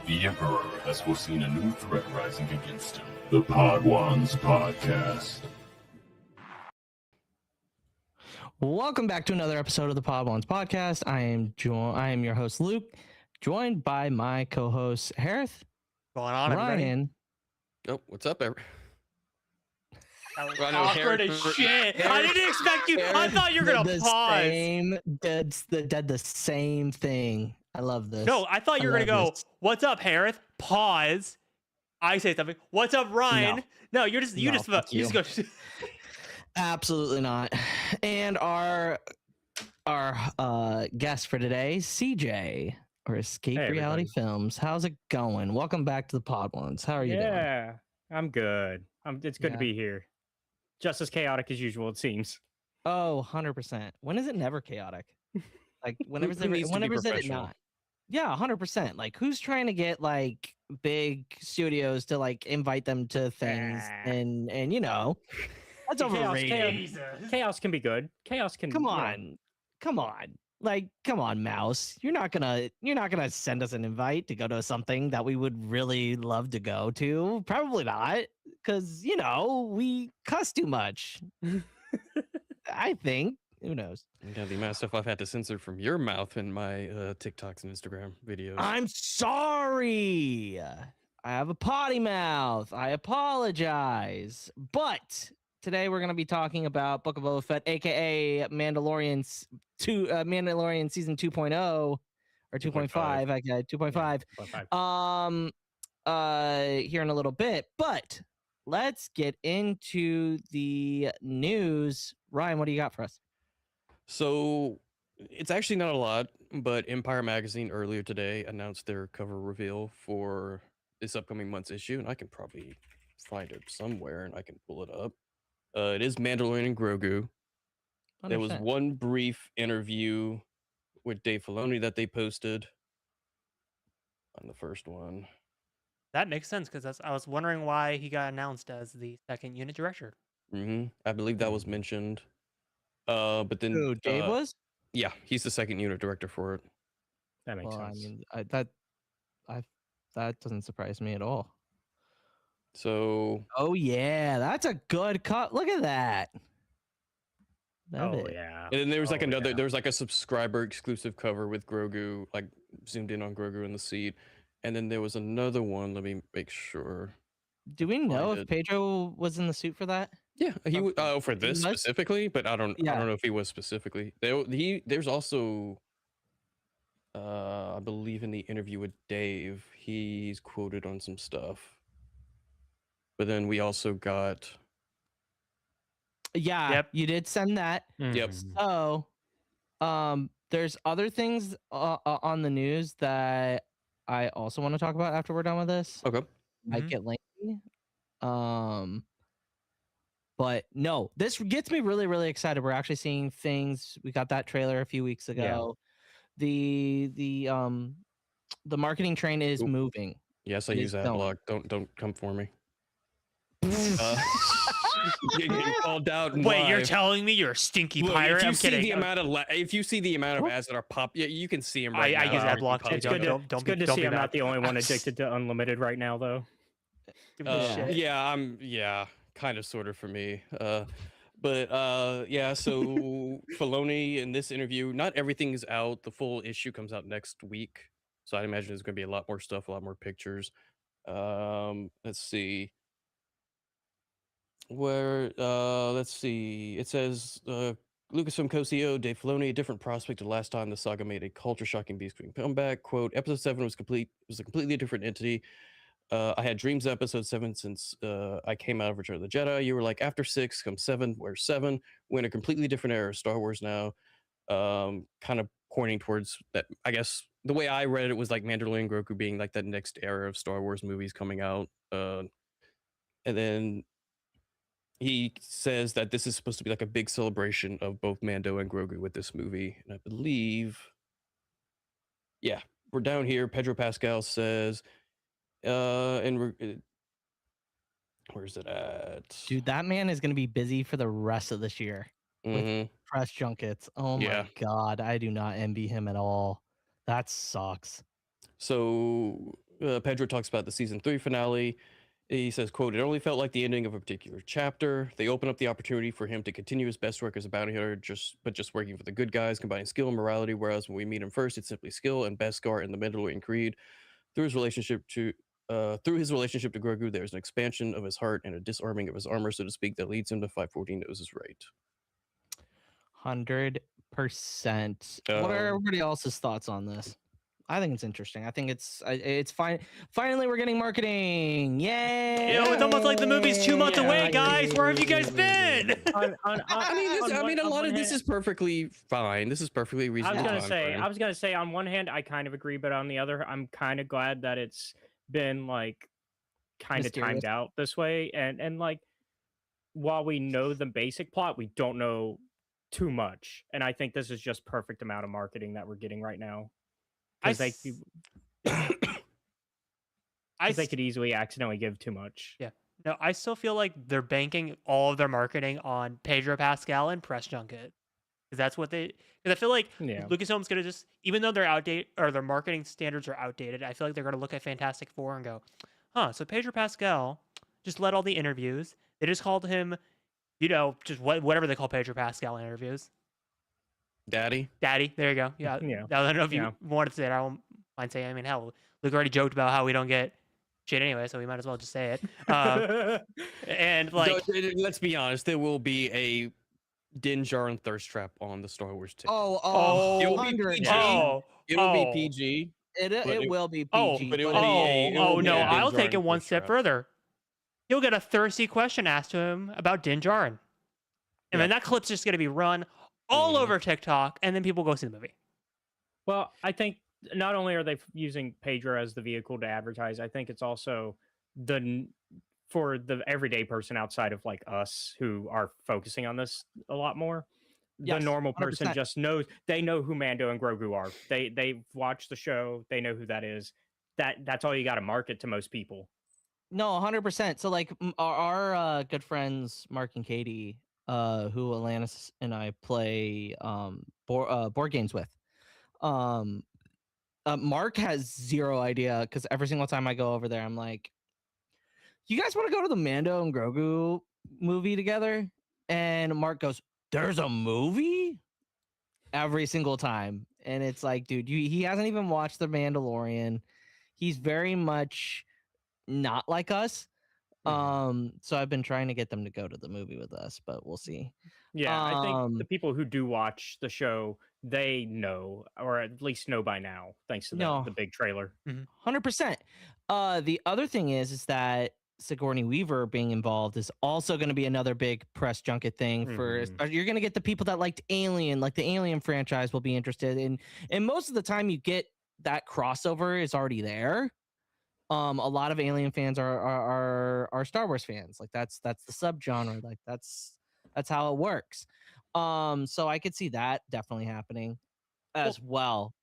The Emperor has foreseen a new threat rising against him. The Podwans Podcast. Welcome back to another episode of the Podwans Podcast. I am your host Luke, joined by my co-host Hereth. Going on, everybody? Ryan. Oh, what's up, everybody? That was Ryan awkward as shit. I didn't expect you. I thought you were gonna pause. Did the same thing. I love this. No, I thought you were gonna go. This. What's up, Hereth? Pause. I say something. What's up, Ryan? No, you just go. Absolutely not. And our guest for today, CJ, or Escape Reality Films. How's it going? Welcome back to the Podwans. How are you doing? Yeah, I'm good. It's good to be here. Just as chaotic as usual, it seems. Oh, 100%. When is it never chaotic? Like whenever is it not? Yeah, 100%. Like who's trying to get like big studios to like invite them to things and you know, that's overrated. Chaos can be good. Chaos can Come on. Like, come on, Mouse. You're not gonna send us an invite to go to something that we would really love to go to. Probably not, because you know we cuss too much. I think. Who knows? Yeah, the amount of stuff I've had to censor from your mouth in my TikToks and Instagram videos. I'm sorry. I have a potty mouth. I apologize. But today we're going to be talking about Book of Boba Fett, aka Mandalorian season 2.0 or 2.5. Okay, 2.5. Here in a little bit, but let's get into the news. Ryan, what do you got for us? So it's actually not a lot, but Empire Magazine earlier today announced their cover reveal for this upcoming month's issue, and I can probably find it somewhere and I can pull it up. It is Mandalorian and Grogu. 100%. There was one brief interview with Dave Filoni that they posted on the first one. That makes sense because I was wondering why he got announced as the second unit director. I believe that was mentioned. But then Who, Dave was? Yeah, he's the second unit director for it. That makes sense. I mean, that doesn't surprise me at all. So. Oh yeah, that's a good cut. Look at that. Yeah. And then there was there was like a subscriber exclusive cover with Grogu, like zoomed in on Grogu in the seat. And then there was another one. Let me make sure. Do we know if Pedro was in the suit for that? Yeah, he was for this specifically, but I don't know if he was specifically. There's also I believe in the interview with Dave, he's quoted on some stuff. But then we also got you did send that. Yep. So there's other things on the news that I also want to talk about after we're done with this. Okay. Might get lengthy. But no, this gets me really, really excited. We're actually seeing things. We got that trailer a few weeks ago. Yeah. The marketing train is moving. Yes, I use that blog. Don't come for me. You're getting called out. Wait, live. You're telling me you're a stinky pirate? I'm kidding. If you see the amount of ads that are you can see them right now. I use that blog too. It's good to see I'm not the only one addicted to Unlimited right now, though. Yeah, kind of, sort of for me. So Filoni in this interview, not everything is out. The full issue comes out next week, so I'd imagine there's going to be a lot more stuff, a lot more pictures. Let's see. Let's see. It says Lucasfilm co-CEO Dave Filoni, a different prospect of last time the saga made a culture-shocking beast-screen comeback. Quote: Episode 7 was a completely different entity. I had dreams of episode 7 since I came out of Return of the Jedi. You were like, after 6 comes 7. Where's 7? We're in a completely different era of Star Wars now. Kind of pointing towards that. I guess the way I read it was like Mandalorian and Grogu being like that next era of Star Wars movies coming out. And then he says that this is supposed to be like a big celebration of both Mando and Grogu with this movie. And I believe, we're down here. Pedro Pascal says, where's it at? Dude, that man is going to be busy for the rest of this year with press junkets. Oh my God. I do not envy him at all. That sucks. So Pedro talks about the season 3 finale. He says, quote, "It only felt like the ending of a particular chapter. They open up the opportunity for him to continue his best work as a bounty hunter, just working for the good guys, combining skill and morality. Whereas when we meet him first, it's simply skill and Beskar and the Mandalorian Creed. Through his relationship to Grogu, there's an expansion of his heart and a disarming of his armor, so to speak, that leads him to 514 knows is right." 100%. What are everybody else's thoughts on this? I think it's interesting. I think it's fine. Finally, we're getting marketing. Yay! It's almost like the movie's 2 months away, guys. Where have you guys been? I mean, a lot of this is perfectly fine. This is perfectly reasonable. I was gonna say, on one hand, I kind of agree, but on the other, I'm kind of glad that it's been like kind of timed out this way. And like, while we know the basic plot, we don't know too much. And I think this is just perfect amount of marketing that we're getting right now. They could easily accidentally give too much. Yeah. No, I still feel like they're banking all of their marketing on Pedro Pascal and press junket. Because that's what they... Because I feel like Lucasfilm's going to just... Even though they're outdated, or their marketing standards are outdated, I feel like they're going to look at Fantastic Four and go, so Pedro Pascal just led all the interviews. They just called him, just whatever they call Pedro Pascal in interviews. Daddy, there you go. Yeah. I don't know if you wanted to say it. I won't mind saying. I mean, hell, Luke already joked about how we don't get shit anyway, so we might as well just say it. And like, let's be honest, there will be a Din Djarin thirst trap on the Star Wars ticket. It will be PG. It will be PG. It will be PG. But it will be no, I'll take it one step further. He'll get a thirsty question asked to him about Din Djarin, and then that clip's just gonna be run all over TikTok, and then people go see the movie. Well, I think not only are they using Pedro as the vehicle to advertise, I think it's also for the everyday person outside of like us who are focusing on this a lot more. The normal person 100%. Just knows, they know who Mando and Grogu are. They've watched the show. They know who that is. That's all you got to market to most people. No, 100%. So like our good friends, Mark and Katie, who Alanis and I play board games with. Mark has zero idea because every single time I go over there, I'm like, "You guys want to go to the Mando and Grogu movie together?" And Mark goes, "There's a movie?" Every single time, and it's like, dude, he hasn't even watched The Mandalorian. He's very much not like us. So I've been trying to get them to go to the movie with us, but we'll see. Yeah, I think the people who do watch the show, they know, or at least know by now, thanks to the big trailer. 100%. The other thing is that Sigourney Weaver being involved is also going to be another big press junket thing for. You're going to get the people that liked Alien, like the Alien franchise, will be interested in, and most of the time you get that crossover is already there. A lot of Alien fans are Star Wars fans. Like that's the subgenre. Like that's how it works. So I could see that definitely happening as well.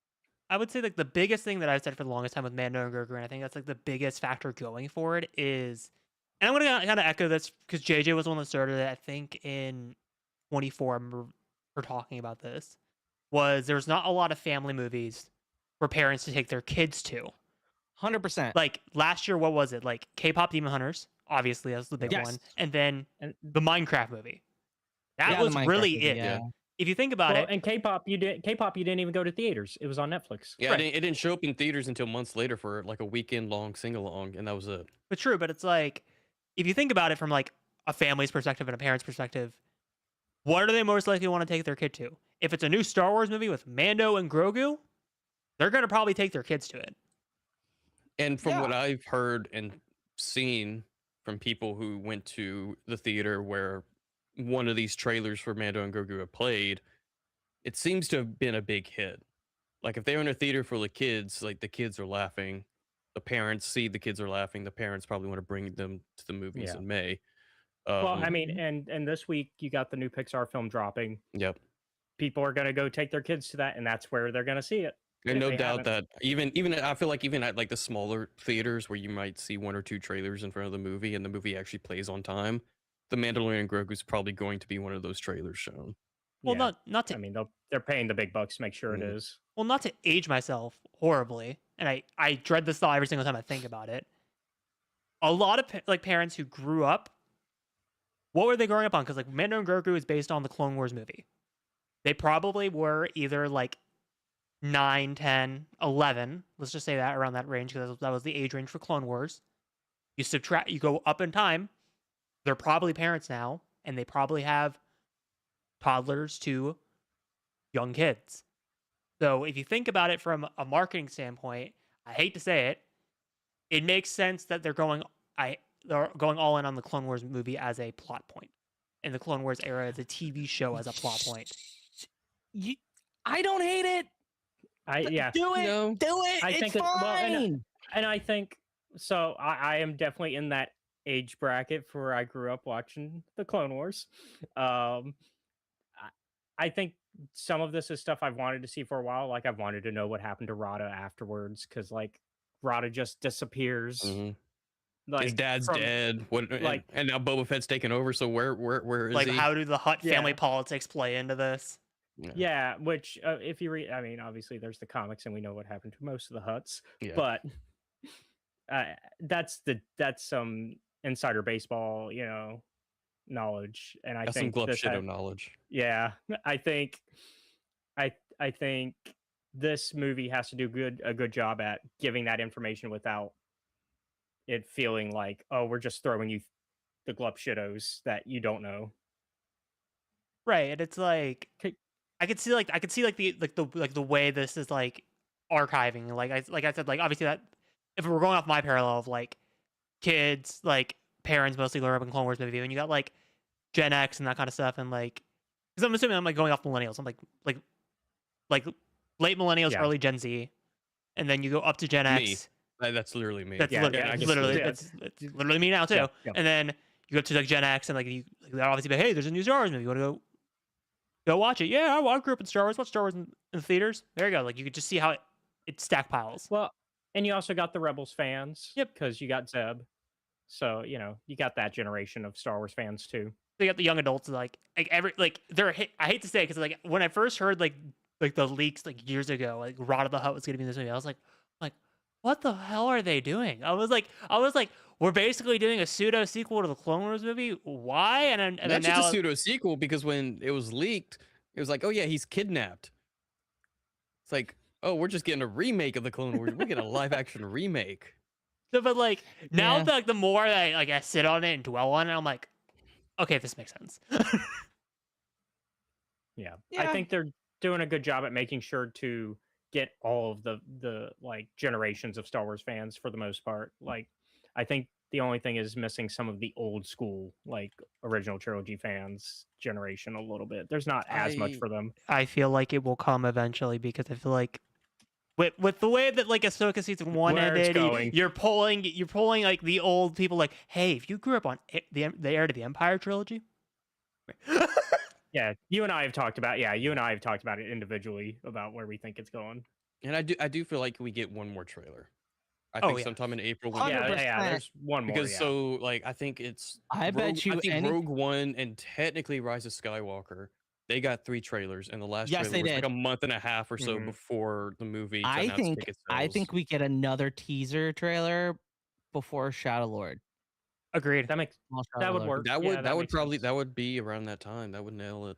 I would say like the biggest thing that I've said for the longest time with Mando and Grogu, and I think that's like the biggest factor going for it is, and I'm gonna kind of echo this because JJ was the one that started it. I think in 24 we're talking about this, was there's not a lot of family movies for parents to take their kids to. 100%. Like last year, what was it? Like K-pop Demon Hunters, obviously that's the big one, and then the Minecraft movie. That was really it. Yeah. If you think about it, and K-pop, you didn't even go to theaters. It was on Netflix. Yeah, it didn't show up in theaters until months later for like a weekend-long sing-along, and that was it. But true, but it's like, if you think about it from like a family's perspective and a parent's perspective, what are they most likely want to take their kid to? If it's a new Star Wars movie with Mando and Grogu, they're going to probably take their kids to it. And from what I've heard and seen from people who went to the theater where one of these trailers for Mando and Grogu have played, it seems to have been a big hit. Like if they're in a theater full of kids, like the kids are laughing, the parents see the kids are laughing, the parents probably want to bring them to the movies in May. Well, I mean, and this week you got the new Pixar film dropping. Yep. People are going to go take their kids to that, and that's where they're going to see it. And no doubt that even I feel like even at like the smaller theaters where you might see one or two trailers in front of the movie and the movie actually plays on time, The Mandalorian and Grogu is probably going to be one of those trailers shown. Well, not to. I mean, they're paying the big bucks to make sure it is. Well, not to age myself horribly, and I dread this thought every single time I think about it. A lot of like parents who grew up, what were they growing up on? Because like Mando and Grogu is based on the Clone Wars movie. They probably were either like 9, 10, 11. Let's just say that around that range, because that was the age range for Clone Wars. You go up in time. They're probably parents now, and they probably have toddlers to young kids. So if you think about it from a marketing standpoint, I hate to say it, it makes sense that they're going all in on the Clone Wars movie as a plot point, and the Clone Wars era as a TV show as a plot point. I don't hate it. Do it. No. Do it. I think it's fine. And I think so. I am definitely in that age bracket for where I grew up watching the Clone Wars. I think some of this is stuff I've wanted to see for a while. Like I've wanted to know what happened to Rada afterwards, because like Rada just disappears. Mm-hmm. Like, his dad's dead. And now Boba Fett's taken over. So where is like, he? how do the Hutt family politics play into this? Yeah, which if you read, I mean, obviously there's the comics, and we know what happened to most of the Hutts. Yeah. But that's some insider baseball, knowledge, and I think some Glupshido knowledge. Yeah, I think this movie has to do a good job at giving that information without it feeling like, oh, we're just throwing you the Glupshidos that you don't know. Right, and it's like I could see the way this is like archiving. Like I said, like obviously that if we're going off my parallel of like kids, like parents mostly grew up in Clone Wars movie, and you got like Gen X and that kind of stuff, and like because I'm assuming I'm like going off millennials. I'm like late millennials, early Gen Z, and then you go up to Gen X. That's literally me. That's literally me now too. Yeah, yeah. And then you go to like Gen X, and like you obviously be, hey, there's a new Star Wars movie. You want to go watch it? Yeah, I grew up in Star Wars. Watch Star Wars in the theaters. There you go. Like you could just see how it stack piles. Well, and you also got the Rebels fans. Yep. Because you got Zeb. So, you got that generation of Star Wars fans too. So you got the young adults like they're I hate to say it, because like when I first heard like the leaks like years ago, like Rod of the Hutt was gonna be in this movie, I was like what the hell are they doing? I was like we're basically doing a pseudo sequel to the Clone Wars movie. Why? And then that's now just a pseudo sequel, because when it was leaked, it was like, oh yeah, he's kidnapped. It's like, oh, we're just getting a remake of the Clone Wars. We're getting a live action remake. So, but like now, the more that I sit on it and dwell on it, I'm like, okay, this makes sense. Yeah, I think they're doing a good job at making sure to get all of the like generations of Star Wars fans for the most part. Like, I think the only thing is missing some of the old school, like original trilogy fans generation a little bit. There's not as much for them. I feel like it will come eventually, because I feel like with the way that like Ahsoka season 1 ended, you're pulling like the old people, like, hey, if you grew up on the Heir to the Empire trilogy. Yeah, you and I have talked about it individually about where we think it's going. And I do feel like we get one more trailer. I think sometime in April. There's one more. Because I think it's Rogue One and technically Rise of Skywalker. They got 3 trailers, and the last trailer was like a month and a half or so before the movie. I think we get another teaser trailer before Shadow Lord. Agreed. That would work. That would be around that time. That would nail it.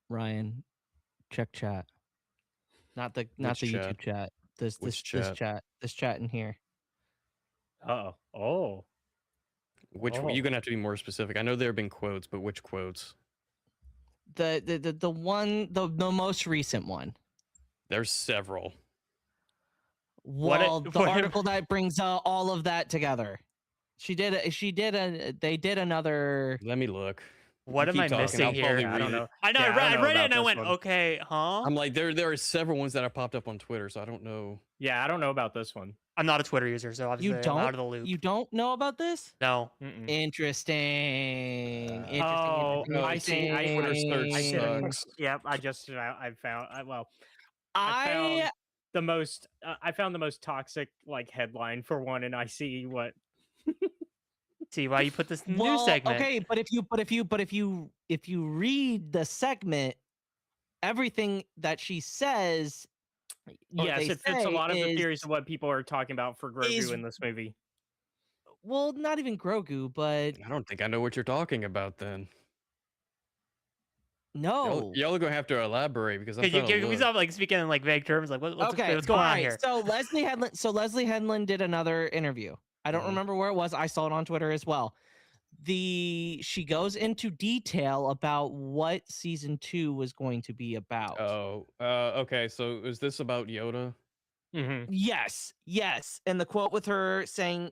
Ryan, check chat. Not the YouTube chat. This chat in here. Oh. Which you're gonna have to be more specific. I know there have been quotes, but which quotes? The most recent one. There's several. Well, the article that brings all of that together. They did another. Let me look. What am I missing here? I don't know. I know. I read it and I went, okay, huh? I'm like, there are several ones that have popped up on Twitter, so I don't know. Yeah, I don't know about this one. I'm not a Twitter user, so obviously I'm out of the loop. You don't know about this? No. Interesting. I see. Twitter search sucks. Yep, I found the most toxic like headline for one, and I see what. See why you put this in the news segment. Okay, but if you read the segment, everything that she says Yes, it fits a lot of the theories of what people are talking about for Grogu in this movie. Well, not even Grogu, but I don't think I know what you're talking about then. no. Y'all are gonna have to elaborate because I'm Can we stop like speaking in like vague terms? Like what's going on here? So Leslie Headland did another interview. I don't remember where it was. I saw it on Twitter as well. She goes into detail about what season 2 was going to be about. Okay. So is this about Yoda? Mm-hmm. Yes. And the quote with her saying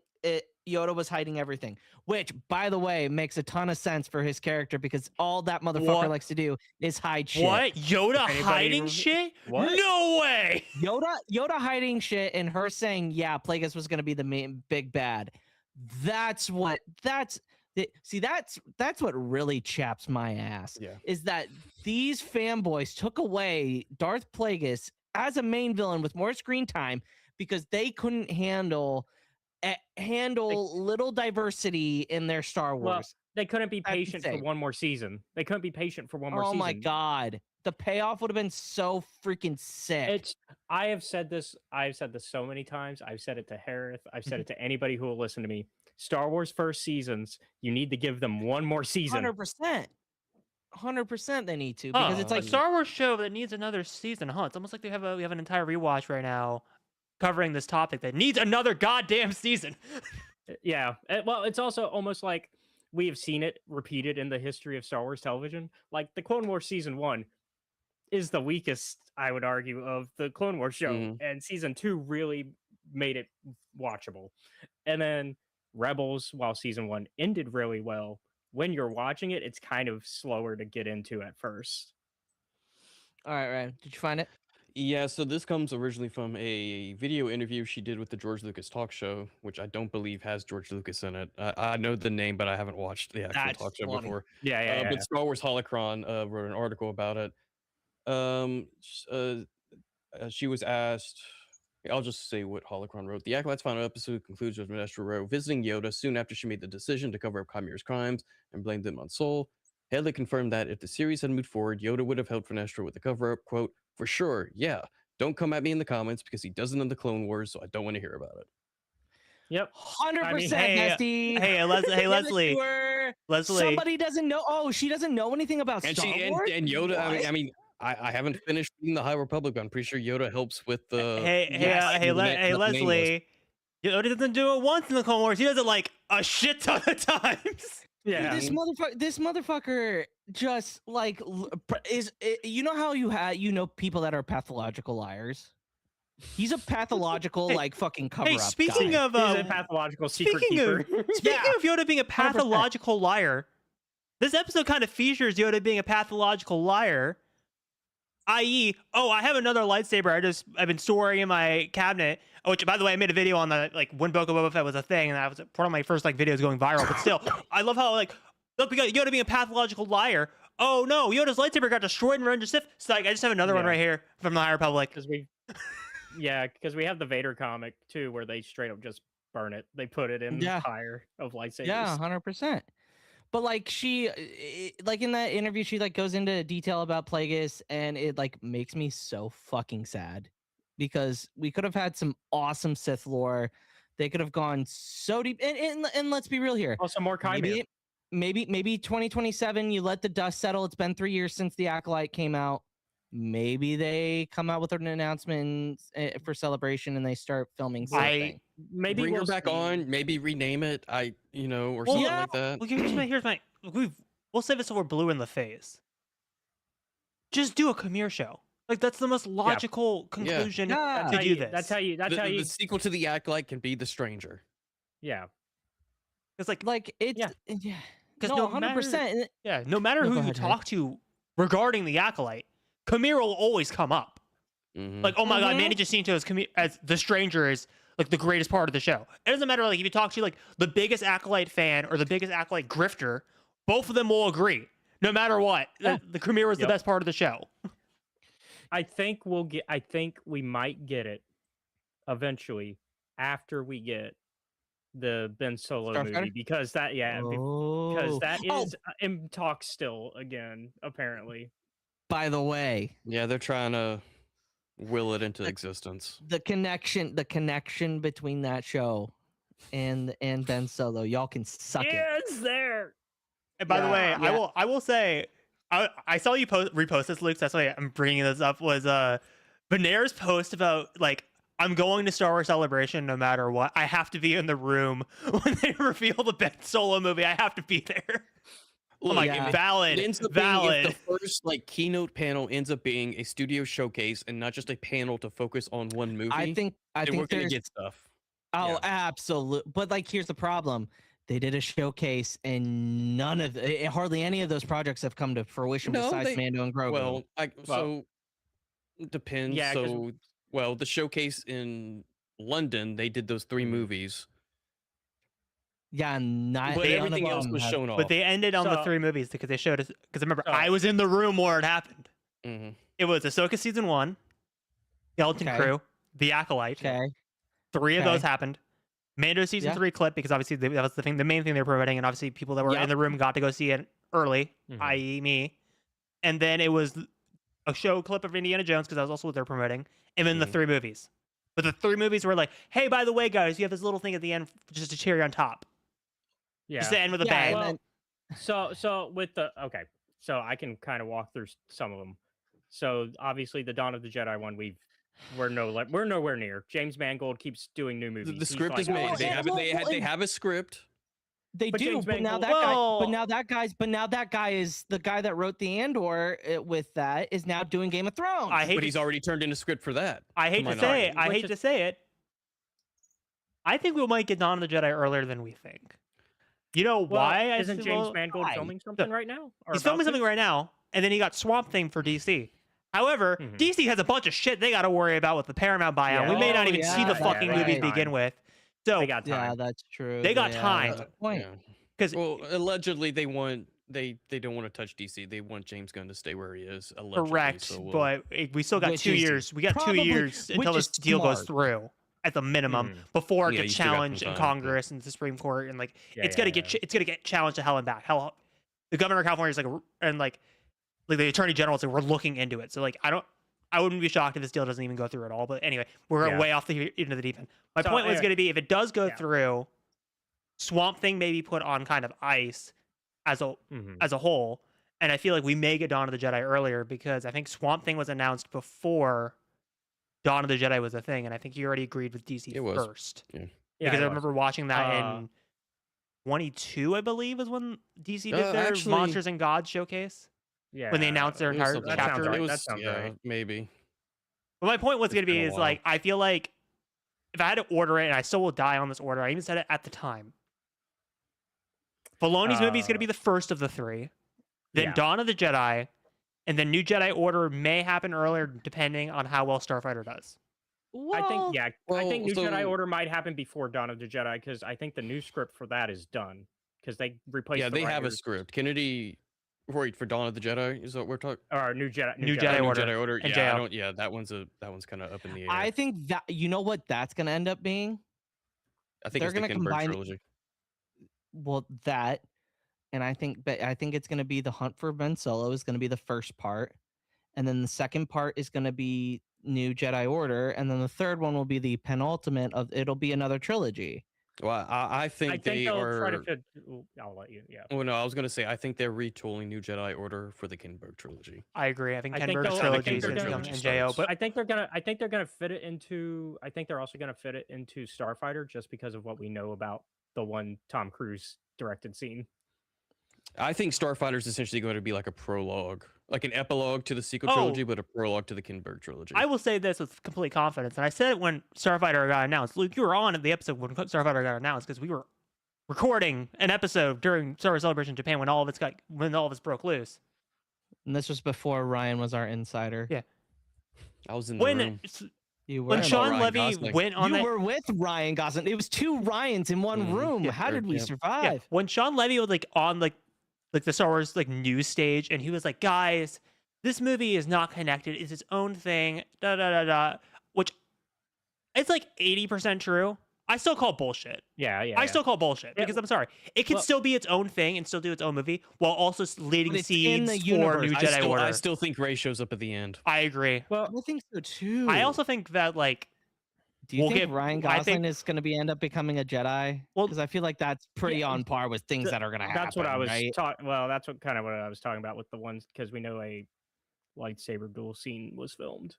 Yoda was hiding everything, which, by the way, makes a ton of sense for his character because all that motherfucker likes to do is hide shit. What? Yoda hiding shit? What? No way! Yoda hiding shit and her saying, yeah, Plagueis was going to be the main big bad. That's what really chaps my ass. Yeah. Is that these fanboys took away Darth Plagueis as a main villain with more screen time because they couldn't handle little diversity in their Star Wars. Well, they couldn't be patient for one more season. Oh my god, the payoff would have been so freaking sick. I have said this so many times. I've said it to Hereth. I've said it to anybody who will listen to me. Star Wars first seasons, you need to give them one more season. 100% they need to because it's like a Star Wars show that needs another season, huh? It's almost like we have an entire rewatch right now covering this topic that needs another goddamn season. Yeah. Well, it's also almost like we have seen it repeated in the history of Star Wars television. Like the Clone Wars season 1 is the weakest, I would argue, of the Clone Wars show, and season 2 really made it watchable. And then Rebels, while season 1 ended really well, when you're watching it, it's kind of slower to get into at first. All right, Ryan, did you find it? Yeah, so this comes originally from a video interview she did with the George Lucas talk show, which I don't believe has George Lucas in it. I know the name, but I haven't watched the actual talk show before. Yeah. But Star Wars Holocron wrote an article about it. She was asked, I'll just say what Holocron wrote. The Acolyte's final episode concludes with Minestra Rowe visiting Yoda soon after she made the decision to cover up Chimera's crimes and blame them on Sol. Headley confirmed that if the series had moved forward, Yoda would have helped Minestra with the cover-up, quote, for sure, yeah. Don't come at me in the comments because he doesn't know the Clone Wars, so I don't want to hear about it. Yep. 100%, Nesty. Hey, Leslie. Somebody doesn't know. Oh, she doesn't know anything about Star Wars? And Yoda, I mean, I haven't finished reading the High Republic, but I'm pretty sure Yoda helps with the... Hey, Leslie. Yoda doesn't do it once in the Clone Wars. He does it like a shit ton of times. Yeah. Dude, this motherfucker just like is how you know people that are pathological liars. He's a pathological like fucking cover up. Hey, speaking guy. of he's a pathological secret keeper. Speaking of Yoda being a pathological liar, this episode kind of features Yoda being a pathological liar. I.e., I have another lightsaber I've been storing in my cabinet, which, by the way, I made a video on the, like, when Boba Fett was a thing, and that was part of my first, like, videos going viral, but still, I love how, like, look, we got Yoda being a pathological liar. Oh, no, Yoda's lightsaber got destroyed in Revenge of the Sith. So, like, I just have another one right here from the High Republic. Because we have the Vader comic, too, where they straight up just burn it. They put it in the fire of lightsabers. Yeah, 100%. But like like in that interview, she like goes into detail about Plagueis, and it like makes me so fucking sad because we could have had some awesome Sith lore. They could have gone so deep, and let's be real here. Also, more Chimera. Maybe 2027. You let the dust settle. It's been 3 years since the Acolyte came out. Maybe they come out with an announcement for Celebration, and they start filming something. Maybe bring her back on. Maybe rename it. or something like that. We'll save it so we're blue in the face. Just do a Chimera show. Like that's the most logical conclusion to do this. That's how you. The sequel to the Acolyte can be The Stranger. Yeah. It's like it's Because no 100%. Yeah, no matter who you talk to regarding the Acolyte, Chimera will always come up. Mm-hmm. Like, oh my god, Manny Jacinto as The Stranger is like the greatest part of the show. It doesn't matter like if you talk to like the biggest Acolyte fan or the biggest Acolyte grifter, both of them will agree. No matter what, the Chimera is the best part of the show. I think we might get it eventually after we get the Ben Solo movie because that is in talks still again apparently. By the way, they're trying to will it into existence. The connection between that show and Ben Solo, y'all can suck it. It's there. And by the way, I will say, I saw you repost this, Luke. So that's why I'm bringing this up. Was Benair's post about like, I'm going to Star Wars Celebration no matter what. I have to be in the room when they reveal the Ben Solo movie. I have to be there. I'm like, valid. If the first like keynote panel ends up being a studio showcase and not just a panel to focus on one movie, I think we're gonna get stuff. Oh, absolutely. But like, here's the problem. They did a showcase, and hardly any of those projects have come to fruition besides Mando and Grogu. So it depends. Yeah, the showcase in London, they did those 3 movies. Yeah, but everything else was shown off. But they ended on the 3 movies because they showed us. Because remember, I was in the room where it happened. Mm-hmm. It was Ahsoka season 1, Skeleton Crew, The Acolyte. 3 of those happened. Mando season 3 clip, because obviously that was the main thing they were promoting, and obviously people that were in the room got to go see it early, i.e. me. And then it was a show clip of Indiana Jones, because that was also what they're promoting, and then the 3 movies. But the 3 movies were like, hey, by the way, guys, you have this little thing at the end, just a cherry on top. Yeah. Just to end with a bang. Well, so with the so I can kind of walk through some of them. So obviously the Dawn of the Jedi one, we're nowhere near. James Mangold keeps doing new movies. The script is made. They have a script. They do, but now that guy is the guy that wrote the Andor with that is now doing Game of Thrones. But he's already turned in a script for that. I hate to say it. I think we might get Dawn of the Jedi earlier than we think. You know why? Isn't James Mangold filming something right now? He's filming something right now, and then he got Swamp Thing for DC. However, DC has a bunch of shit they got to worry about with the Paramount buyout. We may not even see the fucking movies begin with. So they got time. Yeah, that's true. They got time. Because allegedly they don't want to touch DC. They want James Gunn to stay where he is. Allegedly, correct, but we still got 2 years. We got 2 years until this deal goes through. At the minimum, before it gets challenged in Congress and the Supreme Court, and like it's gonna get challenged to hell and back. The governor of California is like, and like the attorney general is like, we're looking into it. So like, I wouldn't be shocked if this deal doesn't even go through at all. But anyway, we're way off into the deep end. My point was going to be, if it does go through, Swamp Thing may be put on kind of ice as a whole, and I feel like we may get Dawn of the Jedi earlier because I think Swamp Thing was announced before Dawn of the Jedi was a thing, and I think you already agreed with DC first. Because I remember watching that in 22, I believe, is when DC did their Monsters and Gods showcase. Yeah, when they announced their entire chapter. That sounds right. Maybe. But my point was going to be is like, I feel like if I had to order it, and I still will die on this order, I even said it at the time. Filoni's movie is going to be the first of the 3. Then Dawn of the Jedi, and then New Jedi Order may happen earlier depending on how well Starfighter does. I think New Jedi Order might happen before Dawn of the Jedi because I think the new script for that is done because they replaced. Yeah, they have a script. Kennedy, for Dawn of the Jedi is what we're talking. Or New Jedi Order. New Jedi Order. Yeah, that one's kind of up in the air. I think that what that's going to end up being. I think they're going to combine trilogy. Well, that. And I think it's going to be the Hunt for Ben Solo is going to be the first part, and then the second part is going to be New Jedi Order, and then the third one will be the penultimate of. It'll be another trilogy. Well, I think they are. Try to fit, I'll let you. Yeah. Well, no, I was going to say I think they're retooling New Jedi Order for the Kinberg trilogy. I agree. I think Kinberg's trilogy is going to come in JO, but I think they're gonna fit it into. I think they're also gonna fit it into Starfighter just because of what we know about the one Tom Cruise directed scene. I think Starfighter is essentially going to be like a prologue, like an epilogue to the sequel trilogy, but a prologue to the Kinberg trilogy. I will say this with complete confidence, and I said it when Starfighter got announced. Luke, you were on in the episode when Starfighter got announced because we were recording an episode during Star Wars Celebration Japan when all of this broke loose. And this was before Ryan was our insider. Yeah, I was in the room. When Sean Levy went on you were with Ryan Gosling. It was 2 Ryans in one room. How did we survive? Yeah. When Sean Levy was on the Star Wars news stage, and he was like, guys, this movie is not connected, it's its own thing, which it's like 80% true, I still call bullshit. Yeah. Still call bullshit because I'm sorry. It can still be its own thing and still do its own movie while also leading seeds for New Jedi Order. I still think Rey shows up at the end. I agree. Well, I think so too. I also think that like. Do you think Ryan Gosling is going to end up becoming a Jedi? Well, because I feel like that's pretty on par with things that are going to happen. That's what I was talking. Well, that's what I was talking about with the ones because we know a lightsaber duel scene was filmed.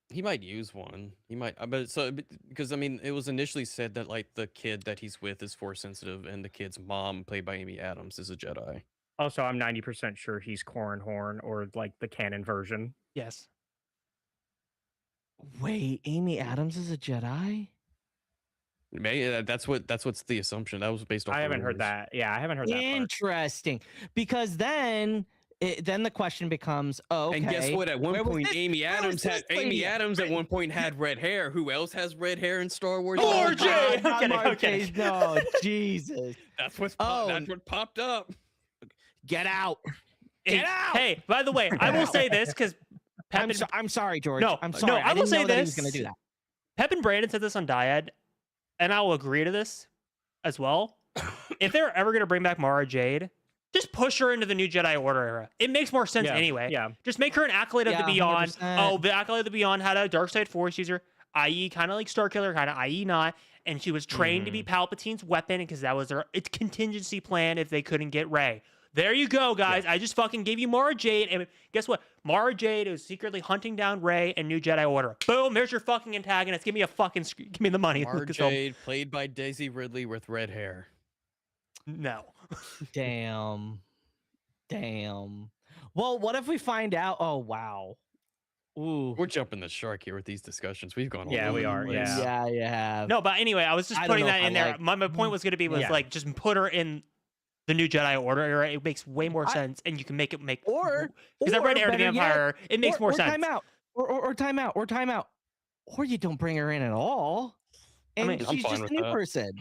He might use one. He might, because I mean, it was initially said that like the kid that he's with is force sensitive, and the kid's mom, played by Amy Adams, is a Jedi. Also, I'm 90% sure he's Corran Horn or like the canon version. Yes. Wait, Amy Adams is a Jedi? Maybe that's what's the assumption. That was based off. I haven't heard that. Yeah, I haven't heard that. Interesting, because then the question becomes, okay. And guess what? At one point, Amy Adams at one point had red hair. Who else has red hair in Star Wars? Marjade! I'm kidding. No, Jesus. That's what popped up. Get out. Get out. Hey, by the way, I will say this because I'm sorry, George. No, I'm sorry. No, I will say this. He was going to do that. Pep and Brandon said this on Dyad, and I will agree to this as well. If they're ever going to bring back Mara Jade, just push her into the new Jedi Order era. It makes more sense anyway. Yeah. Just make her an Acolyte of the Beyond. 100%. Oh, the Acolyte of the Beyond had a dark side force user, i.e. kind of like Starkiller, kind of i.e. not. And she was trained to be Palpatine's weapon because that was its contingency plan if they couldn't get Rey. There you go, guys. Yeah. I just fucking gave you Mara Jade. And guess what? Mara Jade is secretly hunting down Rey and New Jedi Order. Boom, there's your fucking antagonist. Give me the money. Mara Jade, played by Daisy Ridley with red hair. No. Damn. Well, what if we find out? Oh, wow. Ooh. We're jumping the shark here with these discussions. We've gone. Yeah, we are. Yeah, you have. No, but anyway, I was just putting that in there. My point was going to be like just put her in the new Jedi Order era. It makes way more sense, and you can make because I read Heir to the Empire. It makes more sense. Time out. Or you don't bring her in at all, and she's just a new person.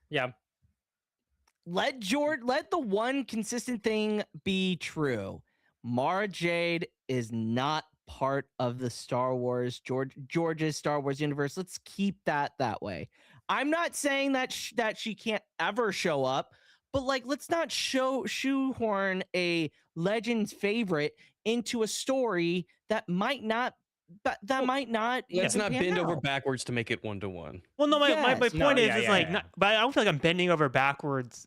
Yeah. Let the one consistent thing be true. Mara Jade is not part of the Star Wars George's Star Wars universe. Let's keep that way. I'm not saying that she can't ever show up, but like let's not shoehorn a Legends favorite into a story that might not. Let's not bend over backwards to make it 1-to-1. Well, no, my point is but I don't feel like I'm bending over backwards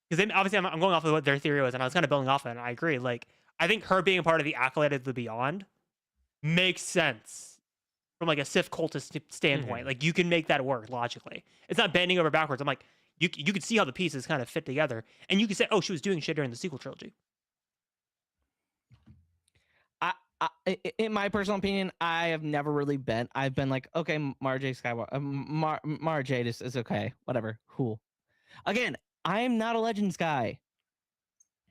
because obviously I'm going off of what their theory was, and I was kind of building off of it. And I agree. Like I think her being a part of the Acolyte of the Beyond makes sense from like a Sith cultist standpoint. Like you can make that work logically. It's not bending over backwards. I'm like you can see how the pieces kind of fit together, and you can say, oh, she was doing shit during the sequel trilogy. In my personal opinion, I have never really been. I've been like, okay, Mara Jade Skywalker, Mara Jade is okay, whatever, cool. Again, I am not a Legends guy.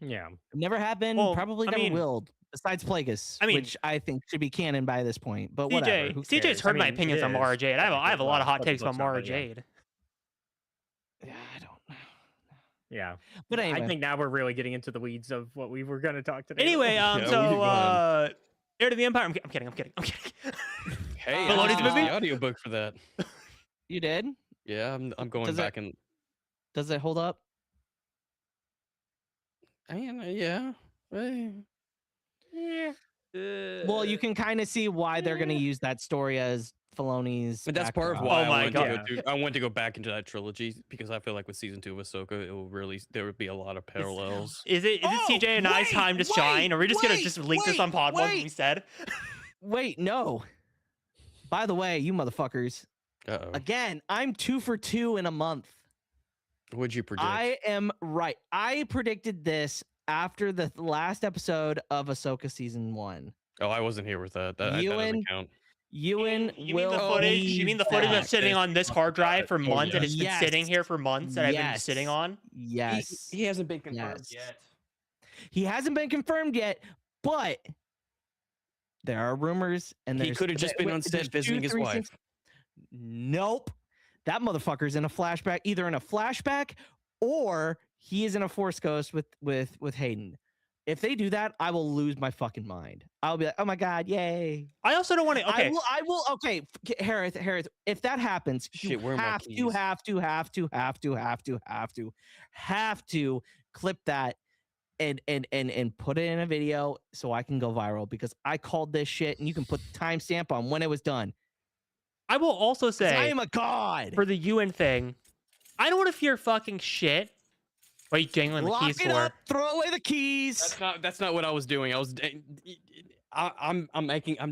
Yeah, never have been. Probably never will. Besides Plagueis, which I think should be canon by this point. But whatever. CJ's heard my opinions on Mara Jade. I have a lot of hot takes on Mara Jade. Yeah, I don't know. Yeah, but anyway, I think now we're really getting into the weeds of what we were going to talk today. Anyway, Heir to the Empire. I'm kidding. Hey, I listened to the audiobook for that. You did? Yeah, I'm going back and. Does it hold up? Yeah. Well, you can kind of see why they're going to use that story as Filoni's. But that's part of why I want to go back into that trilogy because I feel like with season 2 of Ahsoka, there would be a lot of parallels. Is it CJ and I's time to shine? Are we just gonna link this on Pod One? We said. Wait, no. By the way, you motherfuckers. Uh-oh. Again, I'm 2 for 2 in a month. What'd you predict? I am right. I predicted this after the last episode of Ahsoka season 1. Oh, I wasn't here with that. That doesn't count. You mean the footage? You mean the footage that's sitting on this hard drive for months and it's been sitting here for months that I've been sitting on? Yes. He hasn't been confirmed yet. He hasn't been confirmed yet, but there are rumors, and he could have just been on set visiting his wife. Nope. That motherfucker's in a flashback, either in a flashback or he is in a Force Ghost with Hayden. If they do that, I will lose my fucking mind. I'll be like, oh my God, yay. I also don't want to. Okay. I will. Okay. Hereth, if that happens, Shit, you where are my have keys? to clip that and put it in a video so I can go viral because I called this shit and you can put the timestamp on when it was done. I will also say, I am a god. For the Ewan thing, I don't want to fear fucking shit. What are you dangling the keys Lock it for? up, throw away the keys. That's not what I was doing. I'm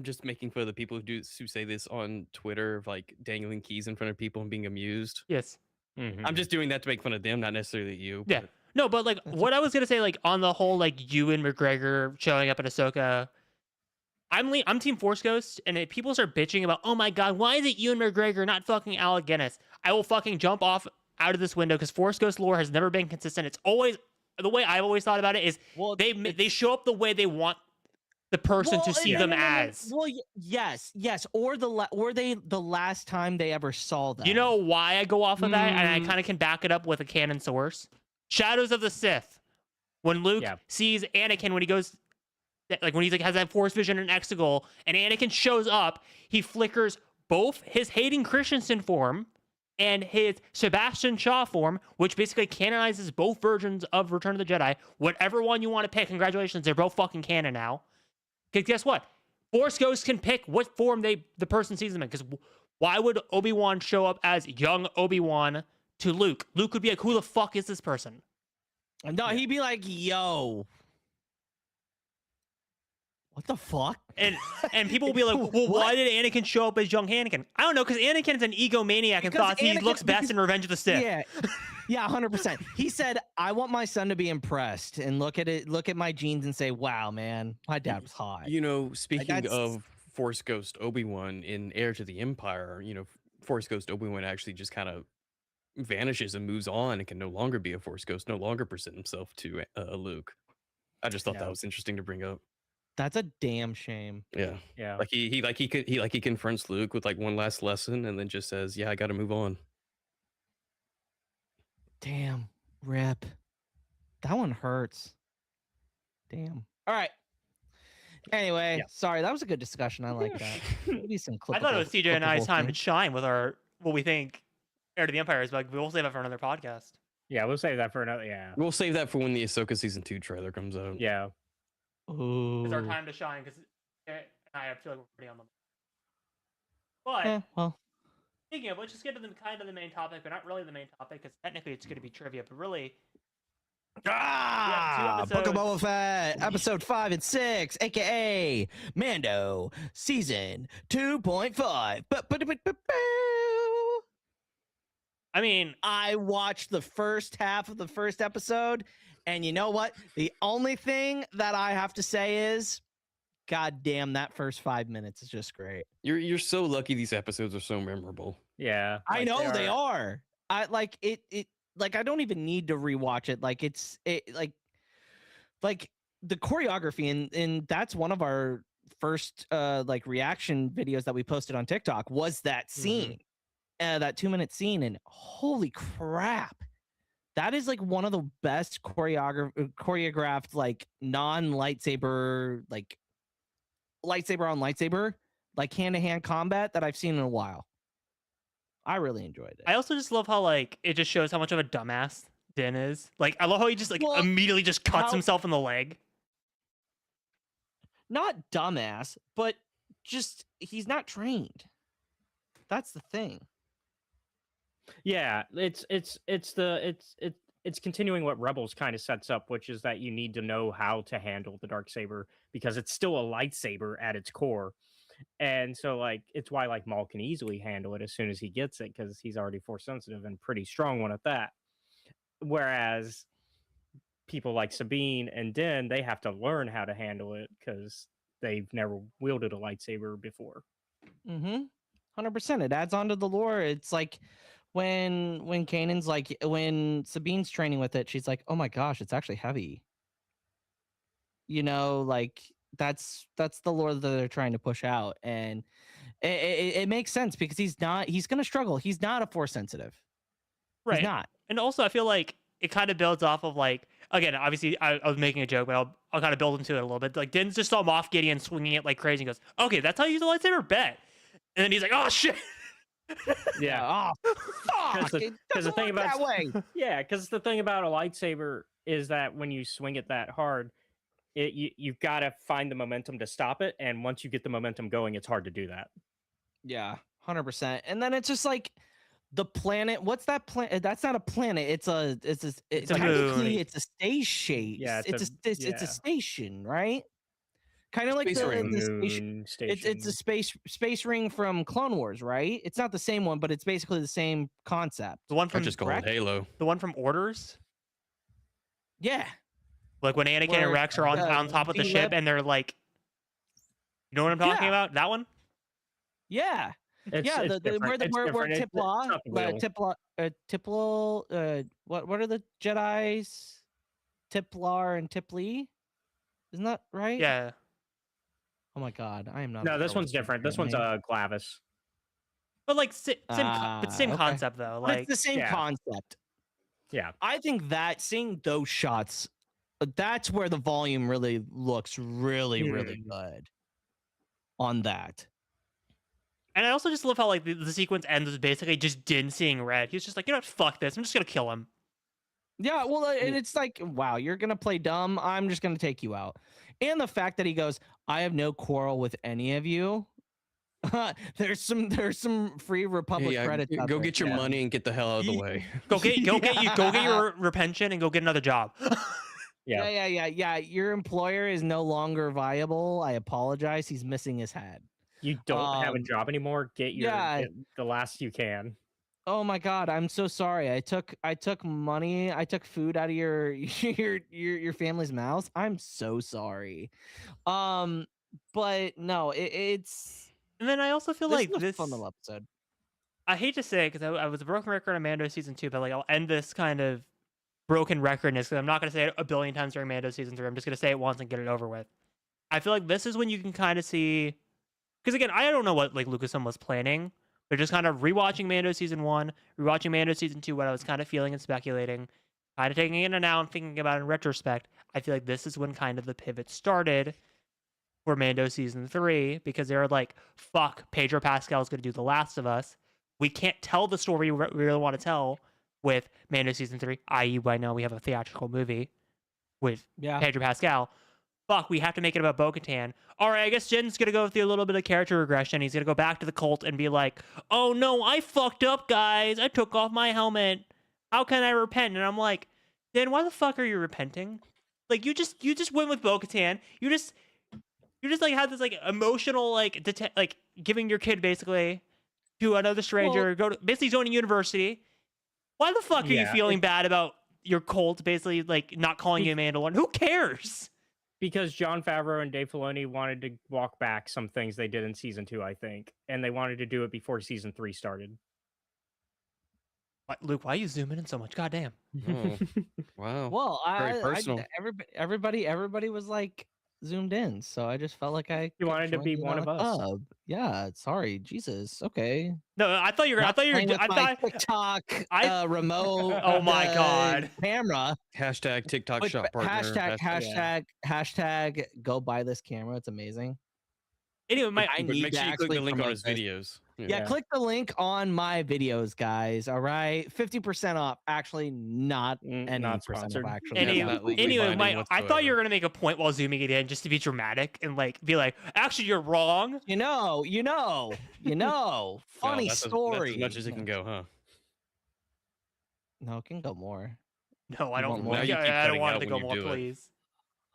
just making fun of the people who say this on Twitter of like dangling keys in front of people and being amused. Yes. Mhm. I'm just doing that to make fun of them, not necessarily you. Yeah. No, but like what I was gonna say, like on the whole, like Ewan McGregor showing up in Ahsoka, I'm Team Force Ghost, and if people start bitching about, oh my God, why is it Ewan McGregor, not fucking Alec Guinness? I will fucking jump off out of this window because Force Ghost lore has never been consistent. It's always the way I've always thought about it is they show up the way they want the person to see them as. Well, yes, or the last time they ever saw them. You know why I go off of that, and I kind of can back it up with a canon source. Shadows of the Sith. When Luke sees Anakin when he goes, like when he's like has that Force vision in Exegol, and Anakin shows up, he flickers both his Hayden Christensen form and his Sebastian Shaw form, which basically canonizes both versions of Return of the Jedi. Whatever one you want to pick, congratulations, they're both fucking canon now. Because guess what? Force Ghosts can pick what form the person sees them in. Because why would Obi-Wan show up as young Obi-Wan to Luke? Luke would be like, who the fuck is this person? No, he'd be like, yo. What the fuck? And people will be like, well, why did Anakin show up as young Anakin? I don't know, because Anakin's an egomaniac and thought he looks best in Revenge of the Sith. Yeah, 100%. He said, I want my son to be impressed and look at my genes and say, wow, man, my dad was hot. You know, speaking of Force Ghost Obi-Wan in Heir to the Empire, you know, Force Ghost Obi-Wan actually just kind of vanishes and moves on and can no longer be a Force Ghost, no longer present himself to Luke. I just thought that was interesting to bring up. That's a damn shame. Yeah. Like he confronts Luke with like one last lesson and then just says, "Yeah, I got to move on." Damn, rip. That one hurts. Damn. All right. Anyway, sorry, that was a good discussion. I like that. Maybe some I thought it was CJ and I's time to shine with our what we think Heir to the Empire is, but we'll save that for another podcast. Yeah, we'll save that for another. Yeah, we'll save that for when the Ahsoka season 2 trailer comes out. Yeah. It's our time to shine because I feel like we're pretty on the. But well, speaking of, let's just get to the main topic, but not really the main topic because technically it's going to be trivia, but really. Book of Boba Fett, episode 5 and 6, aka Mando, season 2.5. I mean, I watched the first half of the first episode. And you know what? The only thing that I have to say is, God damn, that first 5 minutes is just great. You're so lucky these episodes are so memorable. Yeah. I know they are. I like it like I don't even need to rewatch it. Like like the choreography and that's one of our first like reaction videos that we posted on TikTok was that scene. That 2-minute scene, and holy crap. That is like one of the best choreographed like non-lightsaber like lightsaber on lightsaber like hand-to-hand combat that I've seen in a while. I really enjoyed it. I also just love how like it just shows how much of a dumbass Din is. Like I love how he just like immediately just cuts himself in the leg. Not dumbass, but just he's not trained. That's the thing. Yeah, it's continuing what Rebels kind of sets up, which is that you need to know how to handle the Darksaber because it's still a lightsaber at its core. And so like it's why like Maul can easily handle it as soon as he gets it because he's already Force sensitive and pretty strong one at that. Whereas people like Sabine and Din, they have to learn how to handle it because they've never wielded a lightsaber before. 100%. It adds on to the lore. It's like when Kanan's like when Sabine's training with it, she's like, oh my gosh, it's actually heavy. You know, like that's the lore that they're trying to push out, and it makes sense because he's gonna struggle. He's not a Force sensitive, right? He's not. And also, I feel like it kind of builds off of like again, obviously, I was making a joke, but I'll kind of build into it a little bit. Like, Din just saw Moff Gideon swinging it like crazy and goes, okay, that's how you use a lightsaber? Bet. And then he's like, oh, shit. Yeah. Oh, fuck! Because the thing about that way. Yeah, because the thing about a lightsaber is that when you swing it that hard, you've got to find the momentum to stop it, and once you get the momentum going, it's hard to do that. Yeah, 100%. And then it's just like the planet. What's that planet? That's not a planet. It's a moon. It's a station. Yeah, it's a station, right? Kind of like Space ring. Moon station. It's a space ring from Clone Wars, right? It's not the same one, but it's basically the same concept. The one I from just call it Halo. the one from Orders. Yeah. Like when Anakin Where, and Rex are on top of the ship, D-Lib- and they're like, you know what I'm talking Yeah. about? That one. Yeah. It's Where different. It's where different. It's not the wheel. what are the Jedi's? Tiplar and Tipli? Isn't that right? Yeah. Oh my god, I am not. No, this one's different. This one's Glavis. But like same okay. concept though. But Like it's the same yeah. concept. Yeah. I think that seeing those shots, that's where the volume really looks really good on that. and I also just love how like the sequence ends with basically just Din seeing red. He's just like, you know what, fuck this. I'm just gonna kill him. Yeah, well, and it's like, wow, you're gonna play dumb. I'm just gonna take you out. And the fact that he goes, I have no quarrel with any of you. there's some free Republic credits. Go get your money and get the hell out of the way. Go get your pension and go get another job. Yeah. Your employer is no longer viable. I apologize. He's missing his head. You don't have a job anymore. Get the last you can. Oh my god, I'm so sorry. I took money. I took food out of your family's mouths. I'm so sorry. But no, it's. And then I also feel This like is a this fun little episode. I hate to say it because I was a broken record on Mando season 2, but like I'll end this kind of broken recordness because I'm not going to say it a billion times during Mando season 3. I'm just going to say it once and get it over with. I feel like this is when you can kind of see, because again, I don't know what like Lucasfilm was planning, but just kind of rewatching Mando season 1, rewatching Mando season 2, what I was kind of feeling and speculating, kind of taking it in now and thinking about it in retrospect. I feel like this is when kind of the pivot started for Mando season 3, because they were like, fuck, Pedro Pascal is going to do The Last of Us. We can't tell the story we really want to tell with Mando season 3, i.e. by now we have a theatrical movie with Pedro Pascal. Fuck, we have to make it about Bo-Katan. All right, I guess Jen's going to go through a little bit of character regression. He's going to go back to the cult and be like, oh no, I fucked up, guys. I took off my helmet. How can I repent? And I'm like, Jen, why the fuck are you repenting? Like, you just went with Bo-Katan. You just like had this like emotional like giving your kid basically to another stranger, basically joining university. Why the fuck are you feeling bad about your cult basically like not calling you a Mandalorian? Who cares? Because Jon Favreau and Dave Filoni wanted to walk back some things they did in season 2, I think, and they wanted to do it before season 3 started. Luke, why are you zooming in so much? Goddamn. Oh, wow. Well, Very personal. Everybody was like zoomed in, so I just felt like You wanted to be one of us. Yeah, sorry, Jesus. Okay. No, I thought you were. I thought TikTok remote. Oh my god. Camera. Hashtag TikTok shop partner. Hashtag go buy this camera. It's amazing. Anyway, make sure you click the link on his videos. Yeah, click the link on my videos, guys. All right, 50% off. Actually, not sponsored. Actually, anyway, I thought you were gonna make a point while zooming it in, just to be dramatic and like be like, actually, you're wrong. You know. Funny story. That's as much as it can go, huh? No, it can go more. No, I don't. More? I don't want it to go more, please.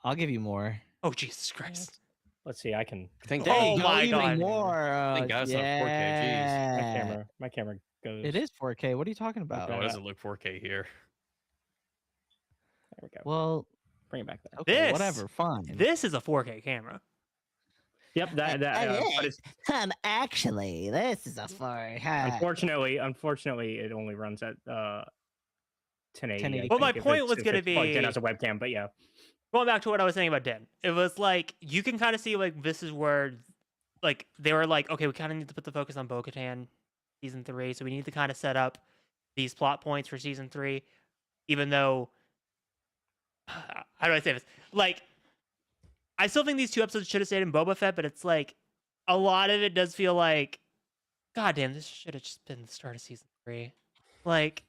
I'll give you more. Oh Jesus Christ! Let's see. I can. Oh my god! More. Thank God it's not 4K. Jeez. My camera goes. It is 4K. What are you talking about? Oh, it doesn't look 4K here. There we go. Well, bring it back there. Okay, whatever. Fine. This is a 4K camera. Yep. Actually, this is a 4K. Unfortunately, it only runs at 1080. Well, my point was going to be plugged in as a webcam, but yeah. Going back to what I was saying about Din, it was like you can kind of see like this is where like they were like, okay, we kind of need to put the focus on Bo-Katan season 3, so we need to kind of set up these plot points for season 3, even though how do I say this? Like, I still think these 2 episodes should have stayed in Boba Fett, but it's like a lot of it does feel like, God damn, this should have just been the start of season 3. Like,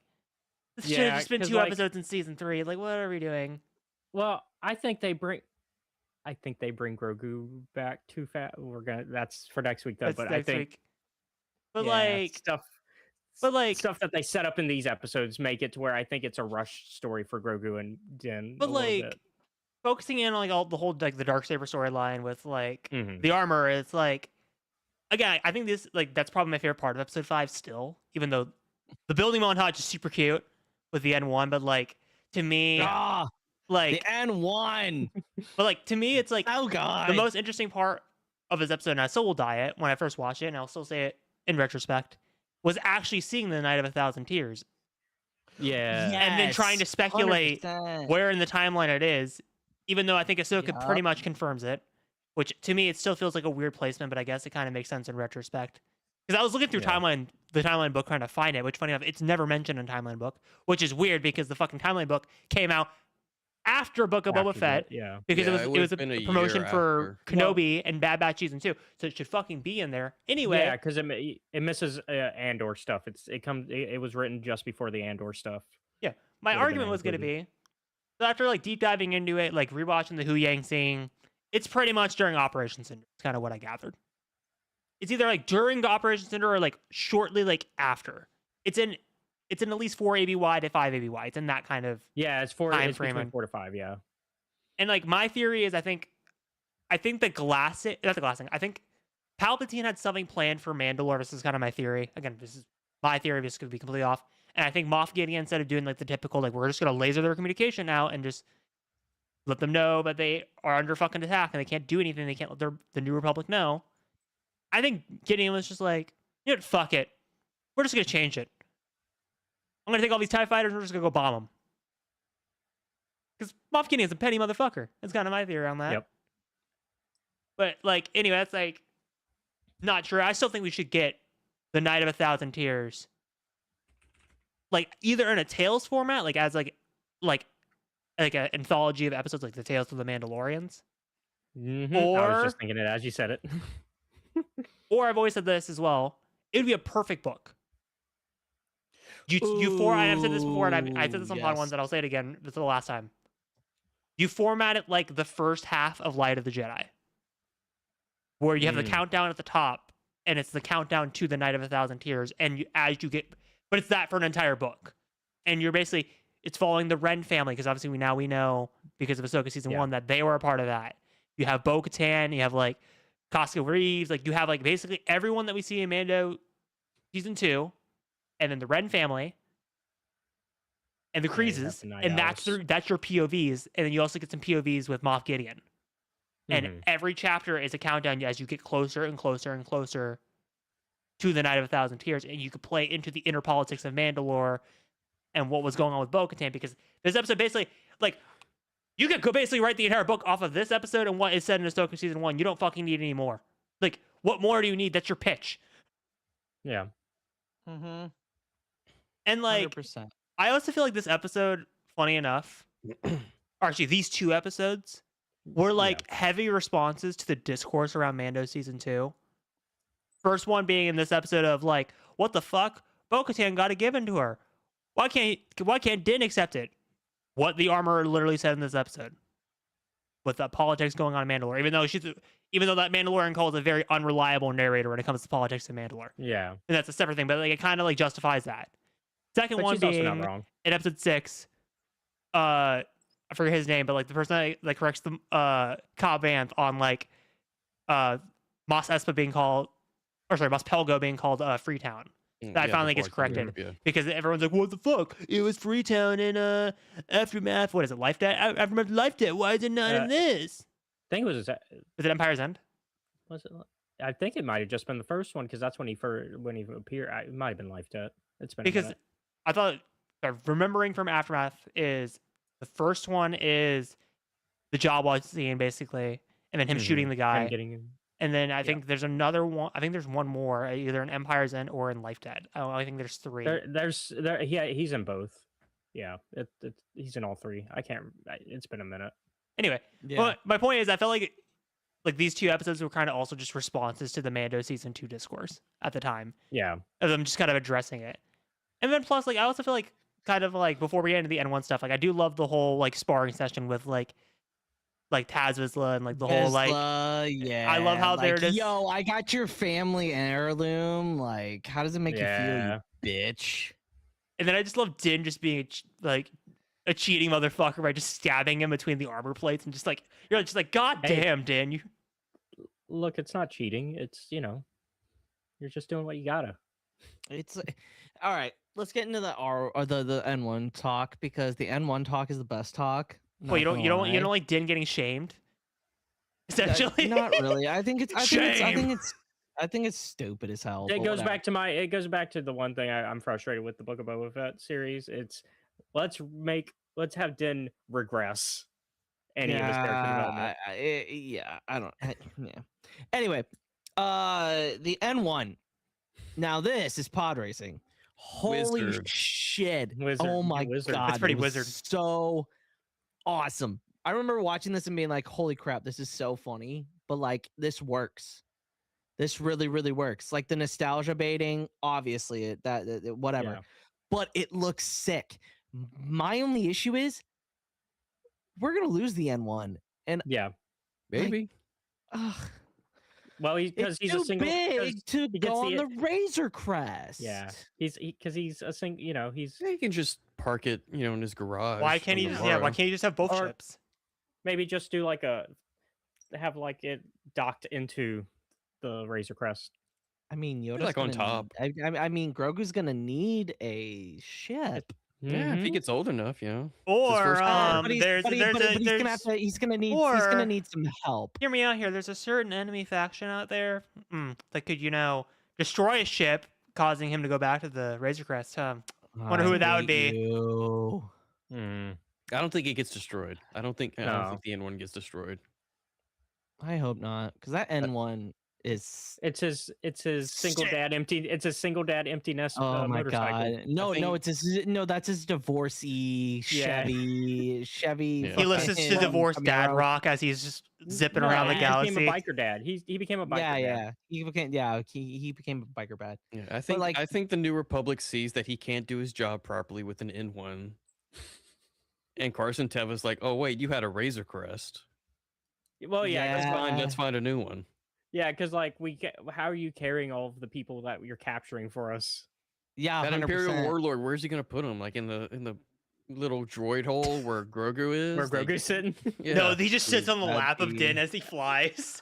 this should have just been 2 episodes in season 3. Like, what are we doing? Well, I think they bring Grogu back too fast. That's for next week though. That's but next I think, week. But like stuff that they set up in these episodes make it to where I think it's a rush story for Grogu and Din. But like, focusing in on like all the whole like the Darksaber storyline with like the armor, it's like, again, I think this like that's probably my favorite part of episode 5 still, even though the building montage is super cute with the N1, but like to me, like the N1. But like to me, it's like, oh god, the most interesting part of this episode, and I still will die it when I first watched it, and I'll still say it in retrospect, was actually seeing the Night of 1,000 Tears. Yeah. And then trying to speculate 100%. where in the timeline it is, even though I think Ahsoka pretty much confirms it, which to me, it still feels like a weird placement, but I guess it kind of makes sense in retrospect. Because I was looking through the timeline book trying to find it, which funny enough, it's never mentioned in timeline book, which is weird because the fucking timeline book came out after Book of Boba Fett, because it was a promotion for Kenobi and Bad Batch season 2, so it should fucking be in there anyway. Yeah, because it misses Andor stuff. It was written just before the Andor stuff. Yeah, my argument was going to be, so after like deep diving into it, like rewatching the Hu Yang scene, it's pretty much during Operation Cinder. It's kind of what I gathered. It's either like during Operation Cinder or like shortly like after. It's in at least 4 ABY to 5 ABY. It's in that kind of it's time frame. Between 4 to 5, yeah. And like my theory is, I think the glassing. I think Palpatine had something planned for Mandalore. This is kind of my theory. Again, this is my theory. This could be completely off. And I think Moff Gideon, instead of doing like the typical like we're just gonna laser their communication out and just let them know that they are under fucking attack and they can't do anything. They can't let the New Republic know. I think Gideon was just like, you know what, fuck it. We're just gonna change it. I'm going to take all these TIE fighters and we're just going to go bomb them. Because Moff Gideon's a petty motherfucker. That's kind of my theory on that. Yep. But, like, anyway, that's, like, not true. I still think we should get the Night of 1,000 Tears, like, either in a Tales format, like, as, like an anthology of episodes, like the Tales of the Mandalorians. Or, I was just thinking it as you said it. Or I've always said this as well. It would be a perfect book. I've said this before, and I said this on Pod Ones, and I'll say it again. This is the last time. You format it like the first half of Light of the Jedi, where you have the countdown at the top, and it's the countdown to the Night of 1,000 Tears, and but it's that for an entire book, and you're basically it's following the Ren family because obviously we know because of Ahsoka season 1 that they were a part of that. You have Bo-Katan, you have like Costco Reeves, like you have like basically everyone that we see in Mando season 2. And then the Ren family, and the Kreeses, and that's your POVs. And then you also get some POVs with Moff Gideon. And every chapter is a countdown as you get closer and closer and closer to the Night of 1,000 Tears. And you could play into the inner politics of Mandalore and what was going on with Bo-Katan. Because this episode basically, like, you could go basically write the entire book off of this episode and what is said in Ahsoka season 1. You don't fucking need any more. Like, what more do you need? That's your pitch. Yeah. Mm-hmm. And like, 100%. I also feel like this episode, funny enough, or actually these 2 episodes were like heavy responses to the discourse around Mando season 2. First one being in this episode of like, what the fuck? Bo-Katan got it given to her. Why can't Din accept it? What the armor literally said in this episode. With the politics going on in Mandalore, even though that Mandalorian calls a very unreliable narrator when it comes to politics in Mandalore. Yeah. And that's a separate thing, but like it kind of like justifies that. Second one being in episode 6, I forget his name, but like the person that like corrects the Cobb Vanth on like Mos Espa being called, or sorry, Mos Pelgo being called Freetown. That finally gets corrected because everyone's like, "What the fuck? It was Freetown in Aftermath. What is it? Life Debt? Aftermath Life Debt. Why is it not in this?" I think it was. Is it Empire's End? Was it? I think it might have just been the first one because that's when he appeared. It might have been Life Debt. It's been because I thought remembering from Aftermath is the first one is the Jawa scene basically, and then him shooting the guy. And then I think there's another one. I think there's one more, either in Empire's End or in Life Dead. I think there's 3. He's in both. Yeah, he's in all three. It's been a minute. Anyway, well, my point is, I felt like these 2 episodes were kind of also just responses to the Mando season 2 discourse at the time. Yeah, Of them just kind of addressing it. And then plus, like, I also feel like kind of like before we get into the N1 stuff, like I do love the whole like sparring session with like Taz Vizsla and like the whole like yeah. I love how like, they're just yo, I got your family heirloom. Like, how does it make you feel, you bitch? And then I just love Din just being a cheating motherfucker by just stabbing him between the armor plates and just like you're just like, God damn, Din, you look, it's not cheating. It's you're just doing what you gotta. It's all right. Let's get into the the N1 talk, because the N1 talk is the best talk. Well, you don't like Din getting shamed. Essentially, not really. I think it's stupid as hell. It goes back to the one thing I'm frustrated with the Book of Boba Fett series. It's let's have Din regress any of his character development. Anyway, the N1. Now this is pod racing. Holy Wizard. shit! Wizard. Oh my Wizard. god, That's pretty it was wizard. So awesome. I remember watching this and being like, "Holy crap, this is so funny!" But like, this works. This really, really works. Like the nostalgia baiting, obviously, whatever. Yeah. But it looks sick. My only issue is we're gonna lose the N1, and Yeah. Maybe. Well, because he's too a single big to he go on gets the Razor Crest. Yeah, he's a single. He's Yeah, he can just park it, in his garage. why can't he on the just borrow. why can't he just have both Or- ships? maybe just do have it docked into the Razor Crest. I mean, Yoda's like on gonna top. need- I mean, Grogu's gonna need a ship. Yeah, if he gets old enough, Or first time. But he's gonna need some help. hear me out here. There's a certain enemy faction out there that could, destroy a ship, causing him to go back to the Razor Crest. Wonder who that would be. I don't think it gets destroyed. I don't think No. the N1 gets destroyed. I hope not, because that N1 is. It's his single dad empty. It's a single dad empty nest. Oh my motorcycle. god! No, that's his divorcee Yeah. Chevy. Yeah. He listens to fucking divorced dad Camaro. rock as he's just zipping No, around the he galaxy. became a biker dad. He became a biker dad. Yeah. He became a biker dad. Yeah, I think like- I think the New Republic sees that he can't do his job properly with an N1, and Carson Teva's like, "Oh wait, you had a Razor Crest. Well, yeah, That's Yeah. fine. Let's find a new one." yeah, because how are you carrying all of the people that you're capturing for us? Yeah, That 100%. Imperial Warlord, where's he gonna put him? Like in the little droid hole where Grogu is? Where Like, Grogu's sitting? yeah. No, he just sits on the That'd lap of be- Din as he flies.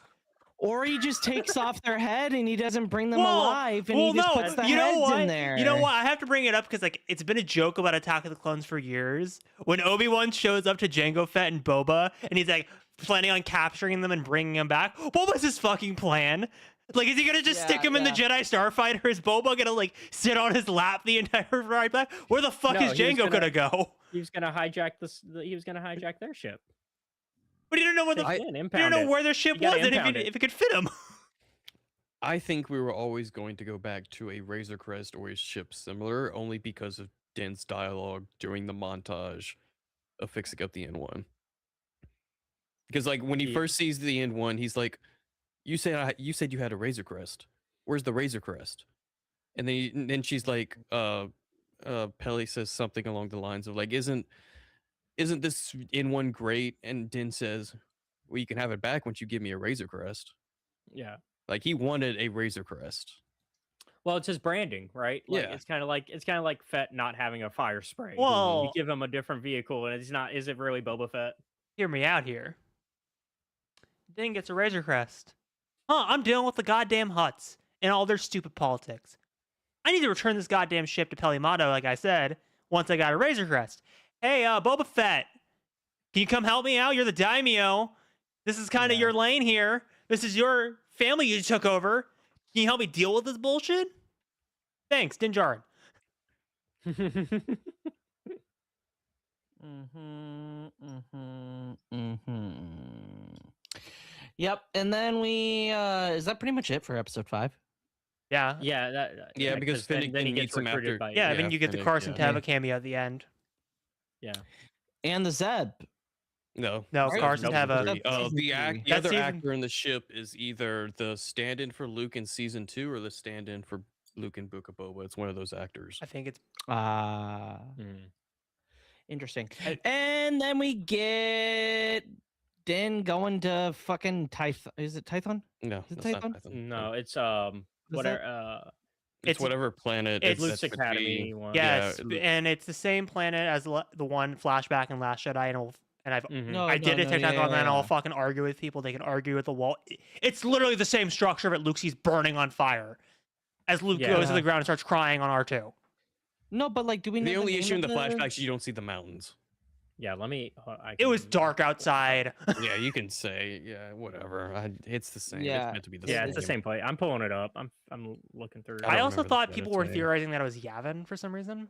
Or he just takes off their head and he doesn't bring them Well- alive, and well, he just no, puts the you know heads what? in there. You know what? I have to bring it up because it's been a joke about Attack of the Clones for years. When Obi-Wan shows up to Jango Fett and Boba, and he's like planning on capturing them and bringing them back. What was his fucking plan? Like, is he gonna just stick him in the Jedi Starfighter? Is Boba gonna sit on his lap the entire ride back? Where the fuck No, is he was Jango gonna go? He was gonna hijack He was gonna hijack their ship. But he didn't know where Take the it in, he impound didn't know it. where their ship You gotta was and impound it. if it could fit him. I think we were always going to go back to a Razor Crest or a ship similar, only because of Din's dialogue during the montage of fixing up the N1. Because when he Yeah. first sees the N1, he's like, "You said you had a Razor Crest. Where's the Razor Crest?" And then she's like, Peli says something along the lines of like, "Isn't this N1 great?" And Din says, "Well, you can have it back once you give me a Razor Crest." Yeah. Like he wanted a Razor Crest. Well, it's his branding, right? Like, Yeah. It's kind of like Fett not having a fire spray. Well- You give him a different vehicle, and it's not. Is it really Boba Fett? Hear me out here. Din gets a Razor Crest. I'm dealing with the goddamn Hutts and all their stupid politics. I need to return this goddamn ship to Mando, like I said, once I got a Razor Crest. Hey, Boba Fett, can you come help me out? You're the daimyo. This is kind of your lane here. This is your family you took over. Can you help me deal with this bullshit? Thanks, Din Djarin. Yep, and then we is that pretty much it for episode 5? yeah, Yeah, because then Finnick he meets gets him recruited after- by. Yeah, I mean, you get the Finnick, Carson yeah. Teva cameo at the end. Yeah. And the Zeb. No, Cars Nope. didn't have a. That's season the three. other season- actor in the ship is either the stand-in for Luke in season 2 or the stand-in for Luke in Book of Boba. It's one of those actors. I think it's. Interesting. And then we get Din going to fucking Tython. Is it Tython? No, Is it that's not Tython? Tython. No, it's that- whatever. It's whatever planet. it's Luke's that's Academy one. Yes, Yeah. and it's the same planet as the one flashback in Last Jedi, and I've. Mhm. No, I did a TikTok on that, and I'll yeah. fucking argue with people. They can argue with the wall. It's literally the same structure, but Luke sees burning on fire as Luke Yeah. goes to the ground and starts crying on R2. No, but like, do we know The only name issue in of the flashbacks is you don't see the mountains. Yeah, let me. It was dark outside. Yeah, you can say, yeah, whatever. It's the same. Yeah. It's meant to be the Yeah, same. it's the same play. I'm pulling it up. I'm looking through. I I don't also remember thought the people credits, were man. theorizing that it was Yavin for some reason.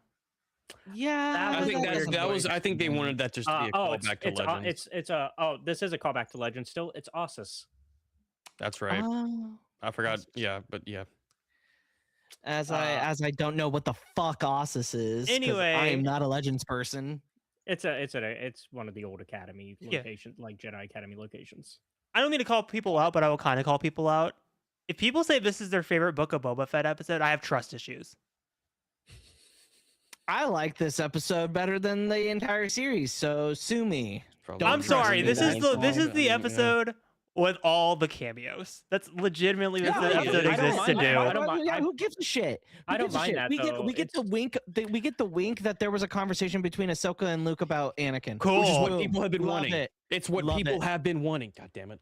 Yeah, I think that's that was. I think they wanted that just to be a callback to Legends. it's a this is a callback to Legends still. It's Ossus. That's right. Oh. I forgot. Yeah, but yeah. As I don't know what the fuck Ossus is. 'cause Anyway. I am not a Legends person. It's one of the old Academy Yeah. locations, like Jedi Academy locations. I don't mean to call people out, but I will kind of call people out. If people say this is their favorite Book of Boba Fett episode, I have trust issues. I like this episode better than the entire series, so sue me. Probably Don't I'm trust sorry. me This that is the much. episode with all the cameos. That's legitimately what Yeah, the episode I don't exists to mind- do. I don't mind- Yeah, who gives a shit? I Who don't gives a mind shit? that, We get though. we get the wink. We get the wink that there was a conversation between Ahsoka and Luke about Anakin. Cool. Which is what Boom. people have been Love wanting. it. It's what Love people it. have been wanting. God damn it.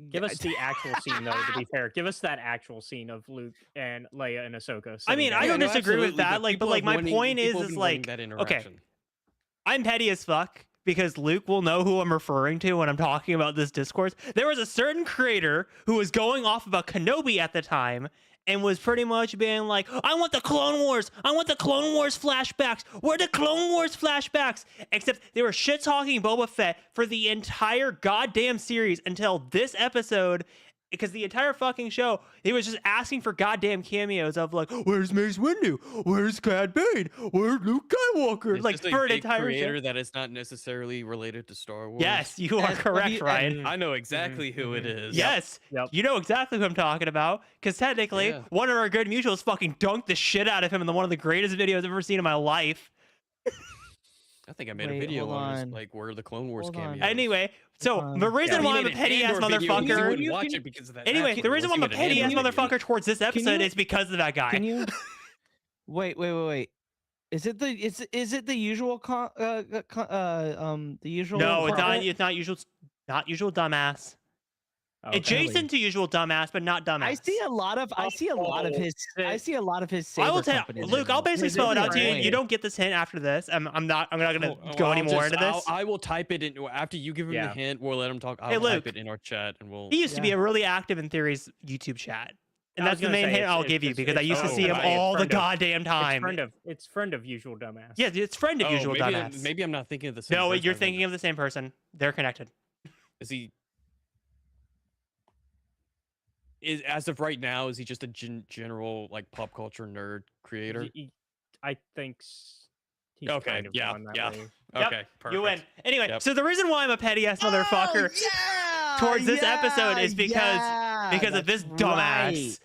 Give us the actual scene, though. To be fair, give us that actual scene of Luke and Leia and Ahsoka. I mean, sitting I down. don't no, disagree with absolutely, that. Like, but people like, have my wanting- point people have is been wanting like, that okay, interaction. I'm petty as fuck because Luke will know who I'm referring to when I'm talking about this discourse. There was a certain creator who was going off about Kenobi at the time and was pretty much being like, I want the Clone Wars. I want the Clone Wars flashbacks. Where are the Clone Wars flashbacks? Except they were shit-talking Boba Fett for the entire goddamn series until this episode. Because the entire fucking show, he was just asking for goddamn cameos of like, where's Mace Windu? Where's Cad Bane? Where's Luke Skywalker? It's Like just a for an big entire creator show. that is not necessarily related to Star Wars. Yes, you are And- correct, and- Ryan. I know exactly who it is. Yes, Yep. you know exactly who I'm talking about. Because technically, Yeah. one of our good mutuals fucking dunked the shit out of him in one of the greatest videos I've ever seen in my life. I think I made a Wait, video hold on on. like where the Clone Wars Hold on. cameos. Anyway, so on. the reason Yeah, why he I'm a made an petty ass Andor video, you motherfucker. wouldn't watch it because of that. Anyway, action. the reason why I'm a Let's give it petty an ass Andor video. motherfucker towards this episode you- is because of that guy. Can you wait? Is it the usual the usual? No, it's not. comment? It's not usual dumbass. Okay. Adjacent to usual dumbass, but not dumbass. I see a lot of his. I see a lot of his. Saber I will tell companies Luke. in I'll there. basically Is spell it it out to you. right? You don't get this hint after this. I'm not gonna go any more into this. I will type it in after you give him Yeah. the hint. We'll let him talk. I'll Hey, type Luke. it in our chat and we'll. He used to be Yeah. a really active in Theory's YouTube chat, and I that's was the gonna main say, hint it's- I'll give you it's- because I it's- used to oh, see him right, all the friend of- goddamn time. It's friend of usual dumbass. Yeah, it's friend of Oh, usual maybe, dumbass. maybe I'm not thinking of the same. No, person. you're thinking of the same person. They're connected. Is he? Is as of right now? Is he just a general like pop culture nerd creator? I think he's Okay, kind of yeah, gone that yeah. way. Yep, Okay, perfect. You win. Anyway, Yep. so the reason why I'm a petty ass motherfucker Oh, yeah, towards this episode is because yeah, of this that's dumbass. right.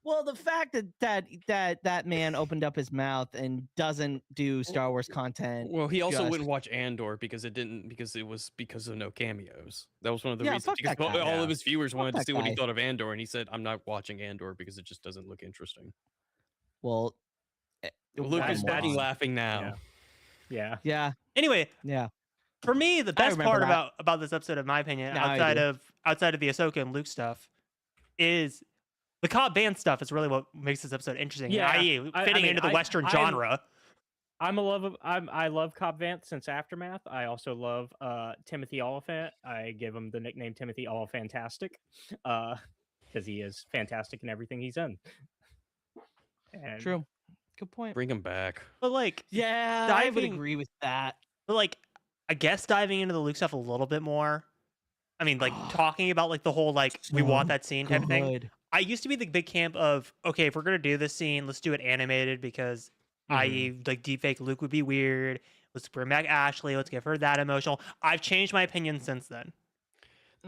Well, the fact that man opened up his mouth and doesn't do Star Wars content. Well, he also just- wouldn't watch Andor because it was because of no cameos. That was one of the Yeah, reasons. fuck Because that guy. all Yeah. of his viewers wanted to that see what he guy. thought of Andor, and he said, "I'm not watching Andor because it just doesn't look interesting." Well, Luke That- is that's- laughing now. Yeah. Yeah, Anyway, yeah. for me, the best remember part that. about this episode, in my opinion, Now I outside of the Ahsoka and Luke stuff, is the Cobb Band stuff is really what makes this episode interesting. Yeah, i.e., I fitting mean, into the Western I'm- genre. I love Cobb Vanth since Aftermath. I also love Timothy Oliphant. I give him the nickname Timothy Olyphantastic because he is fantastic in everything he's in. And True. Good point. Bring him back. But like, Yeah, I would diving- agree with that. but like, I guess diving into the Luke stuff a little bit more. I mean, like talking about like the whole like we want that scene type of thing. Good. I used to be the big camp of okay, if we're gonna do this scene, let's do it animated because, i.e., like deepfake Luke would be weird. Let's bring back Ashley. Let's give her that emotional. I've changed my opinion since then.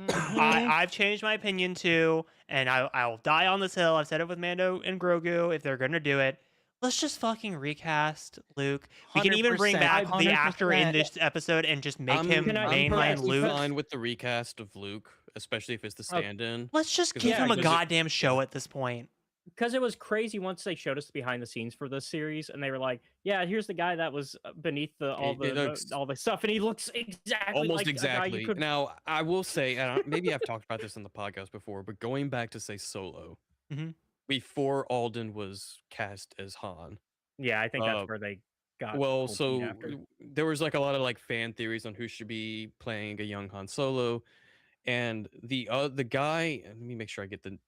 I've changed my opinion too, and I'll die on this hill. I've said it with Mando and Grogu. If they're gonna do it, let's just fucking recast Luke. We can even bring 100%, back the actor in 100%. this episode and just make him I'm mainline perfectly Luke. fine with the recast of Luke, especially if it's the stand-in. Let's just 'Cause give him a because it- goddamn show at this point. Because it was crazy once they showed us the behind the scenes for this series, and they were like, "Yeah, here's the guy that was beneath all the stuff, and he looks exactly almost like exactly. A guy you could." Now, I will say, and maybe I've talked about this in the podcast before, but going back to say Solo, Mhm. before Alden was cast as Han. Yeah, I think that's where they got. Well, pulled feet so after. there was like a lot of like fan theories on who should be playing a young Han Solo, and the guy. Let me make sure I get the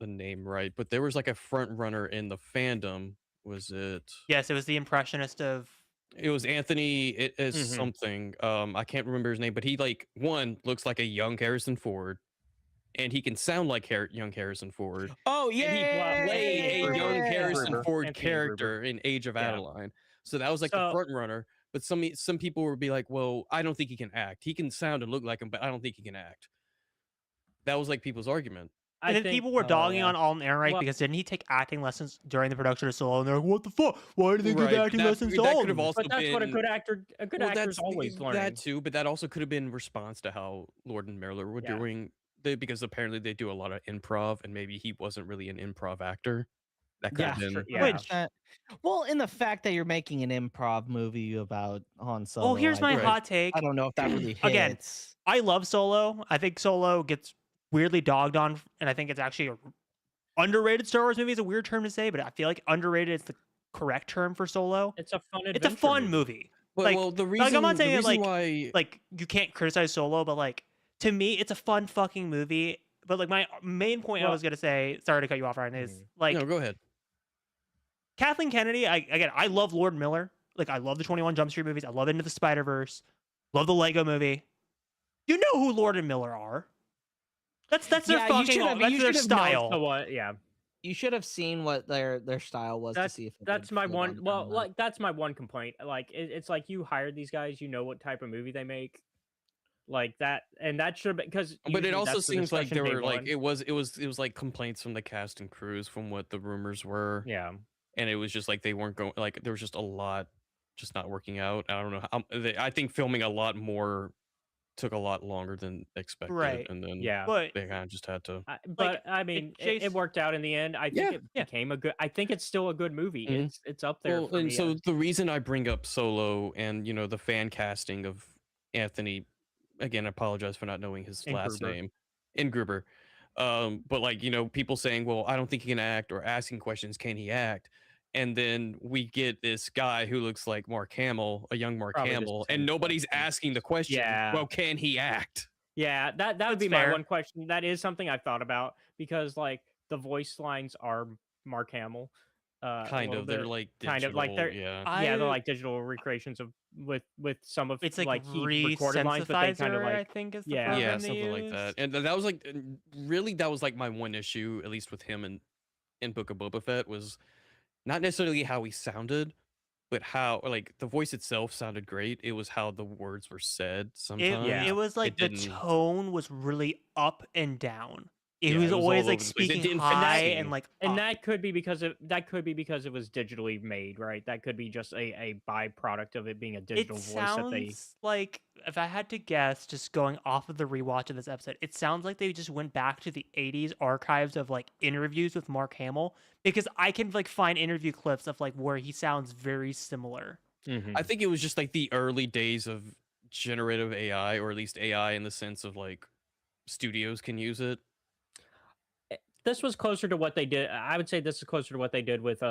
name right, but there was like a front runner in the fandom. Was it? Yes, it was the impressionist of. It was Anthony. It is Mhm. something. I can't remember his name, but he like looks like a young Harrison Ford, and he can sound like young Harrison Ford. Oh And he played a young Harrison Gruber. Ford Anthony Gruber. character in Age of Yeah. Adeline. So that was like the So- front runner. But some people would be like, "Well, I don't think he can act. He can sound and look like him, but I don't think he can act." That was like people's argument. And then people were dogging on Alden Ehrenreich Well- because didn't he take acting lessons during the production of Solo? And they're like, "What the fuck? Why do they give Right, acting lessons to that could Alden?" have also But that's what a been- good actor. A good Well, actor's that's always learning. that too, but that also could have been in response to how Lord and Miller were Yeah. doing, because apparently they do a lot of improv, and maybe he wasn't really an improv actor. That could have Yeah, been. sure, yeah. Which, well, in the fact that you're making an improv movie about Han Solo. Oh, here's my Right. hot take. I don't know if that really hits. Again, I love Solo. I think Solo gets weirdly dogged on, and I think it's actually a underrated Star Wars movie. Is a weird term to say, but I feel like underrated is the correct term for Solo. It's a fun. It's a fun movie. Well, like- well, the like, reason, I'm not saying the that, reason like- why, Like you can't criticize Solo, but like to me, it's a fun fucking movie. But like my main point I Well- was gonna say, sorry to cut you off, Ryan, is like no, go ahead. Kathleen Kennedy. I love Lord Miller. Like I love the 21 Jump Street movies. I love Into the Spider-Verse. Love the Lego Movie. You know who Lord and Miller are. That's their Yeah, you fucking should have- that's you their should have known style. So what? Yeah, you should have seen what their style was to see if it that's would my fit one. on Well, them. like that's my one complaint. Like it's like you hired these guys, you know what type of movie they make, like that, and that should because. But it also that's the seems like there discussion were day like one. it was like complaints from the cast and crews from what the rumors were. Yeah. And it was just like they weren't going, like there was just a lot just not working out. I don't know how, I think filming a lot more took a lot longer than expected, Right. and then Yeah. But they kind of just had to. But I mean, it Jace- worked out in the end. I think it Yeah. became a good. I think it's still a good movie. Mhm. It's up there. Well, for and me so as- the reason I bring up Solo and the fan casting of Anthony, again, I apologize for not knowing his And last Gruber. name, in Gruber, but like people saying, well, I don't think he can act, or asking questions, can he act? And then we get this guy who looks like Mark Hamill, a young Mark Probably just Hamill, the same and nobody's question. asking the question, Yeah. well, can he act? Yeah, that would That's be fair. my one question. That is something I've thought about because like the voice lines are Mark Hamill. a Kind little of. They're bit. like kind of like digital, they're- yeah. Yeah, they're I- like digital recreations of with some of It's like he recorded lines, but they kind of resensitizer, I like think is the yeah. program Yeah, they something like use. that. And that was like really that was like my one issue, at least with him in Book of Boba Fett, was not necessarily how he sounded, but how like the voice itself sounded great. It was how the words were said sometimes. Yeah. It was like the didn't- tone was really up and down. It Yeah, was it was always all like over the place. It speaking didn't fit high the and scene. like and up. that could be because it was digitally made, right? That could be just a byproduct of it being a digital It voice that they sounds like, if I had to guess, just going off of the rewatch of this episode, it sounds like they just went back to the 80s archives of like interviews with Mark Hamill, because I can like find interview clips of like where he sounds very similar. I think it was just like the early days of generative AI, or at least AI in the sense of like studios can use it. this was closer to what they did. I would say this is closer to what they did with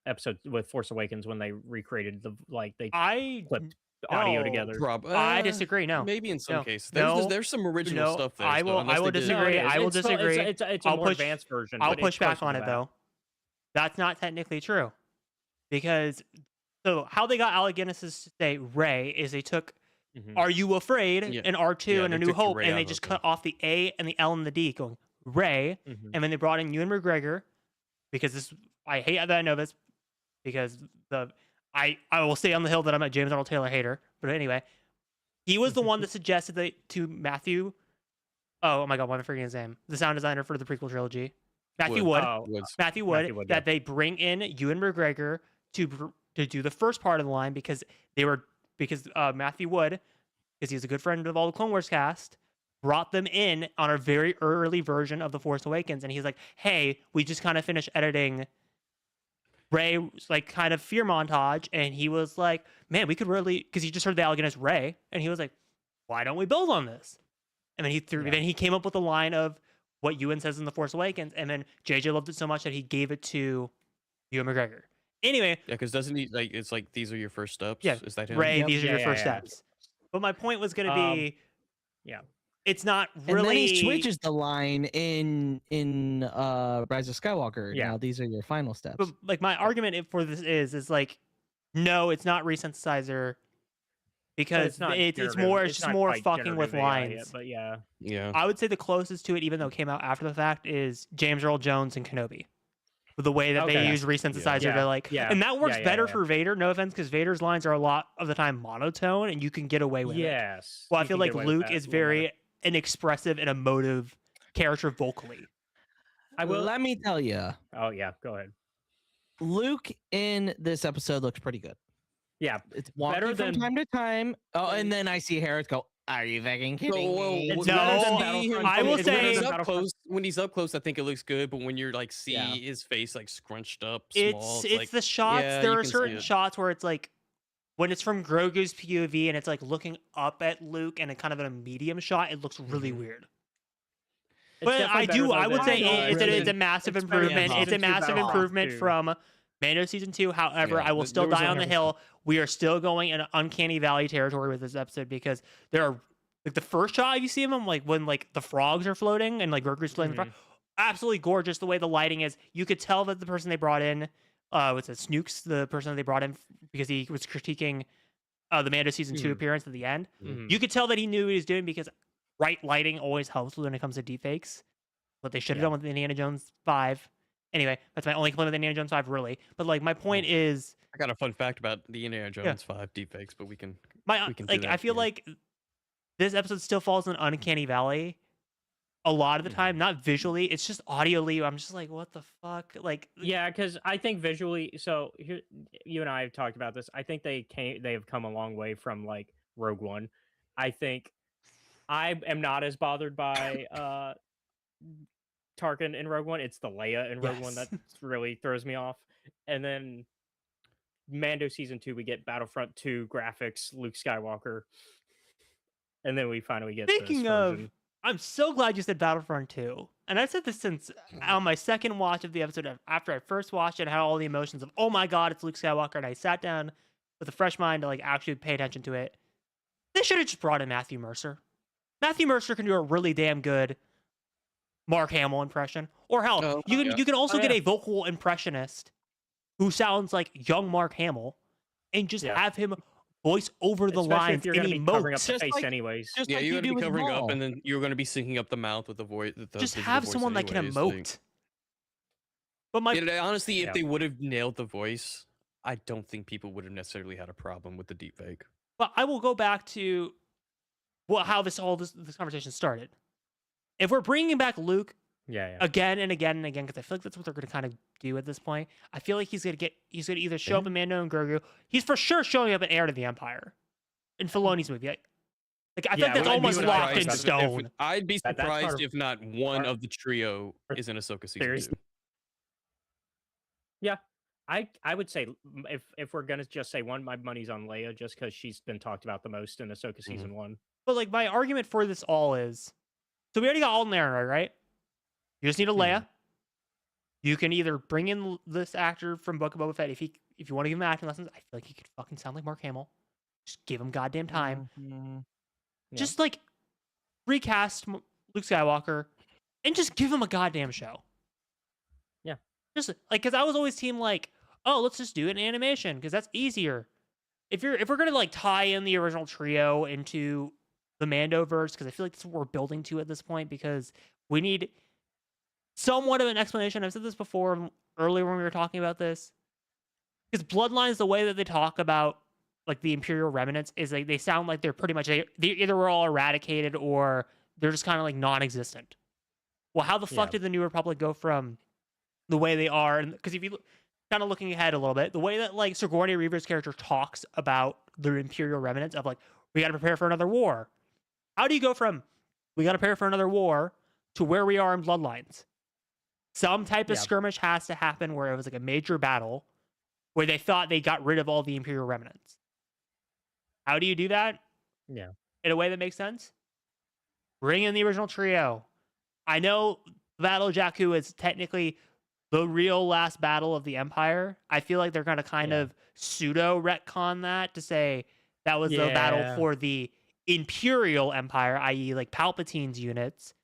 episode with Force Awakens when they recreated they I clipped audio no. together. I disagree. No, Maybe in some No. cases. No. There's some original No. stuff there. I so will- unless I will they did- disagree. I will disagree. It's a I'll more push- advanced version. I'll but it's push back close on to it that. though. That's not technically true, because so how they got Alec Guinness to say Ray is they took Mhm. "Are you afraid?" Yeah. and R2 Yeah, and A they New took the Hope, Ray and out they of just it. cut off the A and the L and the D, going Ray, Mhm. and then they brought in Ewan McGregor, because I hate that I know this, because I will stay on the hill that I'm a James Arnold Taylor hater. But anyway, he was the one that suggested that to Matthew. Oh my God, why am I forgetting his name? The sound designer for the prequel trilogy, Matthew Wood. Matthew Wood. That they bring in Ewan McGregor to do the first part of the line because Matthew Wood, because he's a good friend of all the Clone Wars cast, brought them in on a very early version of The Force Awakens, and he's like, "Hey, we just kind of finished editing Rey's like kind of fear montage," and he was like, "Man, we could really," because he just heard the Algonist Rey, and he was like, "Why don't we build on this?" And then then he came up with a line of what Ewan says in The Force Awakens, and then JJ loved it so much that he gave it to Ewan McGregor. Anyway, yeah, because doesn't he like it's like these are your first steps? Yeah, is that him? Rey, these are your first steps. But my point was going to be, it's not really. And then he switches the line in Rise of Skywalker. Yeah, now these are your final steps. But like my argument for this is like, no, it's not resynthesizer because it's just more fucking with lines. But yeah, I would say the closest to it, even though it came out after the fact, is James Earl Jones and Kenobi. The way that they use resynthesizer to like, and that works better for Vader. No offense, because Vader's lines are a lot of the time monotone, and you can get away with it. Yes. Well, I feel like Luke is very an expressive and emotive character vocally. Let me tell you. Oh yeah, go ahead. Luke in this episode looks pretty good. Yeah, it's better from time to time. Oh, and then I see Hereth go, "Are you fucking kidding me?" I will say when he's up close, I think it looks good. But when you're like his face like scrunched up, small, it's like, the shots. There are certain shots where it's like when it's from Grogu's POV and it's like looking up at Luke and a kind of a medium shot. It looks really weird. But I would say it's a massive improvement. It's a massive improvement from Mando season 2. However, I will still die on the hill. We are still going in uncanny valley territory with this episode because there are like the first shot you see him like when like the frogs are floating and like Grogu's floating the frog, absolutely gorgeous the way the lighting is. You could tell that the person they brought in, what's it, Snooks, the person that they brought in because he was critiquing the Mando season 2 appearance at the end. You could tell that he knew what he was doing because right lighting always helps when it comes to deepfakes. What they should have done with Indiana Jones 5. Anyway, that's my only complaint with Indiana Jones 5, really. But like, my point is, I got a fun fact about the Indiana Jones 5 deepfakes, but we can. I feel like this episode still falls in an uncanny valley. A lot of the time, not visually, it's just audioly. I'm just like, what the fuck? Like, yeah, because I think visually. So here, you and I have talked about this. I think they have come a long way from like Rogue One. I think I am not as bothered by Tarkin in Rogue One. It's the Leia in Rogue One that really throws me off. And then Mando season 2, we get Battlefront 2 graphics, Luke Skywalker, and then we finally get. Speaking of, I'm so glad you said Battlefront 2, and I said this since on my second watch of the episode. After I first watched it, I had all the emotions of, oh my god, it's Luke Skywalker, and I sat down with a fresh mind to like actually pay attention to it. They should have just brought in Matthew Mercer. Matthew Mercer can do a really damn good Mark Hamill impression, or hell, you can also get a vocal impressionist who sounds like young Mark Hamill, and just have him voice over the lines and covering up the face anyways. Yeah, you're gonna be covering up, and then you're gonna be syncing up the mouth with the voice. Just have someone that can emote. But honestly, if they would have nailed the voice, I don't think people would have necessarily had a problem with the deepfake. But I will go back to how this conversation started. If we're bringing back Luke again and again and again, because I feel like that's what they're going to kind of do at this point, I feel like he's going to either show up in Mando and Grogu. He's for sure showing up in Heir to the Empire in Filoni's movie. I feel like that's almost locked in stone. I'd be surprised if not one of the trio is in Ahsoka season 2. Yeah, I would say if we're gonna just say one, my money's on Leia just because she's been talked about the most in Ahsoka season 1. But like my argument for this all is, so we already got Alden Ehrenreich, right? You just need a Leia. You can either bring in this actor from Book of Boba Fett if you want to give him acting lessons. I feel like he could fucking sound like Mark Hamill. Just give him goddamn time. Just like recast Luke Skywalker and just give him a goddamn show. Yeah. Just like, because I was always team like, oh, let's just do it in animation because that's easier. If we're gonna like tie in the original trio into the Mandoverse, because I feel like that's what we're building to at this point, because we need somewhat of an explanation. I've said this before earlier when we were talking about this. because Bloodlines, the way that they talk about like the Imperial remnants is like they sound like they're pretty much they either were all eradicated or they're just kind of like non-existent. Well, how the fuck did the New Republic go from the way they are? Because if you kind of looking ahead a little bit, the way that like Sigourney Weaver's character talks about the Imperial remnants of like we got to prepare for another war. How do you go from we got to prepare for another war to where we are in Bloodlines? Some type of skirmish has to happen where it was like a major battle where they thought they got rid of all the Imperial remnants. How do you do that? Yeah. In a way that makes sense? Bring in the original trio. I know Battle of Jakku is technically the real last battle of the Empire. I feel like they're going to kind of pseudo retcon that to say that was the battle for the Imperial Empire, i.e. like Palpatine's units.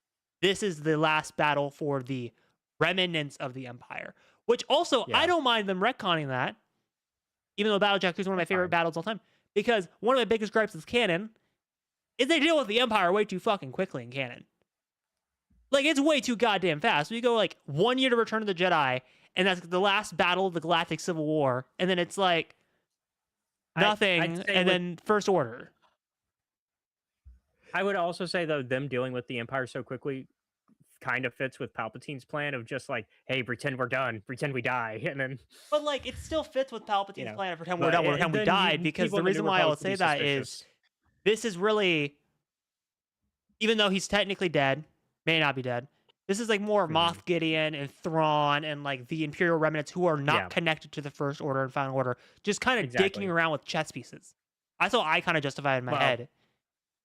This is the last battle for the remnants of the Empire. Which also, I don't mind them retconning that. Even though Battle of Jakku is one of my favorite battles of all time. Because one of my biggest gripes with canon is they deal with the Empire way too fucking quickly in canon. Like, it's way too goddamn fast. We go, like, 1 year to Return of the Jedi, and that's the last battle of the Galactic Civil War, and then it's, like, nothing, and then First Order. I would also say, though, them dealing with the Empire so quickly kind of fits with Palpatine's plan of just, like, hey, pretend we're done, pretend we die, and then... But, like, it still fits with Palpatine's plan of pretend we're done, pretend we died, because the reason why I would say that is this is really... Even though he's technically dead, may not be dead. This is like more Moff Gideon and Thrawn and like the Imperial remnants who are not connected to the First Order and Final Order, just kind of dicking around with chess pieces. That's how I kind of justify it in my head.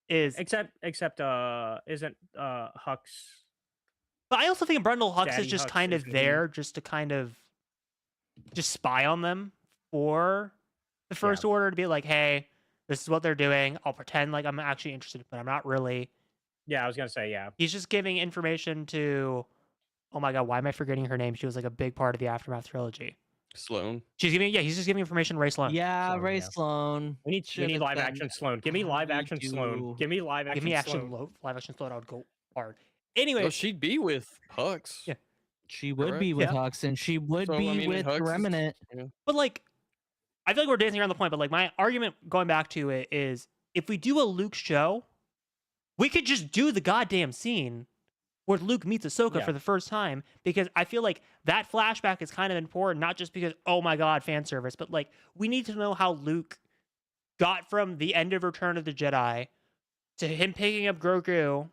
Is except isn't Hux? But I also think Brundle Hux Daddy is just Hux kind of there just to kind of just spy on them for the First Order to be like, hey, this is what they're doing. I'll pretend like I'm actually interested, but I'm not really. Yeah, I was gonna say, He's just giving information to, oh my god, why am I forgetting her name? She was like a big part of the Aftermath trilogy. Sloane. He's just giving information to Ray Sloane. Yeah, Sloane, Ray Sloane. We need live action Sloane. Give me live action Sloane. Give me live action Sloane. Live action Sloane, I would go hard. Anyway. Well, she'd be with Hux. Yeah. She would be with Hux, and she would be with the Remnant. But like, I feel like we're dancing around the point, but like my argument going back to it is if we do a Luke show, we could just do the goddamn scene where Luke meets Ahsoka for the first time, because I feel like that flashback is kind of important, not just because, oh my god, fan service, but like we need to know how Luke got from the end of Return of the Jedi to him picking up Grogu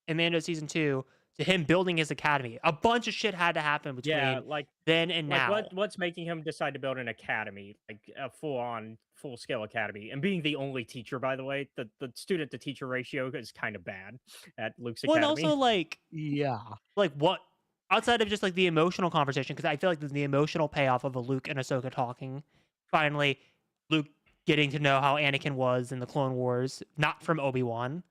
in Mando Season 2 to him building his academy. A bunch of shit had to happen between then and now. What's making him decide to build an academy, like a full-scale academy? And being the only teacher, by the way, the student-to-teacher ratio is kind of bad at Luke's academy. And also, like, what, outside of just, like, the emotional conversation, because I feel like there's the emotional payoff of a Luke and Ahsoka talking. Finally, Luke getting to know how Anakin was in the Clone Wars, not from Obi-Wan.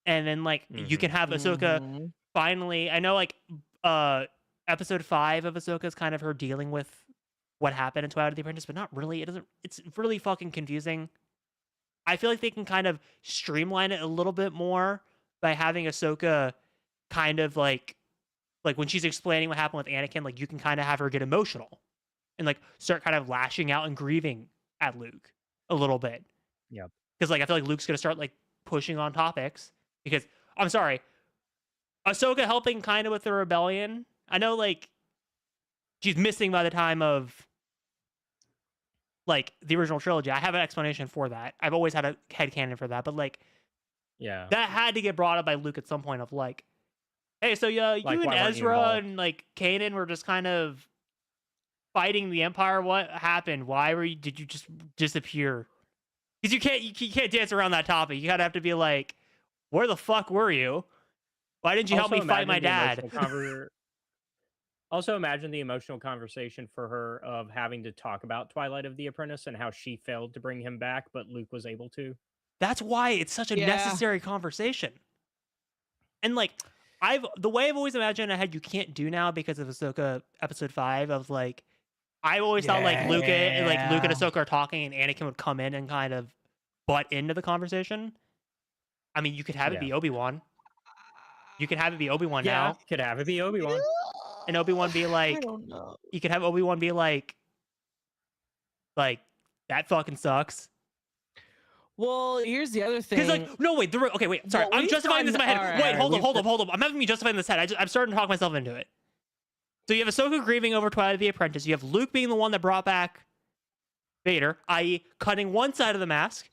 And then, like, you can have Ahsoka... Finally, I know, like, episode 5 of Ahsoka is kind of her dealing with what happened in Twilight of the Apprentice, but not really. It's really fucking confusing. I feel like they can kind of streamline it a little bit more by having Ahsoka kind of like when she's explaining what happened with Anakin, like, you can kind of have her get emotional and, like, start kind of lashing out and grieving at Luke a little bit. Yeah. Because, like, I feel like Luke's going to start, like, pushing on topics because, I'm sorry, Ahsoka helping kind of with the rebellion. I know, like, she's missing by the time of, like, the original trilogy. I have an explanation for that. I've always had a headcanon for that. But, like, that had to get brought up by Luke at some point of, like, hey, so you and Ezra and, like, Kanan were just kind of fighting the Empire. What happened? Did you just disappear? Because you can't dance around that topic. You gotta have to be like, where the fuck were you? Why didn't you help me fight my dad? Also, imagine the emotional conversation for her of having to talk about Twilight of the Apprentice and how she failed to bring him back, but Luke was able to. That's why it's such a necessary conversation. And, like, the way I've always imagined ahead, you can't do now because of Ahsoka episode 5 of, like, I always thought, like, Luke and Ahsoka are talking and Anakin would come in and kind of butt into the conversation. I mean, you could have it be Obi-Wan. You could have it be Obi-Wan now. Yeah, could have it be Obi-Wan. And Obi-Wan be like... I don't know. You could have Obi-Wan be like... Like that fucking sucks. Well, here's the other thing. Because like, no, wait, okay, wait, sorry, I'm justifying this in my head. Wait, hold up. I'm having me justifying this head. I'm starting to talk myself into it. So you have Ahsoka grieving over Twilight of the Apprentice. You have Luke being the one that brought back Vader, i.e., cutting one side of the mask.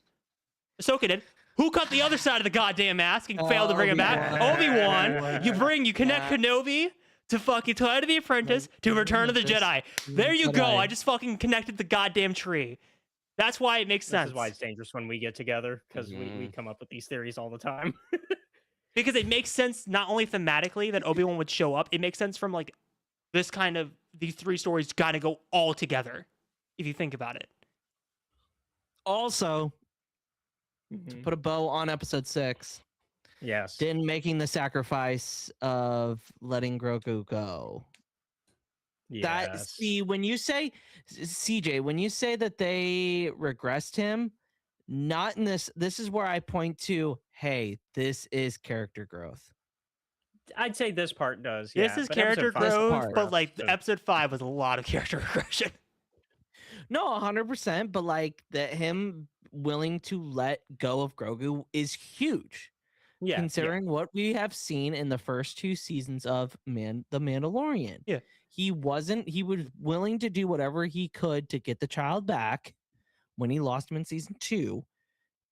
Ahsoka did. Who cut the other side of the goddamn mask and failed to bring him back? Obi-Wan. You connect Kenobi to fucking Twilight of the Apprentice to Return of the Jedi. There you go. I just fucking connected the goddamn tree. That's why it makes sense. This is why it's dangerous when we get together, because we come up with these theories all the time. Because it makes sense not only thematically that Obi-Wan would show up, it makes sense from like this kind of, these three stories got to go all together, if you think about it. Also, to put a bow on episode 6. Yes. Din making the sacrifice of letting Grogu go. Yes. That, see, when you say, CJ, when you say that they regressed him, not in this is where I point to, hey, this is character growth. I'd say this part does. This is character growth, but like episode 5 was a lot of character regression. No, 100%, but like that him willing to let go of Grogu is huge. Yeah, considering what we have seen in the first 2 seasons of The Mandalorian. Yeah. He was willing to do whatever he could to get the child back when he lost him in season 2.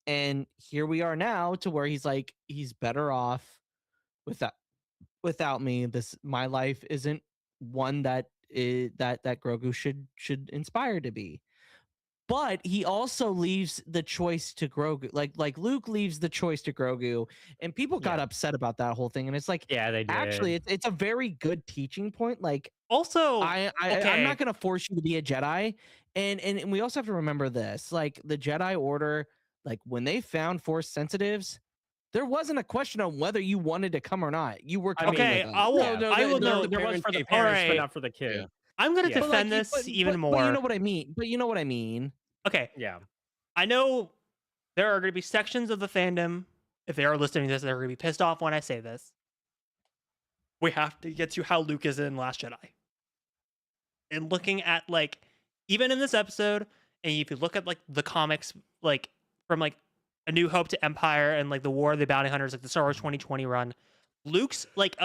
And here we are now to where he's like, he's better off without me. My life isn't one that Grogu should inspire to be. But he also leaves the choice to Grogu. Like Luke leaves the choice to Grogu, and people got upset about that whole thing. And it's like, yeah, they did. Actually, it's a very good teaching point. Like, also, I'm not gonna force you to be a Jedi, and we also have to remember this. Like the Jedi Order, like when they found Force sensitives, there wasn't a question of whether you wanted to come or not. You were coming. Okay, I will know. There was for the parents, but not for the kid. Yeah. I'm gonna defend this even more. But you know what I mean. Okay. Yeah. I know there are going to be sections of the fandom, if they are listening to this, they're going to be pissed off when I say this. We have to get to how Luke is in Last Jedi. And looking at, like, even in this episode, and if you look at, like, the comics, like, from, like, A New Hope to Empire and, like, the War of the Bounty Hunters, like, the Star Wars 2020 run, Luke's, like,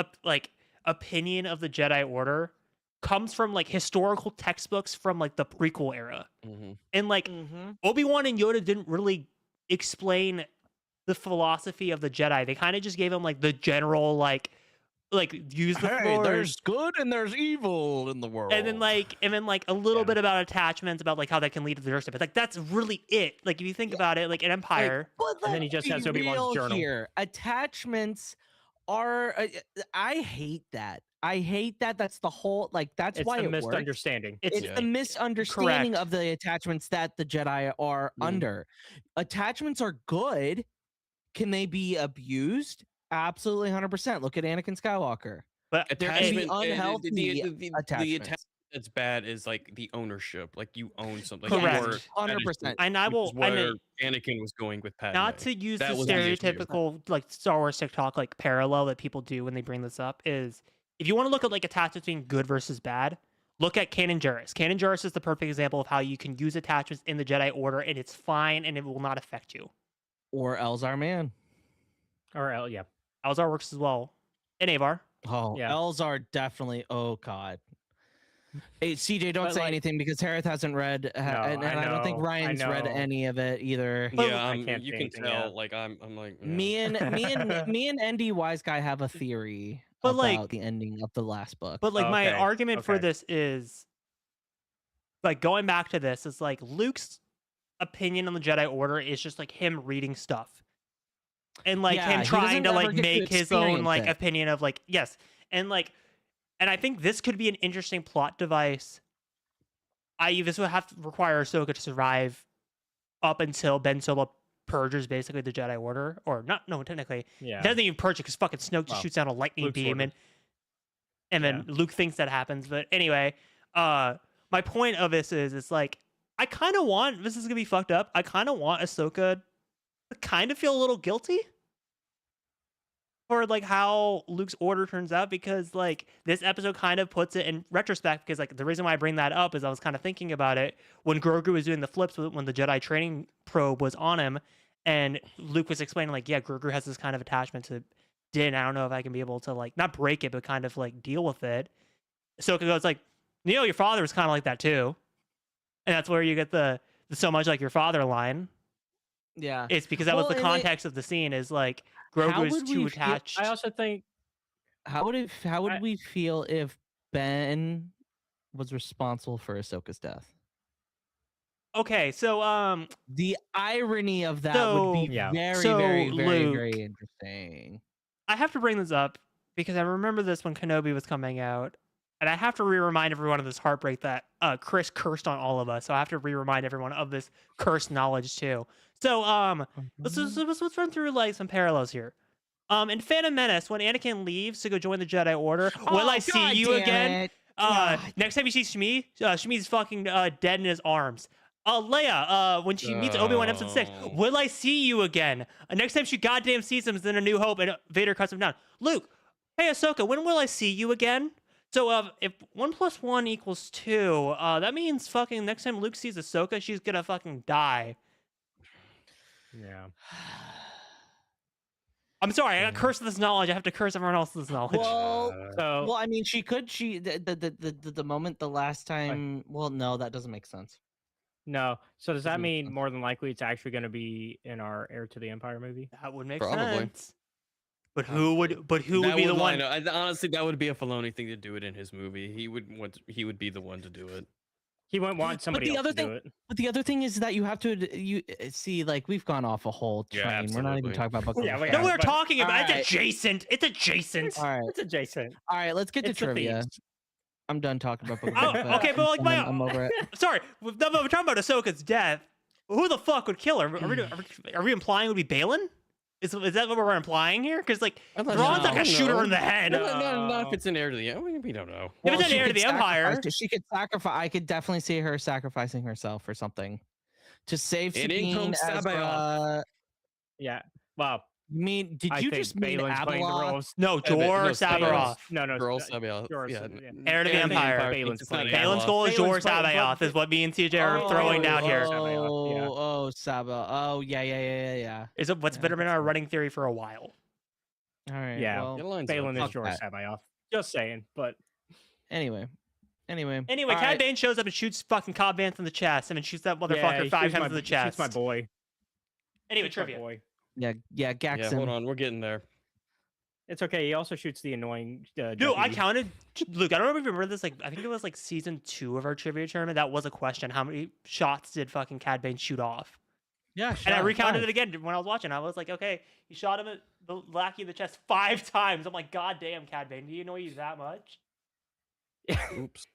opinion of the Jedi Order comes from like historical textbooks from like the prequel era. And like Obi-Wan and Yoda didn't really explain the philosophy of the Jedi. They kind of just gave him like the general like use the Force. There's good and there's evil in the world. And then like a little bit about attachments, about like how that can lead to the Earth. But like that's really it. Like if you think about it, like in Empire. And then he just has Obi-Wan's journal. Here. Attachments are I hate that. That's the whole, like, that's why it's it the misunderstanding. It's the misunderstanding of the attachments that the Jedi are under. Attachments are good. Can they be abused? Absolutely 100%. Look at Anakin Skywalker. But there can be unhealthy the attachments. attachment that's bad is like the ownership. Like you own something. Correct. 100%. And I will. Where Anakin was going with Padme. Not to use the stereotypical like Star Wars TikTok like parallel that people do when they bring this up is, if you want to look at like attachments being good versus bad, look at Kanan Jarrus. Kanan Jarrus is the perfect example of how you can use attachments in the Jedi Order and it's fine and it will not affect you. Or Elzar Mann. Elzar works as well. And Avar. Oh, yeah. Elzar definitely. Oh God. Hey, CJ, don't say anything because Hereth hasn't read, and I don't think Ryan's read any of it either. Yeah, you can tell. Yet. Like I'm like me and ND Wise Guy have a theory about like the ending of the last book. But like my argument for this is, like going back to this, is like Luke's opinion on the Jedi Order is just like him reading stuff, and like him trying to like make his own like opinion of like and I think this could be an interesting plot device. This would have to require Ahsoka to survive up until Ben Solo purges basically the Jedi Order. Or not, no, technically. Yeah. He doesn't even purge it because fucking Snoke just shoots out a lightning beam. And then Luke thinks that happens. But anyway, my point of this is, it's like, I kind of want, this is going to be fucked up, I kind of want Ahsoka to kind of feel a little guilty for like how Luke's order turns out, because like this episode kind of puts it in retrospect, because like the reason why I bring that up is I was kind of thinking about it when Grogu was doing the flips when the Jedi training probe was on him, and Luke was explaining like, yeah, Grogu has this kind of attachment to Din. I don't know if I can be able to like not break it, but kind of like deal with it. Ahsoka goes like, your father was kind of like that too, and that's where you get the so much like your father line. Yeah, it's because that was the context of the scene, is like Grogu is too attached. I also think how would we feel if Ben was responsible for Ahsoka's death? Okay, so the irony of that would be very interesting. I have to bring this up because I remember this when Kenobi was coming out, and I have to remind everyone of this heartbreak that Chris cursed on all of us. So I have to remind everyone of this cursed knowledge too. So let's run through like some parallels here. In Phantom Menace, when Anakin leaves to go join the Jedi Order, will I see you again? Next time you see Shmi, Shmi's fucking dead in his arms. Leia, when she meets Obi-Wan in episode 6, will I see you again? Next time she goddamn sees him is in A New Hope and Vader cuts him down. Luke, hey Ahsoka, when will I see you again? So if 1 + 1 = 2, that means fucking next time Luke sees Ahsoka, she's gonna fucking die. Yeah. I'm sorry, I got cursed with this knowledge. I have to curse everyone else's knowledge. Well, I mean, she could. The moment the last time. Well, no, that doesn't make sense. No. So does that mean more than likely it's actually going to be in our Heir to the Empire movie? That would make sense. But who would be the one? Honestly, that would be a Filoni thing to do it in his movie. He would be the one to do it. He wouldn't want somebody else to do it. But the other thing is that you have to see, like, we've gone off a whole train. Yeah, we're not even talking about Book of No, we're talking about it's adjacent. It's adjacent. All right, it's adjacent. All right, let's get to trivia. I'm done talking about Book of Fett. Okay, but like I'm over it. Sorry, we're talking about Ahsoka's death. Who the fuck would kill her? Are we implying it would be Balin? Is that what we're implying here? Because like Thrawn's not gonna shoot her in the head. Not if it's an Heir to the Empire. We don't know. If it's an Heir to the Empire, she could sacrifice. I could definitely see her sacrificing herself for something to save Sabine. Yeah. Wow. Did you just mean Abeloth? No, Jor Sabaroth. No, Jor Sabaoth. Heir to the Empire. Balin's goal is Jor Sabaoth, is what me and CJ are throwing down here. Saba. Oh, yeah. Is it what's been our running theory for a while? All right. Yeah. Balin is Jor Sabaoth. Just saying, but anyway, Cad Bane shows up and shoots fucking Cobb Vanth in the chest, and then shoots that motherfucker 5 times in the chest. Shoots my boy. Anyway, trivia. Yeah, Gaxon. Yeah, hold on, we're getting there. It's okay. He also shoots the annoying. No, I counted. Luke, I don't know if you remember this. Like, I think it was like season 2 of our trivia tournament. That was a question. How many shots did fucking Cad Bane shoot off? Yeah, and I recounted it again when I was watching. I was like, okay, he shot him at the lackey in the chest 5 times. I'm like, god damn, Cad Bane, do you annoy you that much? Oops.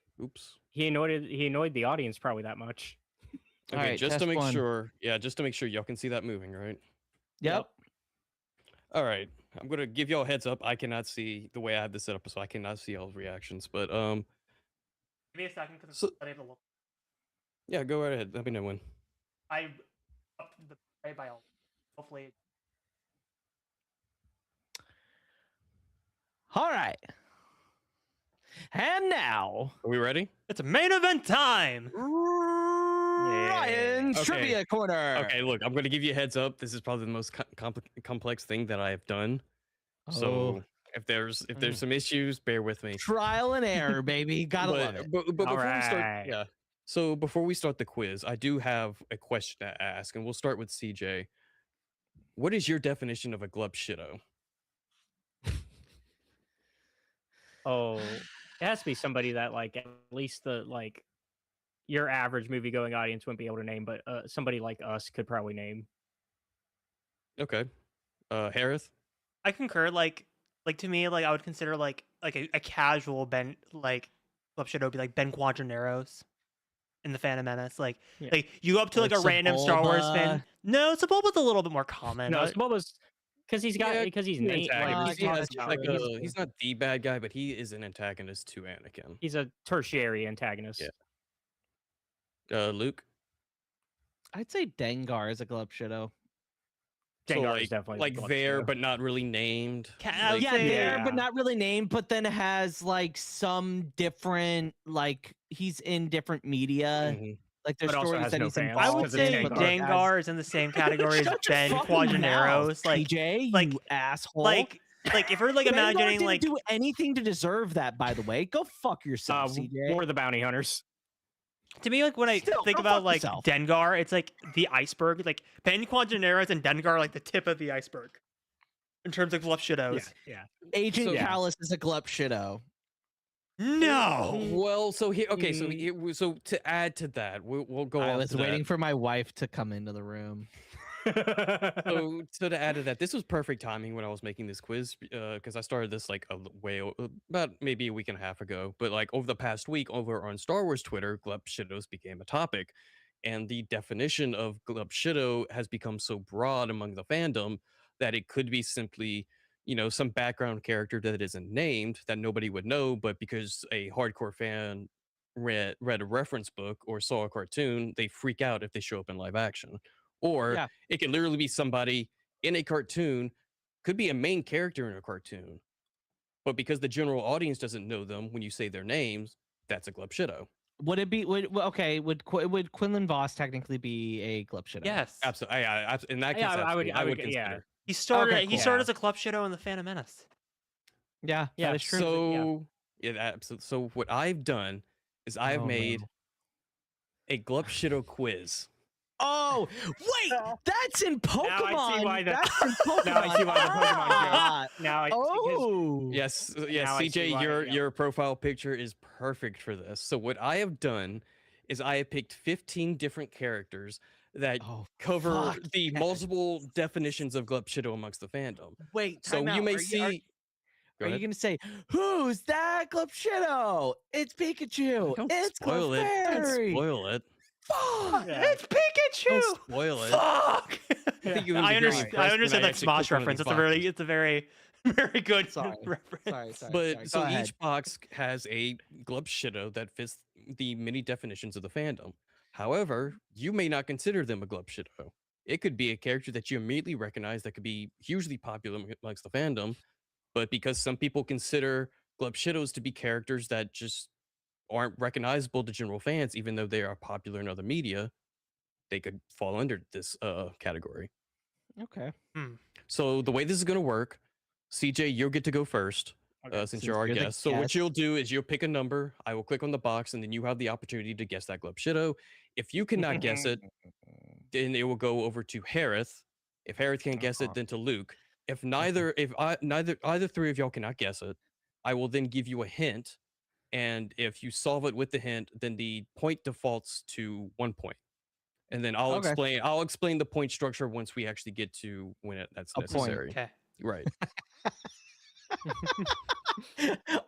He annoyed the audience probably that much. Okay, just to make sure. Yeah, just to make sure y'all can see that moving, right? Yep. All right. I'm gonna give y'all a heads up. I cannot see the way I have this set up, so I cannot see y'all's reactions. But give me a second because I'm able to look. Yeah, go right ahead. Let me know when. I up the play by all. Hopefully. All right. And now, are we ready? It's a main event time. Ryan's Trivia Corner. Okay, look, I'm going to give you a heads up. This is probably the most complex thing that I have done. So if there's some issues, bear with me. Trial and error, baby. Gotta love it. But before we start, so before we start the quiz, I do have a question to ask, and we'll start with CJ. What is your definition of a glub shitto? It has to be somebody that like at least the like your average movie going audience wouldn't be able to name, but somebody like us could probably name. Okay. Hereth? I concur. Like to me, like I would consider like a casual Ben like club should be like Ben Quadraneros in the Phantom Menace. Like you go up to like a random Star Wars fan. No, Sebulba's a little bit more common. No, Sebulba's because he's got he's he's not the bad guy, but he is an antagonist to Anakin. He's a tertiary antagonist. Yeah. Luke? I'd say Dengar is a glub shitto. Dengar is definitely like Glub there, Shido. but not really named. would Yeah, say- there, but not really named. But then has like some different, like he's in different media. Mhm. Like there's But also stories has that no he's fans, involved I would 'cause it's say in, but Dengar. Dengar is in the same category as Shut your Ben fucking mouth, Quadraneros. Like, TJ, like- you asshole. like if we're like Dengar imagining didn't like do anything to deserve that. By the way, go fuck yourself, CJ. War of the Bounty Hunters. to me, like when I Still, think go about fuck like yourself. Dengar, it's like the iceberg. Like Ben Quadraneros and Dengar are like the tip of the iceberg in terms of Glub Shidos. Yeah. Agent So- Callus is a glup shido. No. Well, so here, okay, so to add to that, we'll go. I off was to waiting that. for my wife to come into the room. So to add to that, this was perfect timing when I was making this quiz because I started this like about maybe a week and a half ago. But like over the past week, over on Star Wars Twitter, Glub Shidos became a topic, and the definition of Glub Shido has become so broad among the fandom that it could be simply, some background character that isn't named that nobody would know, but because a hardcore fan read a reference book or saw a cartoon, they freak out if they show up in live action. Or Yeah. it can literally be somebody in a cartoon, could be a main character in a cartoon, but because the general audience doesn't know them when you say their names, that's a Glub Shido. Would it be? Would Quinlan Voss technically be a glup shido? Yes. Absolutely. In that case, Yeah, I would- absolutely, I would- consider. yeah. He started. Okay, He cool. started as a Glub Shido in the Phantom Menace. Yeah, Yeah, that is true. So absolutely. So what I've done is I've Oh, made no. a Glub Shido quiz. Oh, wait, that's in Pokemon. Now I see why the- That's in Pokemon. Now I see why the Pokemon Ah, Now, Oh, Yes, Now yes, I see CJ, why, your yeah. your profile picture is perfect for this. So what I have done is I have picked 15 different characters that Oh, cover fuck the yes. multiple definitions of Glub Shido amongst the fandom. Wait, So time you out. may Are see. you- Go Are you ahead. gonna say who's that Glup Shido? It's Pikachu. Don't It's spoil it. Don't Clefairy. spoil it. Fuck. Yeah. It's Pikachu. Don't spoil it. Fuck. I think you're gonna I be very understand. impressed I when understand that actually Smosh click one of reference. these It's a very, very good Sorry. reference. Sorry. But so Go ahead. each box has a Glub Shido that fits the many definitions of the fandom. However, you may not consider them a Glub Shido. It could be a character that you immediately recognize that could be hugely popular amongst the fandom, but because some people consider Glub Shidos to be characters that just aren't recognizable to general fans, even though they are popular in other media, they could fall under this category. Okay. So the way this is going to work, CJ, you'll get to go first. Since Since you're our you're the guest. So what guest. you'll do is you'll pick a number. I will click on the box, and then you have the opportunity to guess that Glub Shido. If you cannot guess it, then it will go over to Hereth. If Hereth can't guess it, then to Luke. If either three of y'all cannot guess it, I will then give you a hint. And if you solve it with the hint, then the point defaults to 1 point. And then I'll Okay. explain the point structure once we actually get to when that's A point. necessary. Okay. Right.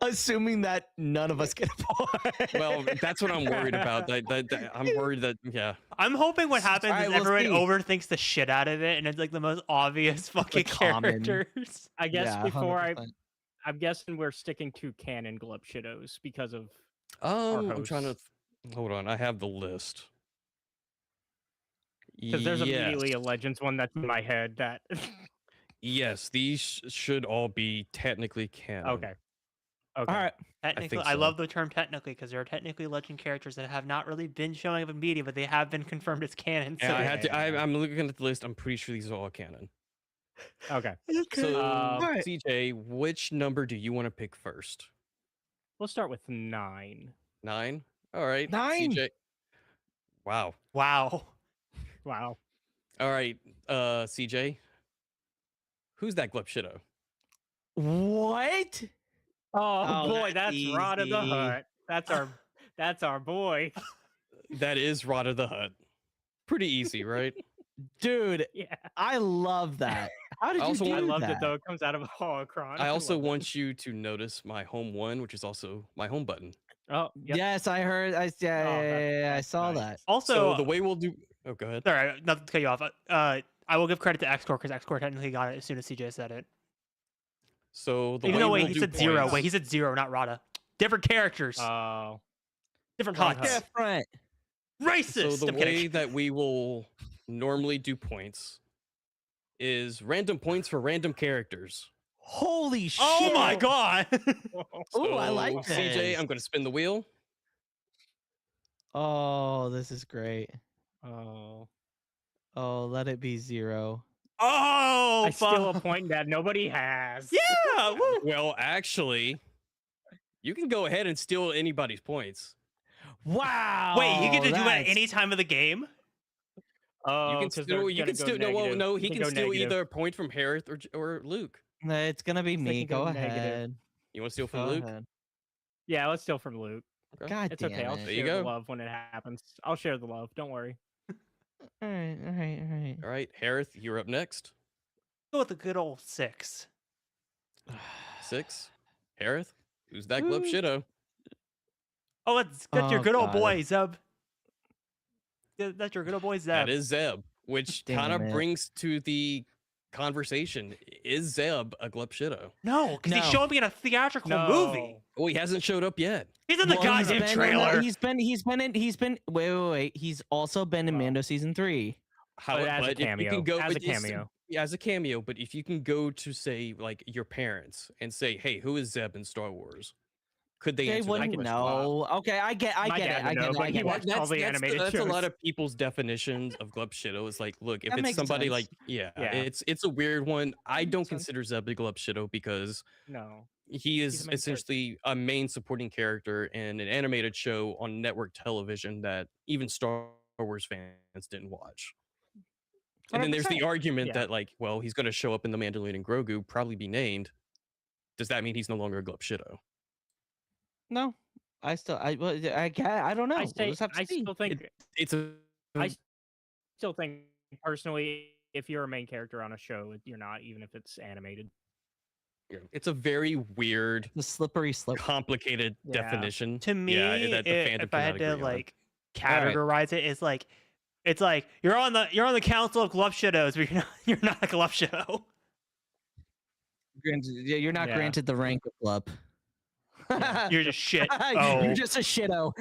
Assuming that none of us get a point. Well, that's what I'm worried about. I'm worried that I'm hoping what happens Alright, is we'll everyone see. overthinks the shit out of it, and it's like the most obvious fucking common. characters. I guess Yeah, before 100%. I'm guessing we're sticking to canon Glub Shidos because of I'm trying to hosts. hold on. I have the list. because there's Yes. immediately a Legends one that's in my head that. Yes, these should all be technically canon. Okay. All right. Technically, think I so. love the term technically because there are technically legend characters that have not really been showing up in media, but they have been confirmed as canon. And So I had to. I'm looking at the list. I'm pretty sure these are all canon. Okay. So, Alright. CJ, which number do you want to pick first? We'll start with 9. 9. All right. 9? CJ. Wow. wow. Wow. All right. CJ. Who's that Glub Shido? What? Oh, Oh, boy, that's that's Rod of the easy. Hut. That's our boy. That is Rod of the Hut. Pretty easy, right? Dude, Yeah. I love that. How did you Also, do I loved that? it though. It comes out of a holocron. I also love it. want you to notice my home one, which is also my home button. Oh, yep. Yes, I heard. I I that's saw nice. that. Also, So the way we'll do. Oh, go ahead. sorry, not to cut you off. I will give credit to X-Core because X-Core technically got it as soon as CJ said it. So the Even way though, we'll wait, he do said 0. points- Wait, he said 0, not Rada. Different characters. Different Rod huts. Hut. Different. Racist. So the I'm way kidding. that we will normally do points is random points for random characters. Holy shit! Oh my god! Oh, I like CJ, this. I'm going to spin the wheel. Oh, this is great. Oh, Let it be 0. Oh, I steal a fuck. point that nobody has. Yeah. Woo. Well, actually, you can go ahead and steal anybody's points. Wow. Wait, you get to do it at that's- any time of the game? Oh, You can 'cause steal. they're You gonna can go steal. No, negative. no. You He can go steal negative. either a point from Hereth or Luke. It's gonna be They me. can go Go negative. ahead. You want to steal from Go Luke? ahead. Yeah, let's steal from Luke. Okay. God It's damn okay. I'll it. There you share the go. love when it happens. I'll share the love. Don't worry. All right. All right, Hereth, you're up next. Go with the good old 6. 6. Hereth, who's that glub shitto? Oh, that's your Oh, good old God. boy, Zeb. Yeah, that's your good old boy, Zeb. That is Zeb, which kind Damn of it. brings to the conversation: is Zeb a glub shitto? No, because he's No. showing me in a theatrical movie. Oh, he hasn't showed up yet. He's in the Well, he's goddamn been in trailer. wait. He's also been in Oh. Mando season 3. How, But as a but if you cameo. can go, As a but it's- cameo. yeah, as a cameo. But if you can go to say like your parents and say, "Hey, who is Zeb in Star Wars?" Could they They answer that wouldn't question? know. Okay, I get My it. dad I would get know, it. but I he get watched it. all the animated that's a lot shows. of people's definitions of glub shitto. Is like, look, if That it's makes somebody sense. like, yeah, Yeah. it's a weird one. I don't makes sense. consider Zeb a glub shitto because No. he He's is a main essentially a main supporting character in an animated show on network television that even Star Wars fans didn't watch. And then there's the 100%. argument Yeah. that like, well, he's going to show up in the Mandalorian and Grogu, probably be named. Does that mean he's no longer a glub shitto? No, I don't know. I We'll say, just have to I see. still think, It's a I still think personally, if you're a main character on a show, you're not, even if it's animated. it's a very weird, The slippery slope. complicated Yeah. definition. To me, that the fandom if I had cannot to agree on. like Alright. categorize it, it's like you're on the council of glove shittos, but you're not a glove shitto. You're not Yeah. granted the rank of club. You're just shit. You're just a shitto.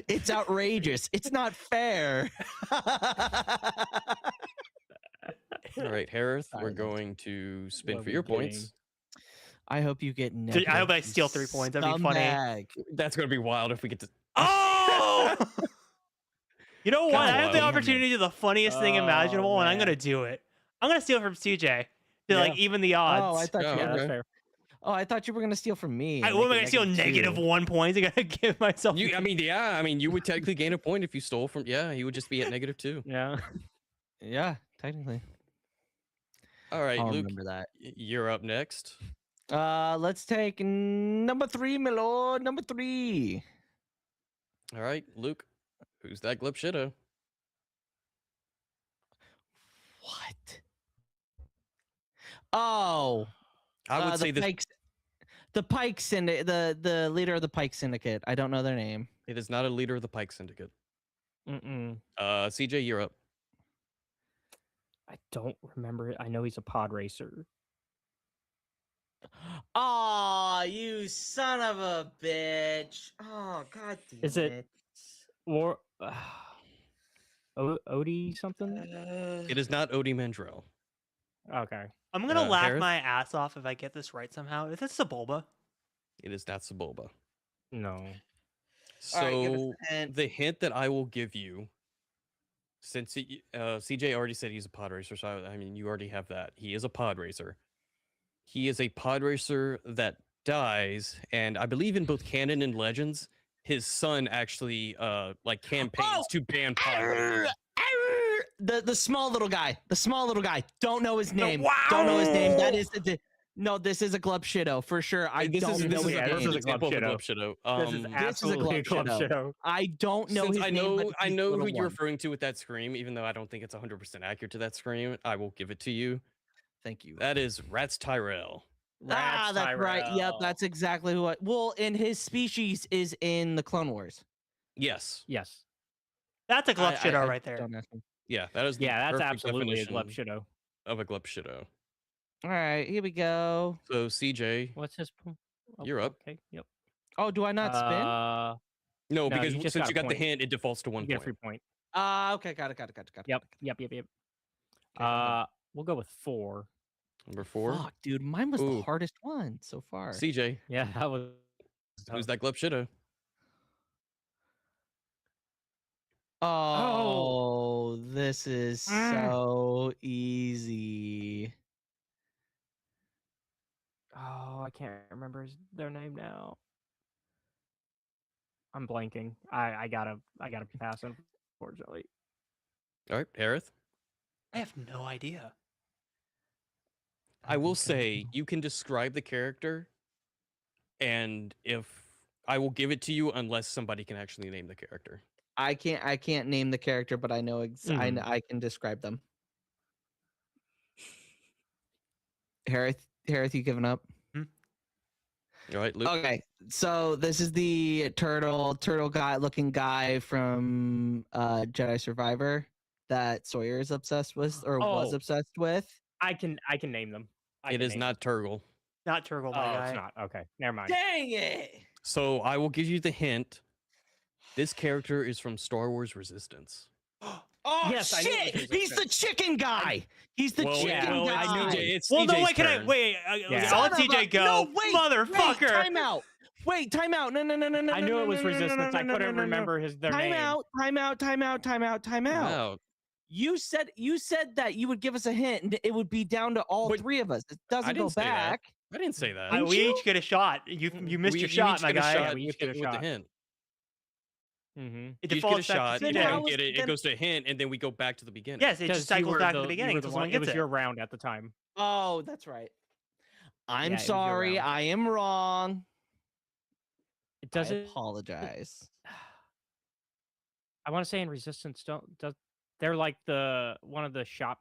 It's outrageous. It's not fair. All right, Hereth, we're Silence. going to spin What are for we your getting? points. I hope you get Dude, negative. I hope I you steal 3 points. That'd be funny. scumbag. That's going to be wild if we get to. Oh! You know what? God, I have the wow. opportunity to do the funniest thing Oh, imaginable, and I'm man. gonna do it. I'm gonna steal from CJ to Yeah. like even the odds. Oh, I thought Yeah, you. Yeah, okay. that's fair. Oh, I thought you were gonna steal from me. and What am I make gonna it steal? Negative -2. 1 point. I gotta give myself. You, I mean, you would technically gain a point if you stole from. Yeah, you would just be at -2. Yeah. Yeah, technically. All right, I'll Luke, remember that. you're up next. Let's take number 3, my lord. Number 3. All right, Luke, who's that glub shitto? What? Oh, I would say this. the Pike Syndicate, the leader of the Pike Syndicate. I don't know their name. It is not a leader of the Pike Syndicate. Mm-mm. CJ, you're up. I don't remember it. I know he's a pod racer. Oh, you son of a bitch! Oh, god damn Is it- War. Odie something? It is not Odie Mandrell. Okay. I'm gonna laugh Hereth? my ass off if I get this right somehow. Is this Sebulba? It is not Sebulba. No. So the hint that I will give you, since CJ already said he's a pod racer, so I mean you already have that. He is a pod racer. He is a pod racer that dies, and I believe in both canon and legends, his son actually like campaigns to ban pod racing. The small little guy. The small little guy. Don't know his name. Don't know his name. That is no. This is a glub shitto for sure. I This don't is know a his this is name. a example of a glub glub shitto. This is is a absolutely a glub club shitto. show. I don't know Since his I name. know but I he's know the who little you're one. referring to with that scream, even though I don't think it's 100% accurate to that scream. I will give it to you. Thank you. That is Rats Tyrell. Rats That's right. Yep, Tyrell. that's exactly who I. Well, and his species is in the Clone Wars. Yes. Yes. That's a glove I- shitto I right there. don't ask him. Yeah, that is the Yeah, that's perfect absolutely a glub definition shitto. of a glub shitto. All right, here we go. So CJ, What's his? You're up. Okay. Yep. Oh, do I not spin? no, No, because you just since got you a got the point. hint, it defaults to You 1 get a free point. point. Okay, got it. Yep. Okay. We'll go with 4. Number 4. Fuck, dude, mine was the Ooh. hardest one so far. CJ, Yeah, that was. who's that glub shitta? Oh, this is so easy. Oh, I can't remember their name now. I'm blanking. I gotta pass, unfortunately. All right, Hereth. I have no idea. I will say you can describe the character, and if I will give it to you unless somebody can actually name the character. I can't name the character, but I know I can describe them. Hereth, you giving up? All right, Luke. Okay, so this is the turtle guy looking guy from Jedi Survivor that Sawyer is obsessed with or was obsessed with. I can name them. It is not Turgle. Not Turgle, my guy. It's not. Okay, never mind. Dang it! So I will give you the hint. This character is from Star Wars Resistance. Oh Yes, I knew it shit! was He's the chicken guy. He's the chicken guy. I knew it's Well, no, CJ's wait, can I turn. wait? Yeah. I'll let Son of CJ a- go. No, wait, Motherfucker! Wait, time out. Wait, time out. No. I knew it was Resistance. I couldn't remember their name. Time out. Wow. You said that you would give us a hint and it would be down to all But three of us. It I doesn't go didn't say that. back. I didn't say that. Didn't We you? each get a shot. You missed We- your you shot, each my get a guy. shot we with each get a the- with the shot. hint. Mm-hmm. It You each get a defaults back shot, to and Then CJ. how then was- it then- goes to hint, and then we go back to the beginning. Yes, it just cycles back to the beginning until someone It gets was it. your round at the time. Oh, that's right. I'm Yeah, it was your sorry. round. I am wrong. It I doesn't. apologize. I want to say in Resistance, they're like one of the shop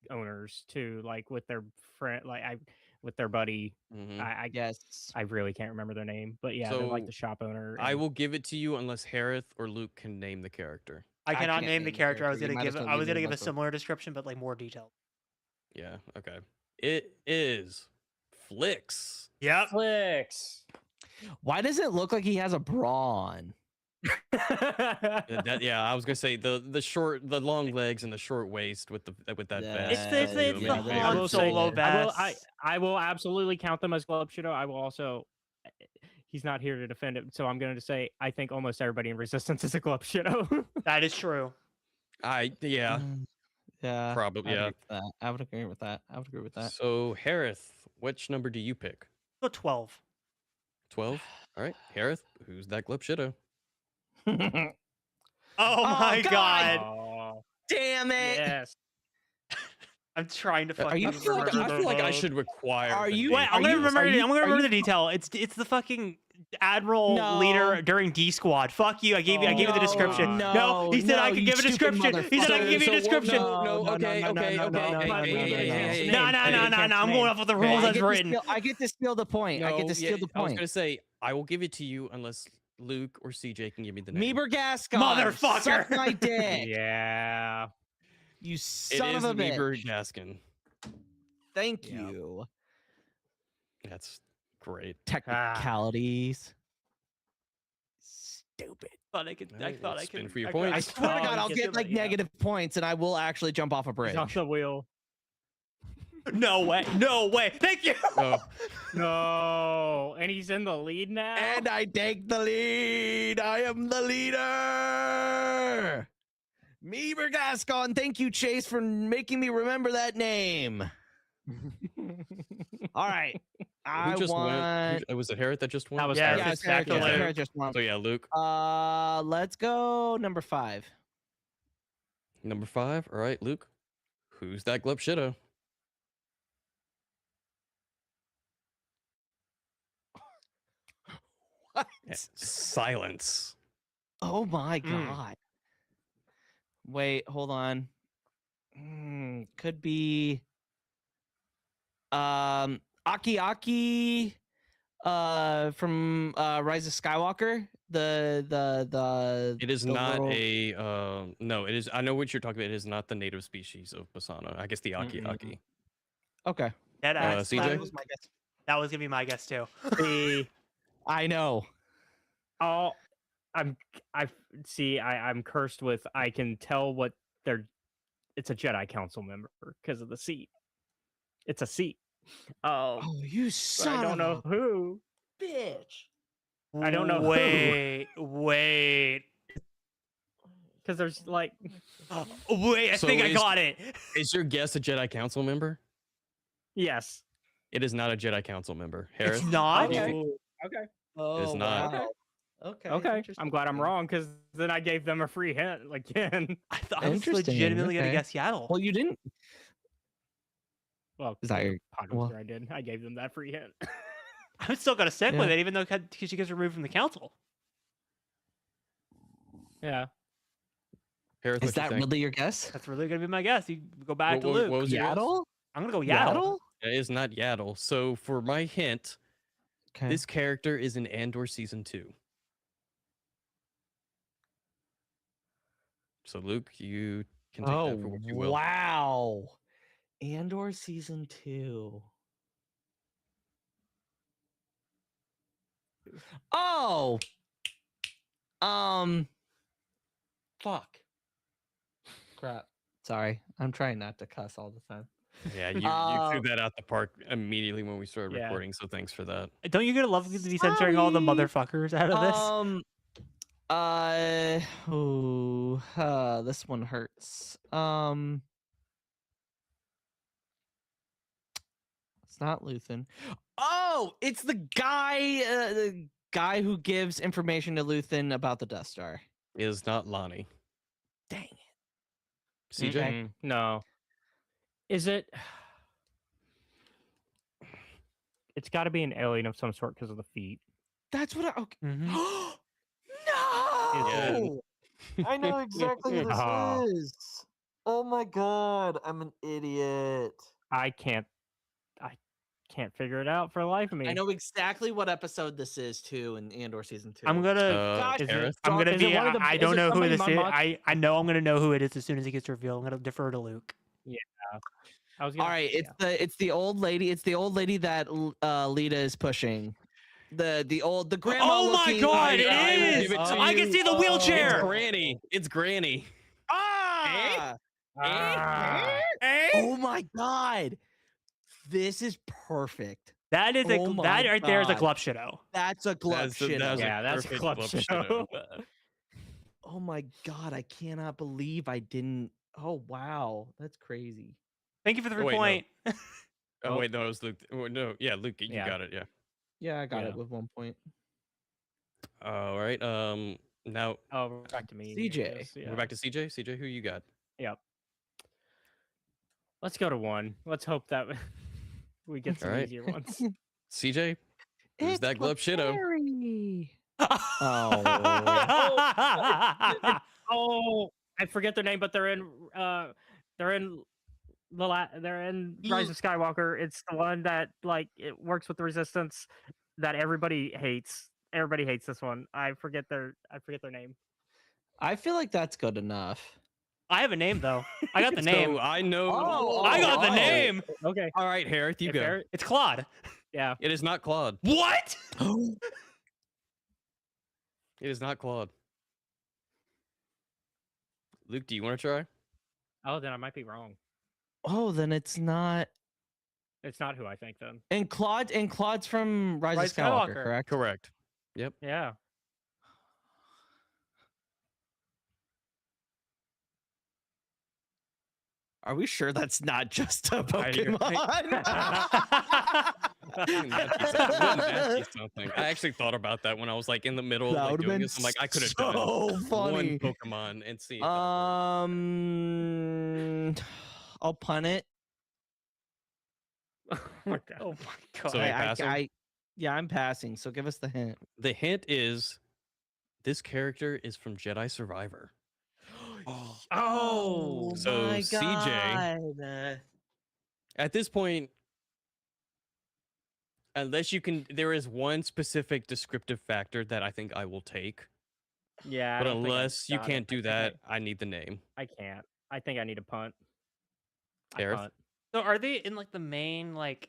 owners too, like with their friend, with their buddy. Mhm. I Yes. I really can't remember their name, but yeah, they're like the So, shop owner. I and- will give it to you unless Hereth or Luke can name the character. I cannot can't name the name the character. I was character. You gonna might as give. well I was give me gonna give a myself. similar description, but like more detailed. Yeah, okay. It is Flicks. Yep. Flicks. Why does it look like he has a bra on? Yeah, I was gonna say the long legs and the short waist with that Yeah. vest. It's the Yeah, Han yeah. will say- Solo vest. I will absolutely count them as Glove Shido. I will also. He's not here to defend it, so I'm going to say I think almost everybody in Resistance is a Glove Shido. That is true. Yeah, Yeah. probably, yeah. I would agree with that. So Hereth, which number do you pick? Go 12. 12. All right, Hereth, who's that glub shitta? Oh my God! god! Oh, Damn it! yes. I'm trying to fucking you I feel like remember. I should require. Are the you- Wait, name. I'm gonna you- remember. are you- I'm gonna are remember you- the detail. It's the fucking admiral leader during D Squad. Fuck you. I gave you the description. No, he said I no, could you give a stupid description. He said I could give you a description. No, okay. No. No. Name. I'm going off with the rules as written. I get to steal the point. I get to steal the I was point. gonna say I will give it to you unless Luke or CJ can give me the name. Meeber Gascon. Motherfucker. Suck my dick. Yeah. You It son is of a Meeber bitch. Gaskin. Thank Yeah. you. That's great. Technicalities. Stupid. I Alright, thought I spin could. for your I points. I swear to Oh, God, I'll get get them, like yeah. negative points and I will actually jump off a bridge. He's off the wheel. No way. No way. Thank you. Oh, No, and he's in the lead now. And I take the lead. I am the leader. Meeber Gascon. Thank you, Chase, for making me remember that name. All right. I who just want. won? Was it Hereth that just won? That was Yeah, Hereth. Yeah, it's back to Sarah Luke. just won. So yeah, Luke. Let's go number 5. Number 5. All right, Luke. Who's that glub shitta? What? Silence. Oh my Mm. God. Wait, hold on. Could be Aki from Rise of Skywalker. It is the not little- a no, it is I know what you're talking about. It is not the native species of Basana. I guess the Aki Mm-mm. Aki. Okay. CJ? That was my guess. That was gonna be my guess too. The I know. all I'm cursed with. I can tell what they're. It's a Jedi Council member because of the seat. It's a seat. Oh, you But son I don't know of who. a bitch. I don't know who. Wait. Because there's like. Wait, I So think I got it. Is your guess a Jedi Council member? Yes. It is not a Jedi Council member. It's Hereth? not. Okay. Oh, It is not. wow. Okay. Okay. I'm interesting. glad I'm wrong because then I gave them a free hint again. I was Interesting, legitimately gonna okay. guess Yaddle. Well, you didn't. Well, Is that your? Well, I did. I gave them that free hint. I'm still gonna stick with Yeah. it, even though she gets removed from the council. Yeah. Hereth, is what you that think? really your guess? That's really gonna be my guess. You go back to What- Luke. what was your guess? Yaddle? I'm gonna go Yaddle. It is not Yaddle. So for my hint, Okay. this character is in Andor season 2. So Luke, you can take that for what you will. Wow. Andor season 2. Oh. Fuck. Crap. Sorry. I'm trying not to cuss all the time. Yeah, you threw that out the park immediately when we started Yeah. recording, so thanks for that. Don't you get a love to be censoring all the Sorry. motherfuckers out of this? This one hurts. It's not Luthen. Oh, it's the guy who gives information to Luthen about the Death Star. It is not Lonnie. Dang it. CJ? Mm-mm. No. Is it? It's got to be an alien of some sort because of the feet. That's what I. Okay. Mhm. No! I know exactly who Oh. this is. Oh my god, I'm an idiot. I can't figure it out for the life of me. I know exactly what episode this is too in Andor season 2. I'm gonna. Gosh, is it- Hereth? I'm gonna is it be. one of the- I is don't it know who somebody this is. Mon- I know I'm gonna know who it is as soon as it gets revealed. I'm gonna defer to Luke. I was All gonna, right, yeah. it's the old lady. It's the old lady that Lita is pushing. The grandma. Oh my looking- god, I will it give is! it to I can you. see the It's wheelchair. Granny. It's Granny. Ah! Ah. Oh my god, this is perfect. That is Oh my that right there is a God. Glupshadow. That's a glove That was a Yeah, that's a perfect club club show. shadow. Oh my god, I cannot believe I didn't. Oh wow, that's crazy. Thank you for the Oh, wait, no. point. Oh, wait, no, it was Luke. Oh, no, yeah, Luke, you Yeah. got it, yeah. Yeah, I got Yeah. it with 1 point. All right, now Oh, we're back to me. I CJ. guess, yeah. we're back to CJ. CJ, who you got? Yep. Let's go to 1. Let's hope that we get some Alright. easier ones. CJ, who's that glove shadow? Oh, I forget their name, but they're in Rise of Skywalker. It's the one that like it works with the Resistance that everybody hates. Everybody hates this one. I forget their name. I feel like that's good enough. I have a name though. I got the name. So I know. I got the name. Okay. All right, Hereth, you If go. they're- It's Claude. Yeah. It is not Claude. What? It is not Claude. Luke, do you want to try? Oh, then I might be wrong. Oh, then it's not. It's not who I think then. And Claude's from Rise Rise of Skywalker, Skywalker. correct? Correct. Yeah. Are we sure that's not just a I agree. Pokemon? Wouldn't that be something? I actually thought about that when I was like in the middle That of like, would've doing been this. I'm like, I could have so done funny. one Pokemon and see. If that I'll punt it. Oh my god. Oh my god. So you're passing? Yeah, I'm passing. So give us the hint. The hint is this character is from Jedi Survivor. Oh, So, my CJ, God. At this point, unless you can, there is one specific descriptive factor that I think I will take. yeah. I But don't think I unless you got it. can't I do think that, I need the name. I can't. I think I need a punt. I Hereth? punt. So are they in like the main like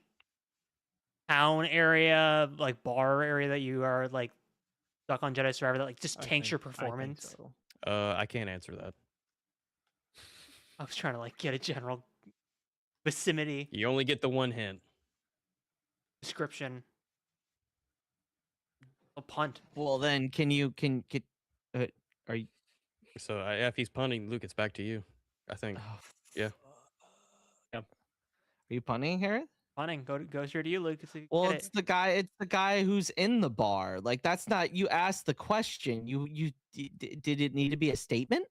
town area, like bar area that you are like stuck on Jedi Survivor that like just tanks your I think performance? so. I can't answer that. I was trying to like get a general vicinity You only get the one hint. description. A punt. Well, then can are you? So if he's punting, Luke, it's back to you. I think. Oh, Yeah. Are you punting, Hereth? Punting. Goes here to you, Luke. Well, it's the guy. It's the guy who's in the bar. Like that's not. You asked the question. Did it need to be a statement?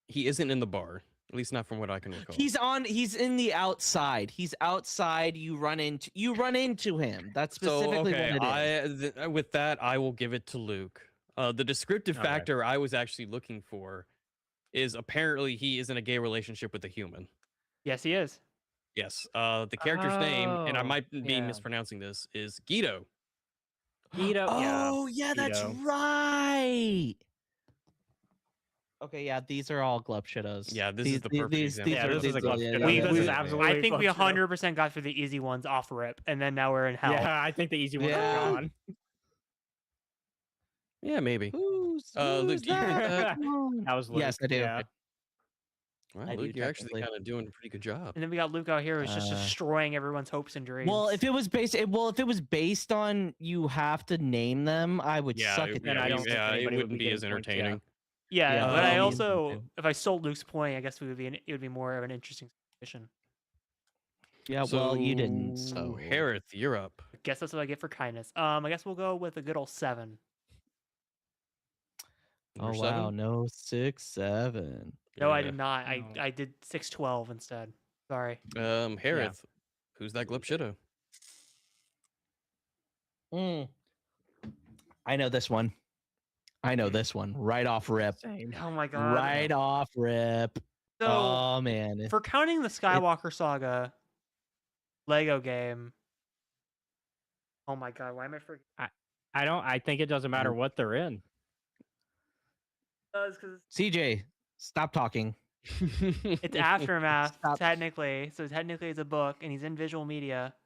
He isn't in the bar. At least not from what I can recall. He's in the outside. He's outside. You run into him. That's specifically what it is. With that, I will give it to Luke. The descriptive Okay. factor I was actually looking for is apparently he is in a gay relationship with a human. Yes, he is. Yes. The character's name, and I Oh, might be yeah. mispronouncing this, is Guido. Guido. Oh, yeah, that's Guido. right. Okay, yeah, these are all glub shittos. Yeah, this is the perfect example. Yeah, this is a glub shitto. We- This we- is absolutely I think we glub shitto. 100% got through the easy ones off rip, and then now we're in hell. Yeah, I think the easy ones Yeah. are gone. Yeah, maybe. Who's Luke, do you get that? That was Luke. Yes, I do. Yeah. Wow, I do Luke, you're actually technically. kind of doing a pretty good job. And then we got Luke out here who's just Uh, destroying everyone's hopes and dreams. Well, if it was based on you have to name them, I would suck at then I that. don't think it anybody would wouldn't be be as getting points, yeah. entertaining. yeah, yeah, but I me also, too. if I sold Luke's point, I guess it would be more of an interesting situation. Yeah, well, you didn't. So, So Hereth, you're up. I guess that's what I get for kindness. I guess we'll go with a good old 7. Oh Number wow, 7? no 6, 7. No, I Yeah. did not. No. I did 612 instead. Sorry. Hereth, who's that glub shitto? I know this one. Right off rip. Same. Oh my god. Right off rip. So Oh man. for counting the Skywalker Saga Lego game. Oh my god, why am I forgetting? I think it doesn't matter what they're in. Because CJ, stop talking. it's Aftermath, Stop. technically. So technically it's a book, and he's in visual media. Oh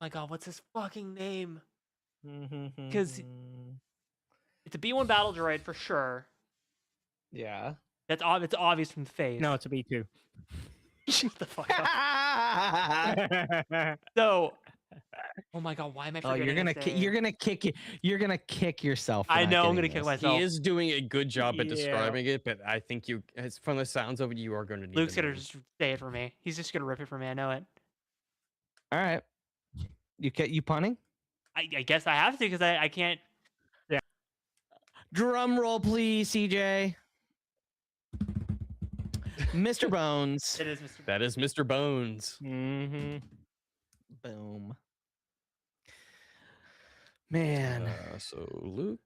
my god, what's his fucking name? 'Cause- It's a B1 battle droid for sure. yeah. It's obvious from the face. No, it's a B2. Shut the fuck up. So, oh my god, why am I Oh, forgetting? you're gonna his name? you're gonna kick yourself. for I not know, I'm getting gonna kick this. myself. He is doing a good job at Yeah. describing it, but I think from the sounds of it, you are going to need Luke's the gonna name. just say it for me. He's just gonna rip it for me. I know it. All right. You punning? I guess I have to because I can't. Drum roll, please, CJ. Mr. Bones. It is Mr. That is Mr. Bones. Mm-hmm. Boom. Man, So, Luke,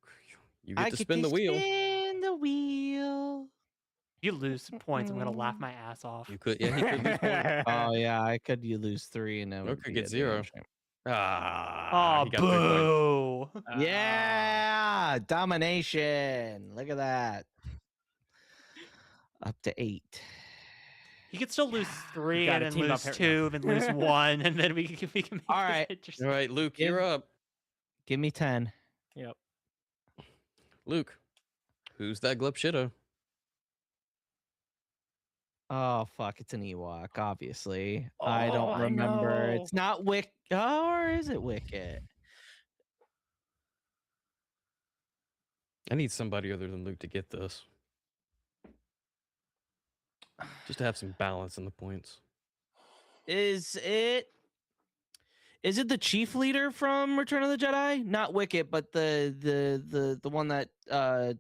you I get to get spin the wheel. Spin the wheel. If you lose points, I'm gonna laugh my ass off. You could, yeah, he could lose one. Oh yeah, I could. You lose 3 and then Or could get 0. Ah, Oh, he got 3 points. boo! Yeah, domination. Look at that. Up to 8. You could still lose 3 gotta and then team up lose here. 2, then lose 1, and then we can make All this right. interesting. All right, Luke, Give- you're up. Give me 10. Yep. Luke, who's that glub shitto? Oh fuck, it's an Ewok, obviously. I Oh, don't I remember. know. It's not Wick. Oh, or is it Wicket? I need somebody other than Luke to get this. Just to have some balance in the points. Is it the chief leader from Return of the Jedi? Not Wicket, but the one that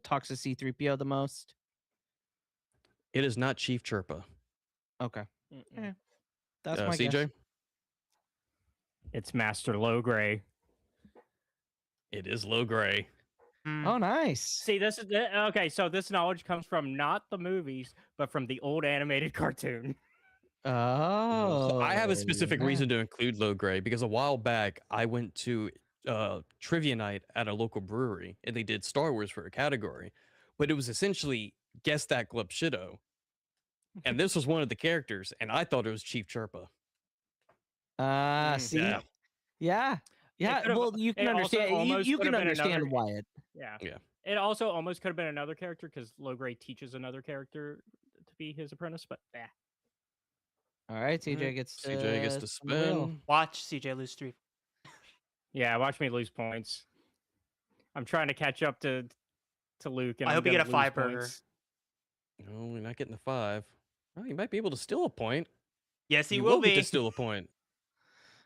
talks to C-3PO the most. It is not Chief Chirpa. Okay, Mm-mm. that's my CJ? guess. It's Master Logray. It is Low Gray. Mm. Oh, nice. See, this is okay. So this knowledge comes from not the movies, but from the old animated cartoon. Oh, So I have a specific yeah. reason to include Low Gray because a while back I went to trivia night at a local brewery and they did Star Wars for a category, but it was essentially guess that glub shitto. And this was one of the characters, and I thought it was Chief Chirpa. See, Yeah. yeah. Yeah, well, you can understand. You can understand why it. Yeah. Yeah. It also almost could have been another character because Logray teaches another character to be his apprentice, but yeah. All right, CJ gets to spin the wheel. spin. Watch CJ lose 3. Yeah, watch me lose points. I'm trying to catch up to Luke. And I hope you get a 5 burger. No, we're not getting the 5. Oh, you might be able to steal a point. Yes, he You will get be. to steal a point.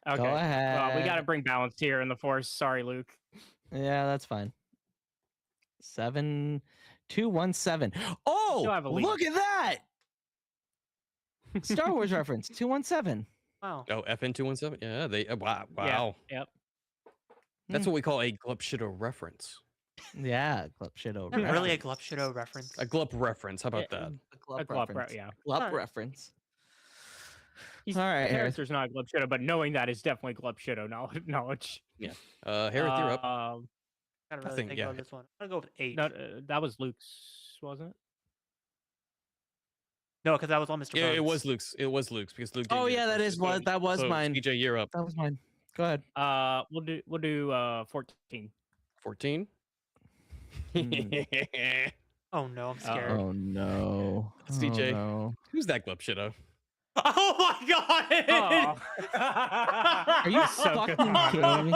Okay. Go ahead. Well, we got to bring balance here in the Force. Sorry, Luke. Yeah, that's fine. 7-2-1-7. Oh, Still have a lead. look at that! Star Wars reference 217. Wow. Oh, FN217. Yeah, they. Wow. Yeah, yep. That's what we call a Glupshido reference. Yeah, Glup shit over. Really a Glupshido reference. A Glup reference. How about that? A Glup reference. Yeah. Glup reference. He's, All right, the character's not Glupshido, but knowing that is definitely Glupshido knowledge. Yeah. Hereth, you're up. Gotta really think, think yeah. about this one. I'm gonna go with 8. No, that was Luke's, wasn't it? No, because that was on Mr. Yeah, it Bones. was Luke's. It was Luke's because Luke. Oh didn't get yeah, it that first. is what that was So, mine. CJ, you're up. That was mine. Go ahead. We'll do 14. 14. Oh no, I'm scared. Oh no, CJ. Oh, no. Who's that Glupshido? Oh my god! Are you fucking kidding me?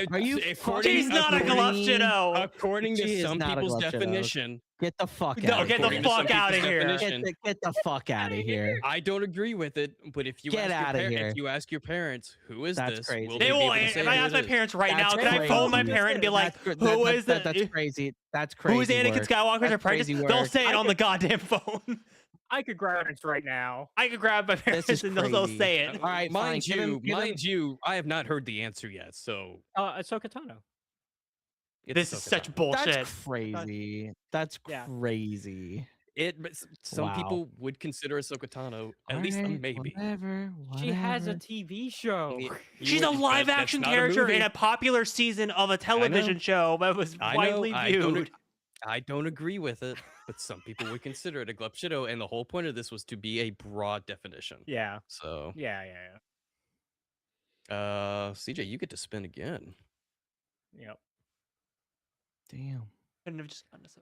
Are you She's not a Glupshido! According She to is some not a people's Glupshido. definition. Get the fuck No, out. get of the here. fuck out of here. Get the fuck out of here. I don't agree with it, but if you Get ask outta here. if you ask your parents, who is That's this? crazy. Will They be will. able to say If I who ask it my is? parents right That's now, can I phone my crazy. parent and be like, "Who is that? that? That's crazy. That's crazy. Who is Anakin work. Skywalker's That's apprentice?" crazy They'll work. say it on the goddamn phone. I could grab it right now. I could grab my parents is and they'll crazy. say it. All right, Mind fine. you, I have not heard the answer yet, so Ahsoka Tano. This is such bullshit. That's crazy. That's Yeah. crazy. but some Wow. people would consider Ahsoka Tano at least a Alright, maybe. Whatever. She has a whatever. TV show. She's a live action character in a popular season of a television show that was widely viewed. I don't agree with it, but some people would consider it a Glupshido, and the whole point of this was to be a broad definition. Yeah. So, Yeah. CJ, you get to spin again. Yep. Damn. Couldn't have just gotten us.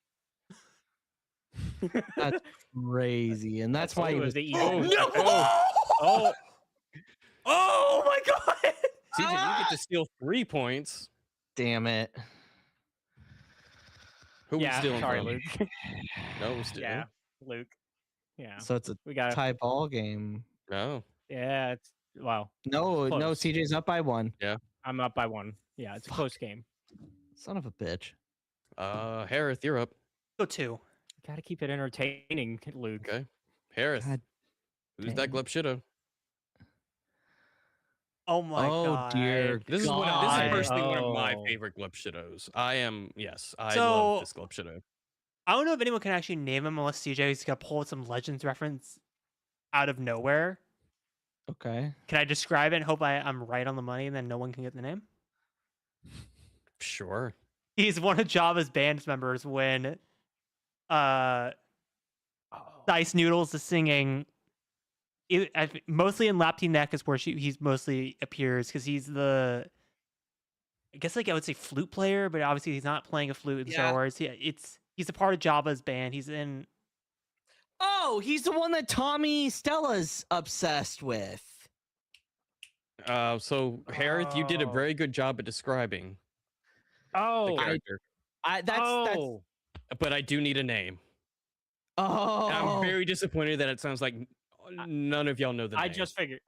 That's crazy, and that's why he was the Oh, evil. No! oh. Oh my god! CJ, you get to steal 3 points. Damn it. Who Yeah, we stealing sorry, from? Luke. No, we're stealing. Yeah, Luke. Yeah, So it's a we got. tie ball game. No. Yeah, it's wow. No, Close. CJ's up by 1. I'm up by 1. Yeah, it's a close game. Son of a bitch. Hereth, you're up. Go 2. Got to keep it entertaining, Luke. Okay. Hereth, God who's that damn. Glupshido? Oh my god. dear This is God. personally one of my Oh. favorite Glupshidos. I So- love this Glupshido. I don't know if anyone can actually name him unless CJ's gonna pull some Legends reference out of nowhere. Okay. Can I describe it and hope I'm right on the money and then no one can get the name? Sure. He's one of Jabba's band members when Dice Noodles is singing. Mostly in Lapti Neck is where he's mostly appears because he's I guess I would say flute player, but obviously he's not playing a flute in Star Wars. He's a part of Jabba's band. He's in. Oh, he's the one that Tommy Stella's obsessed with. So Hereth, you did a Oh. very good job at describing the Oh, character, That's but I do need a name. oh. And I'm very disappointed that it sounds like none of y'all know the name. I just figured.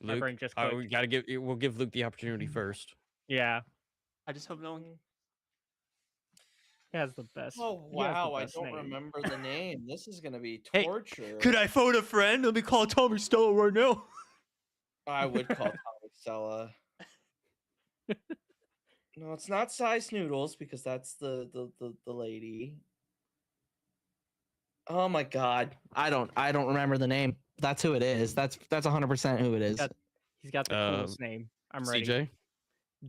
My Luke, brain just we clicked. we'll give Luke the opportunity first. Yeah, I just hope no one. he has the best. Oh he has the wow, I best don't name. remember the name. This is gonna be Hey, torture. Could I phone a friend? Let me call Tommy Stella right now. I would call Tommy Stella. No, it's not Size Noodles because that's the lady. Oh my god. I don't remember the name. That's who it is. That's 100% who it is. He's got the coolest name. I'm ready. CJ,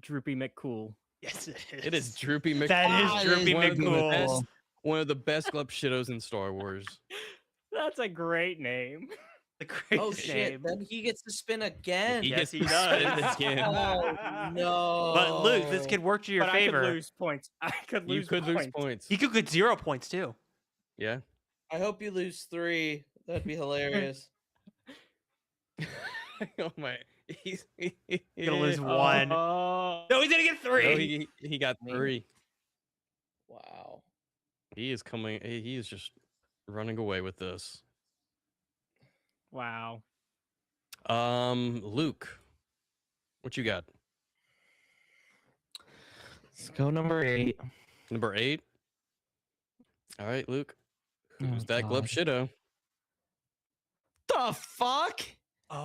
Droopy McCool. Yes, it is. it is Droopy McCool. That is Ah, Droopy one of the McCool. best- One of the best Glupshidos in Star Wars. That's a great name. The crazy Oh shit! name. Then he gets to spin again. Yes, he gets to spin does. again. Oh no! But Luke, this could work to your But favor. I could lose points. I could You lose could points. lose points. He could get 0 points too. Yeah. I hope you lose 3. That'd be hilarious. Oh my. He's Gonna lose 1. Oh, No, he's gonna get 3. No, he got 3. Wow. He is coming. He is just running away with this. wow. Luke, what you got? Let's go number 8. Number 8. All right, Luke. Oh, Who's that glub God. shitto? The fuck?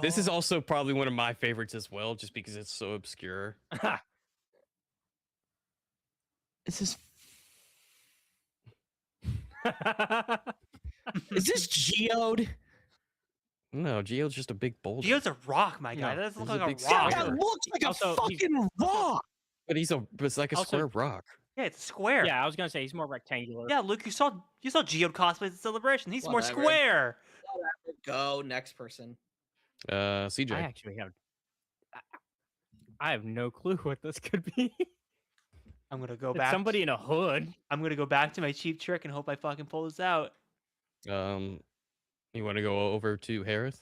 This is also probably one of my favorites as well, just because it's so obscure. Is this is this geode? No, Geode's just a big boulder. Geode's a rock, my guy. No, That doesn't he's look a like big a rock. That square. looks like Also, a he's- fucking rock. But it's like a Also- square rock. Yeah, it's a square. Yeah, I was gonna say he's more rectangular. Yeah, Luke, you saw Geode cosplays at Celebration. He's more Whatever. square. Go next person. CJ. I actually have. I have no clue what this could be. I'm gonna go It's back. somebody in a hood. I'm gonna go back to my cheap trick and hope I fucking pull this out. You want to go over to Hereth?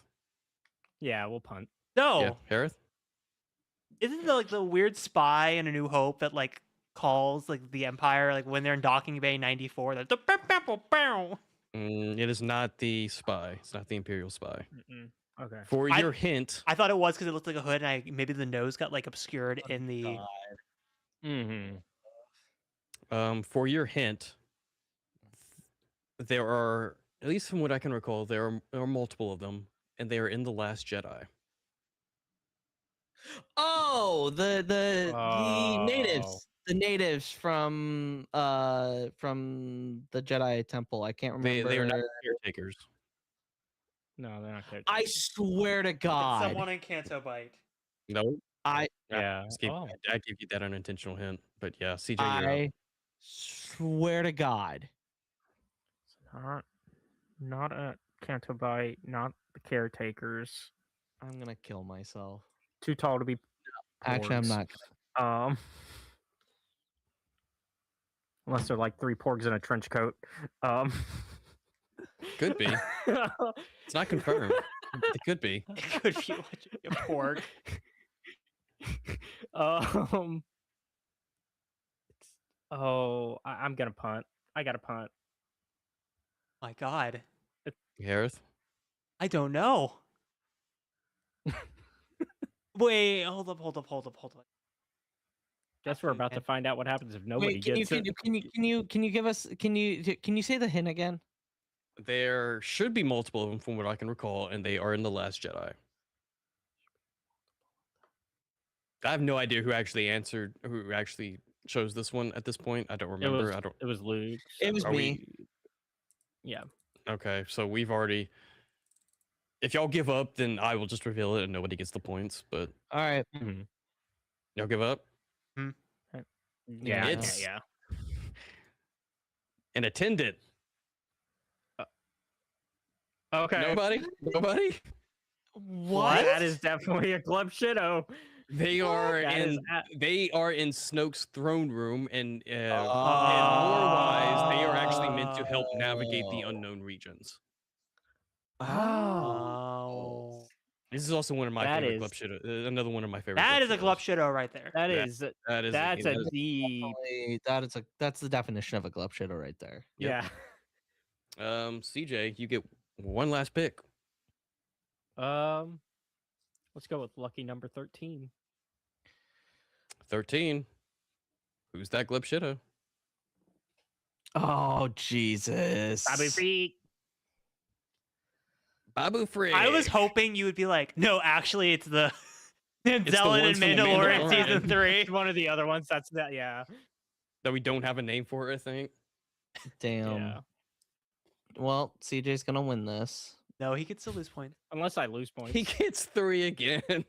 Yeah, we'll punt. No, Yeah, Hereth. isn't there like the weird spy in A New Hope that like calls like the Empire like when they're in Docking Bay 94? Like, It is not the spy. It's not the Imperial spy. Mm-mm. Okay. For I- your hint, I thought it was because it looked like a hood, and maybe the nose got like obscured in the. Mm-hmm. For your hint, there are, at least from what I can recall, there are multiple of them, and they are in The Last Jedi. Oh, the natives. Oh. The natives from the Jedi Temple. I can't remember. They are not caretakers. No, they're not good. I swear to God. Someone in Canto Bite. No. Yeah. Just gave, Oh. I gave you that unintentional hint, but yeah, CJ, you're up. I swear to God. Not a Cantobite, not the caretakers. I'm gonna kill myself. Too tall to be. Actually, I'm porgs. not. Unless they're like 3 porgs in a trench coat. Could be. It's not confirmed. It could be. It could be watching a pork. I'm gonna punt. I gotta punt. My God, Hereth. I don't know. Wait, hold up. Guess we're about to find out what happens if nobody Wait, can you give us can you say the hint again? There should be multiple of them from what I can recall, and they are in The Last Jedi. I have no idea who actually chose this one at this point. I don't remember. It was Luke. It was Are me. Yeah. Okay, so we've already. If y'all give up, then I will just reveal it, and nobody gets the points. But All right. y'all give up. Yeah. It's- Yeah. An attendant. Okay. Nobody. What? That is definitely a club shitto. They are That is they are in Snoke's throne room, and lore-wise, they are actually meant to help navigate the unknown regions. Oh, This is also one of my That favorite is- club shit. Another one of my favorite. that is a club glup shitto right there. That Yeah. is That's a deep. That's the definition of a glove shitter right there. Yep. Yeah. CJ, you get one last pick. Let's go with lucky number 13. 13. Who's that glub shitter? Oh Jesus. Bobby Freak. Babu Frick. I was hoping you would be like, no, actually, it's the the Zealot ones and from the Mandalorian Mandalorian. season 3. It's one of the other ones. That's that. Yeah. that we don't have a name for, I think. Damn. Yeah. Well, CJ's gonna win this. No, he could still lose points. Unless I lose points. He gets 3 again.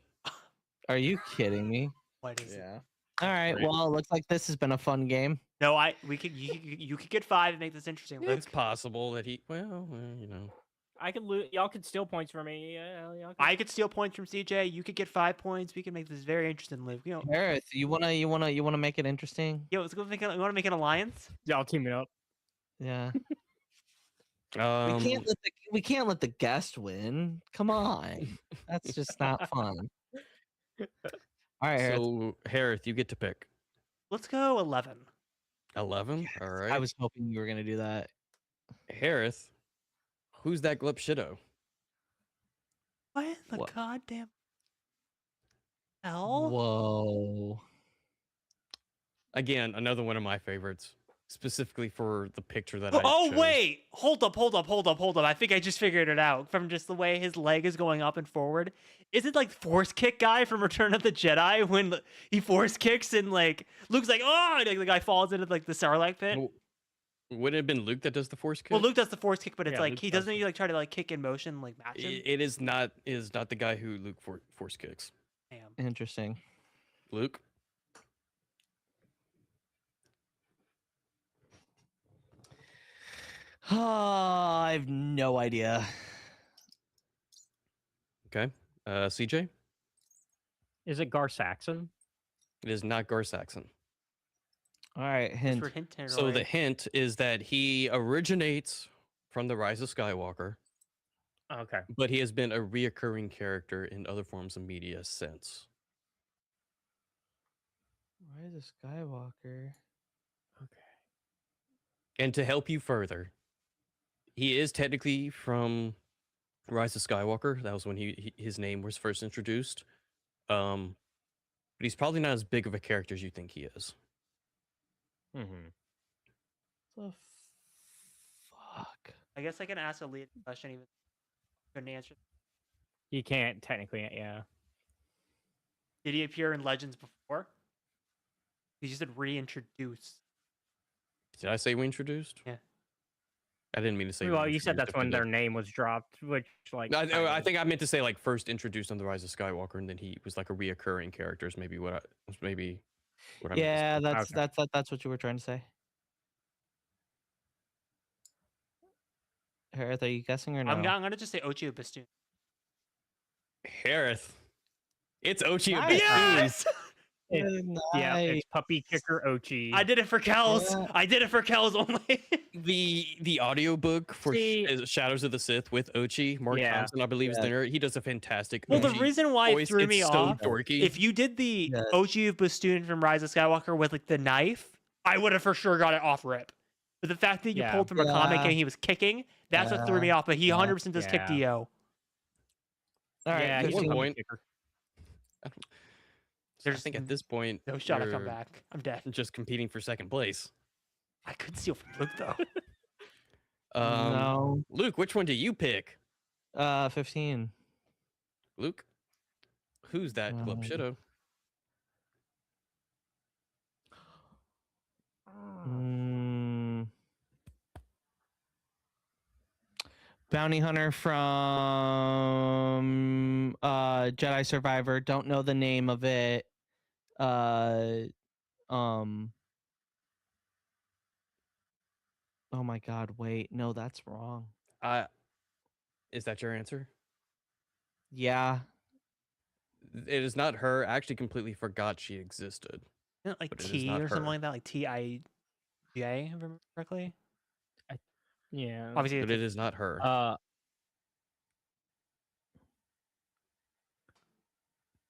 Are you kidding me? What is it? Yeah. All right. Great. Well, it looks like this has been a fun game. No, you could get 5 and make this interesting. It's possible that he, well, you know. I could lose. Y'all could steal points from me. Yeah, y'all could... I could steal points from CJ. You could get 5 points. We can make this very interesting, Liv. You know, Hereth, you wanna make it interesting? yo, let's go make. You want to make an alliance? Y'all team it up. Yeah. Um, we can't let the guest win. Come on, that's just not fun. All right, Hereth. so Hereth, you get to pick Let's go 11. 11. All right. I was hoping you were gonna do that. Hereth. Who's that glub shitto? What in the What? goddamn hell? Whoa. Again, another one of my favorites, specifically for the picture that I Oh chose. wait, hold up. I think I just figured it out from just the way his leg is going up and forward. Is it like force kick guy from Return of the Jedi when he force kicks and like Luke's like, oh, and, like, the guy falls into like the Sarlacc pit? Well, would it have been Luke that does the force kick? Well, Luke does the force kick, but it's Yeah, like Luke he does doesn't he like try to like kick in motion like match him. It is not the guy who Luke force kicks. Damn. Interesting. Luke. I have no idea. Okay. CJ. Is it Gar Saxon? It is not Gar Saxon. All right, hint. For hint So the territory. hint is that he originates from the Rise of Skywalker, Okay. but he has been a reoccurring character in other forms of media since. Why is a Skywalker? Okay. And to help you further, he is technically from Rise of Skywalker. That was when his name was first introduced. But he's probably not as big of a character as you think he is. Mm-hmm. The fuck? I guess I can ask a lead question even couldn't answer. You can't technically, yeah. Did he appear in Legends before? He just said reintroduce. Did I say we introduced? Yeah. I didn't mean to say. Well, you said reintroduced, that's if I when did. their name was dropped, which like I think I meant to say like first introduced on the Rise of Skywalker, and then he was like a reoccurring character. Is maybe what I meant to Yeah, say. that's what you were trying to say. Hereth, are you guessing or no? I'm gonna just say Ochi Bastoon. Hereth. It's Ochi of Nice. Yes! yeah, it's puppy kicker Ochi. I did it for Kells. Yeah. I did it for Kells only. The audiobook for See- Shadows of the Sith with Ochi, Mark Yeah. Thompson, I believe, is Yeah. there. He does a fantastic. Well, the Ochi reason why it voice. threw It's me so off, dorky. if you did the Yeah. Ochi Bastoon from Rise of Skywalker with like the knife, I would have for sure got it off rip. But the fact that you Yeah. pulled from a comic Yeah. and he was kicking, that's what threw me off. But he Yeah. 100% does kick Yeah. Dio. All right, yeah, at he's one a puppy point- kicker. I There's think at this point, no shot I come you're back. I'm dead. just competing for second place. I could steal from Luke though. no. Luke, which one do you pick? 15. Luke, who's that Club Um, Shitto? Mm. Bounty hunter from Jedi Survivor. Don't know the name of it. Oh my god, wait. No, that's wrong. Is that your answer? Yeah. It is not her. I actually completely forgot she existed. Isn't it like But it is T not or something her. like that, like TIJ, if I remember correctly. Yeah. Obviously, But it's it is not her.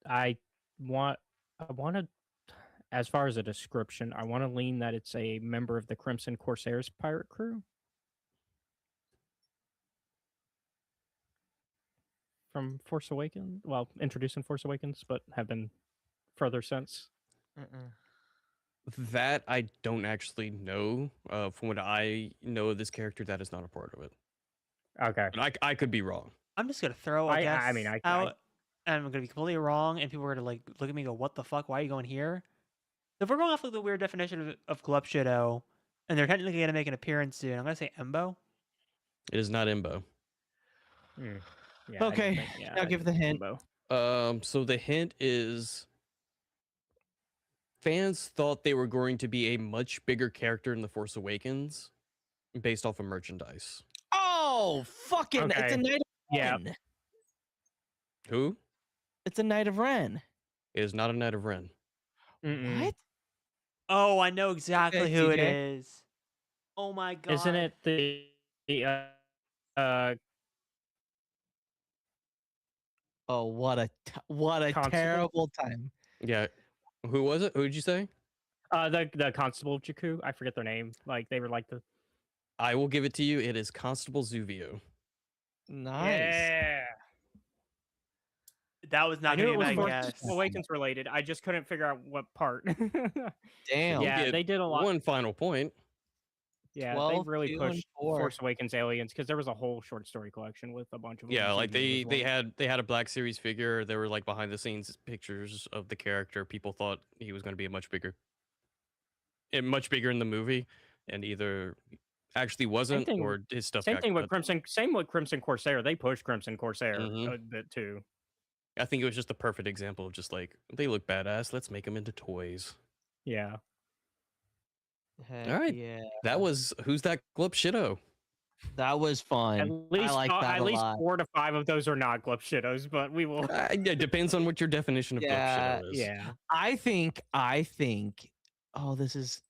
I want to, as far as a description, I want to lean that it's a member of the Crimson Corsairs pirate crew from Force Awakens. Well, introduced in Force Awakens, but have been further since. That I don't actually know. From what I know of this character, that is not a part of it. Okay. But I could be wrong. I'm just gonna throw a I guess mean, I- out, and I'm gonna be completely wrong, and people are gonna like look at me and go, "What the fuck? Why are you going here?" If we're going off of the weird definition of Club Shadow, and they're technically gonna make an appearance soon, I'm gonna say Embo. It is not Imbo. Yeah, I didn't Okay, think- I'll I give the didn't hint. think Bo. So the hint is fans thought they were going to be a much bigger character in The Force Awakens based off of merchandise. Oh, No, fucking, it's a Okay. Knight of Yeah. Ren. Who? It's a Knight of Ren. It is not a Knight of Ren. Mm-mm. What? Oh, I know exactly Okay, who it CJ. is. Oh my god. Isn't it the Oh, what a Constable? terrible time. Yeah. Who was it? Who did you say? the Constable of Jakku? I forget their name. Like they were like the I will give it to you. It is Constable Zuvio. Nice. Yeah. That was I not knew gonna it be was my Force guess. Awakens related. I just couldn't figure out what part. Damn. Yeah, Get they did a lot. One final point. Yeah, 12, they really 2, and pushed 4. Force Awakens aliens because there was a whole short story collection with a bunch of them Yeah, like included they as well. they had a Black Series figure. There were like behind the scenes pictures of the character. People thought he was going to be much bigger in the movie, and either actually wasn't thing- or his stuff. Same got thing with cut. Crimson. Same with Crimson Corsair. They pushed Crimson Corsair Mhm. a bit too. I think it was just the perfect example of just like they look badass. Let's make them into toys. Yeah. Heck All right. yeah. That was Who's That Glup Shitto? That was fun. At least, I like that at a least lot. 4 to 5 of those are not Glup Shittos, but we will. It depends on what your definition of Yeah, Glup Shitto is. Yeah. I think. Oh, this is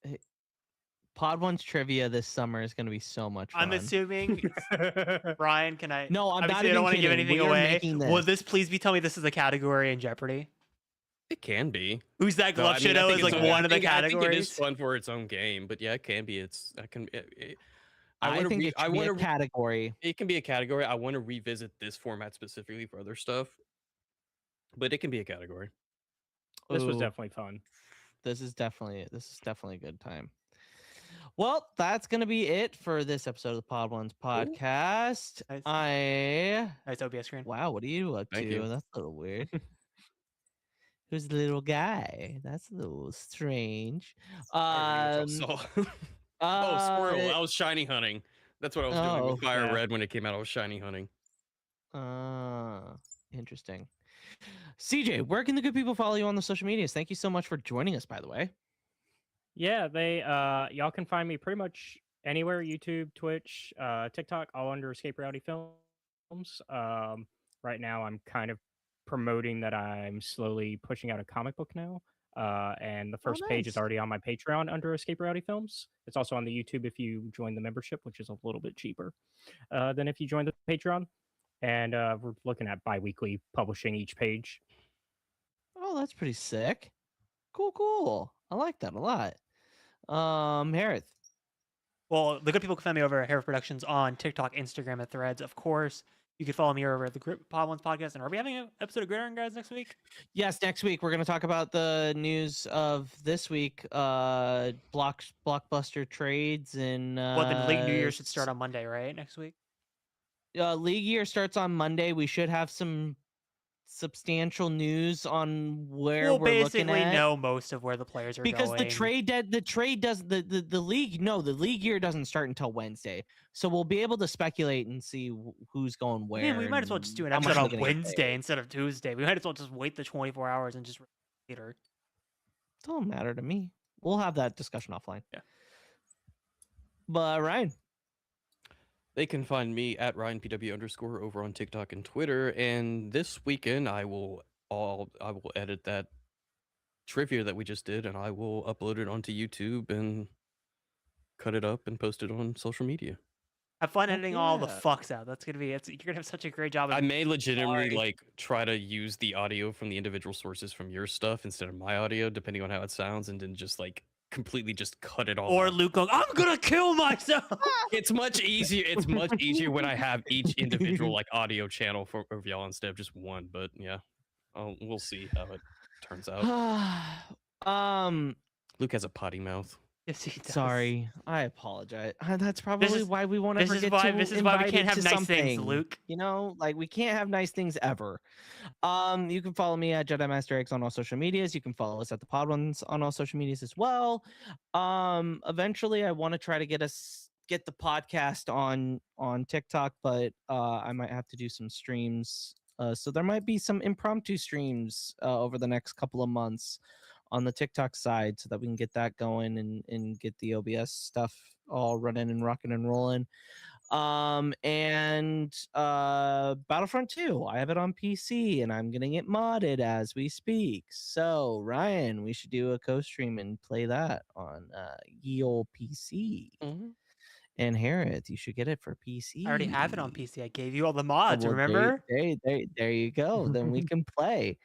Pod One's trivia this summer is going to be so much fun. I'm assuming Brian, can I? No, I'm not obviously I even don't want to give kidding. anything We are away. making Will this. this please be tell me this is a category in Jeopardy? It can be. Who's that No, glove I mean, I shitto think is like it's- one I of the think- I think it is categories. fun for its own game, but yeah, it can be. I I wanna think re- it I should be a wanna re- category. It can be a category. I want to revisit this format specifically for other stuff, but it can be a category. This was Ooh, definitely fun. This is definitely a good time. Well, that's gonna be it for this episode of the Pod Ones podcast. Nice. Nice OBS screen. Wow, what are you up Thank to? you. That's a little weird. Who's the little guy? That's a little strange. Oh, squirrel! I was shiny hunting. That's what I was doing with Fire yeah. Red when it came out. I was shiny hunting. Interesting. CJ, where can the good people follow you on the social medias? Thank you so much for joining us, by the way. Yeah, they y'all can find me pretty much anywhere: YouTube, Twitch, TikTok, all under Escape Reality Films. Right now I'm kind of promoting that I'm slowly pushing out a comic book now. And the first page is nice. already on my Patreon under Escape Reality Films. It's also on the YouTube if you join the membership, which is a little bit cheaper than if you join the Patreon. And we're looking at bi-weekly publishing each page. Oh, that's pretty sick. Cool. I like that a lot. Hereth. Well, the good people can find me over at Hereth Productions on TikTok, Instagram, and Threads. Of course, you can follow me over at the Pod Ones podcast. And are we having an episode of Gridiron Guys next week? Yes, next week we're going to talk about the news of this week. Blockbuster trades and. Well, then League New Year should start on Monday, right? Next week. League year starts on Monday. We should have some substantial news on where We'll we're looking basically at. know most of where the players are Because going. the trade does the league year doesn't start until Wednesday, so we'll be able to speculate and see who's going where. Yeah, we might as well just do an and how much episode they're on gonna get Wednesday paid. instead of Tuesday. We might as well just wait the 24 hours and just later. Don't matter to me. We'll have that discussion offline. Yeah. But Ryan. They can find me at RyanPW_ over on TikTok and Twitter. And this weekend, I will edit that trivia that we just did, and I will upload it onto YouTube and cut it up and post it on social media. Have fun editing all the yeah. fucks out. That's gonna be. You're gonna have such a great job. I may legitimately Sorry. try to use the audio from the individual sources from your stuff instead of my audio, depending on how it sounds, and then just completely just cut it all. Or out. Luke going, I'm gonna kill myself. It's much easier. It's much easier when I have each individual audio channel for y'all instead of just one. But yeah, we'll see how it turns out. Luke has a potty mouth. Yes, he does. Sorry, I apologize. That's probably is- why we won't ever This is get why. to This is why we invited can't have to nice things, something. Luke. You know, we can't have nice things ever. You can follow me at Jedi Master X on all social medias. You can follow us at the Pod Ones on all social medias as well. Eventually, I want to try to get the podcast on TikTok, but I might have to do some streams. So there might be some impromptu streams over the next couple of months on the TikTok side so that we can get that going and get the OBS stuff all running and rocking and rolling. And Battlefront 2, I have it on PC and I'm getting it modded as we speak. So Ryan, we should do a co-stream and play that on ye ol' PC. And Hereth, you should get it for PC. I already have it on PC. I gave you all the mods, well, remember? There you go. Then we can play.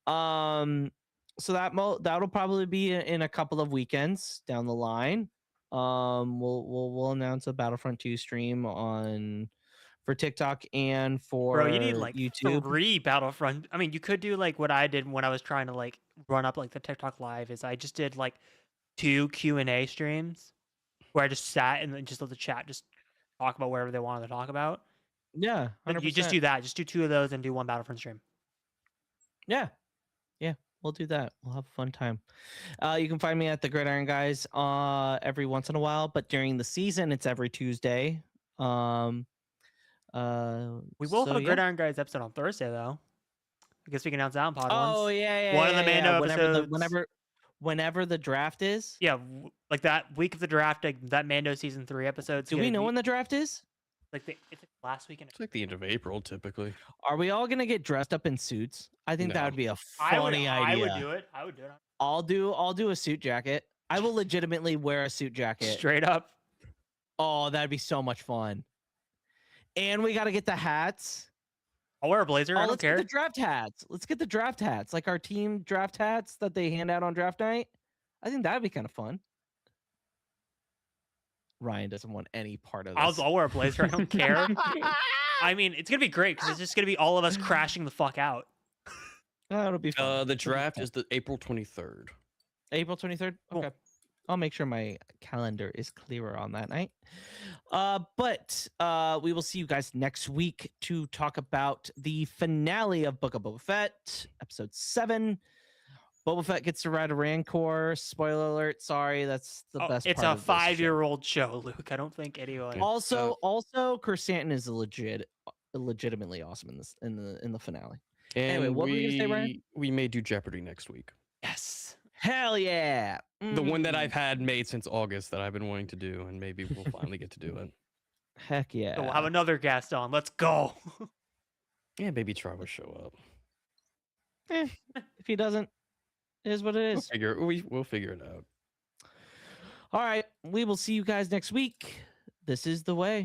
So that'll probably be in a couple of weekends down the line. We'll announce a Battlefront 2 stream for TikTok and for Bro, you need like YouTube. 3 Battlefront. I mean, you could do like what I did when I was trying to like run up like the TikTok live. Is I just did like 2 Q&A streams where I just sat and then just let the chat just talk about whatever they wanted to talk about. Yeah, 100%. You just do that. Just do 2 of those and do 1 Battlefront stream. Yeah. We'll do that. We'll have a fun time. You can find me at the Gridiron Guys every once in a while, but during the season, it's every Tuesday. We will have a Gridiron Guys episode on Thursday, though. I guess we can announce that on Pod Oh, once. yeah. One of the Mando episodes. Whenever the draft is. Yeah, like that week of the draft, like that Mando season 3 episode. Do we know when the draft is? It's like last weekend. It's like the end of April, typically. Are we all gonna get dressed up in suits? I think that would be a funny idea. I would do it. I'll do a suit jacket. I will legitimately wear a suit jacket. Straight up. Oh, that'd be so much fun. And we gotta get the hats. I'll wear a blazer. I don't care. Let's get the draft hats. Let's get the draft hats, like our team draft hats that they hand out on draft night. I think that'd be kind of fun. Ryan doesn't want any part of this. I'll wear a blazer. I don't care. I mean, it's gonna be great because it's just gonna be all of us crashing the fuck out. It'll be fun. The draft is the April 23rd. April 23rd. Cool. Okay. I'll make sure my calendar is clearer on that night. But we will see you guys next week to talk about the finale of Book of Boba Fett, episode 7. Boba Fett gets to ride a Rancor. Spoiler alert. Sorry, that's the best It's part a 5-year-old show, Luke. I don't think anyone. Also, Chrysanthemum is legitimately awesome in the finale. And anyway, what were you gonna say, Ryan? We may do Jeopardy next week. Yes. Hell yeah. The one that I've had made since August that I've been wanting to do, and maybe we'll finally get to do it. Heck yeah. So we'll have another guest on. Let's go. Yeah, maybe Try will show up. If he doesn't, it is what it is. We'll figure it out. All right. We will see you guys next week. This is the way.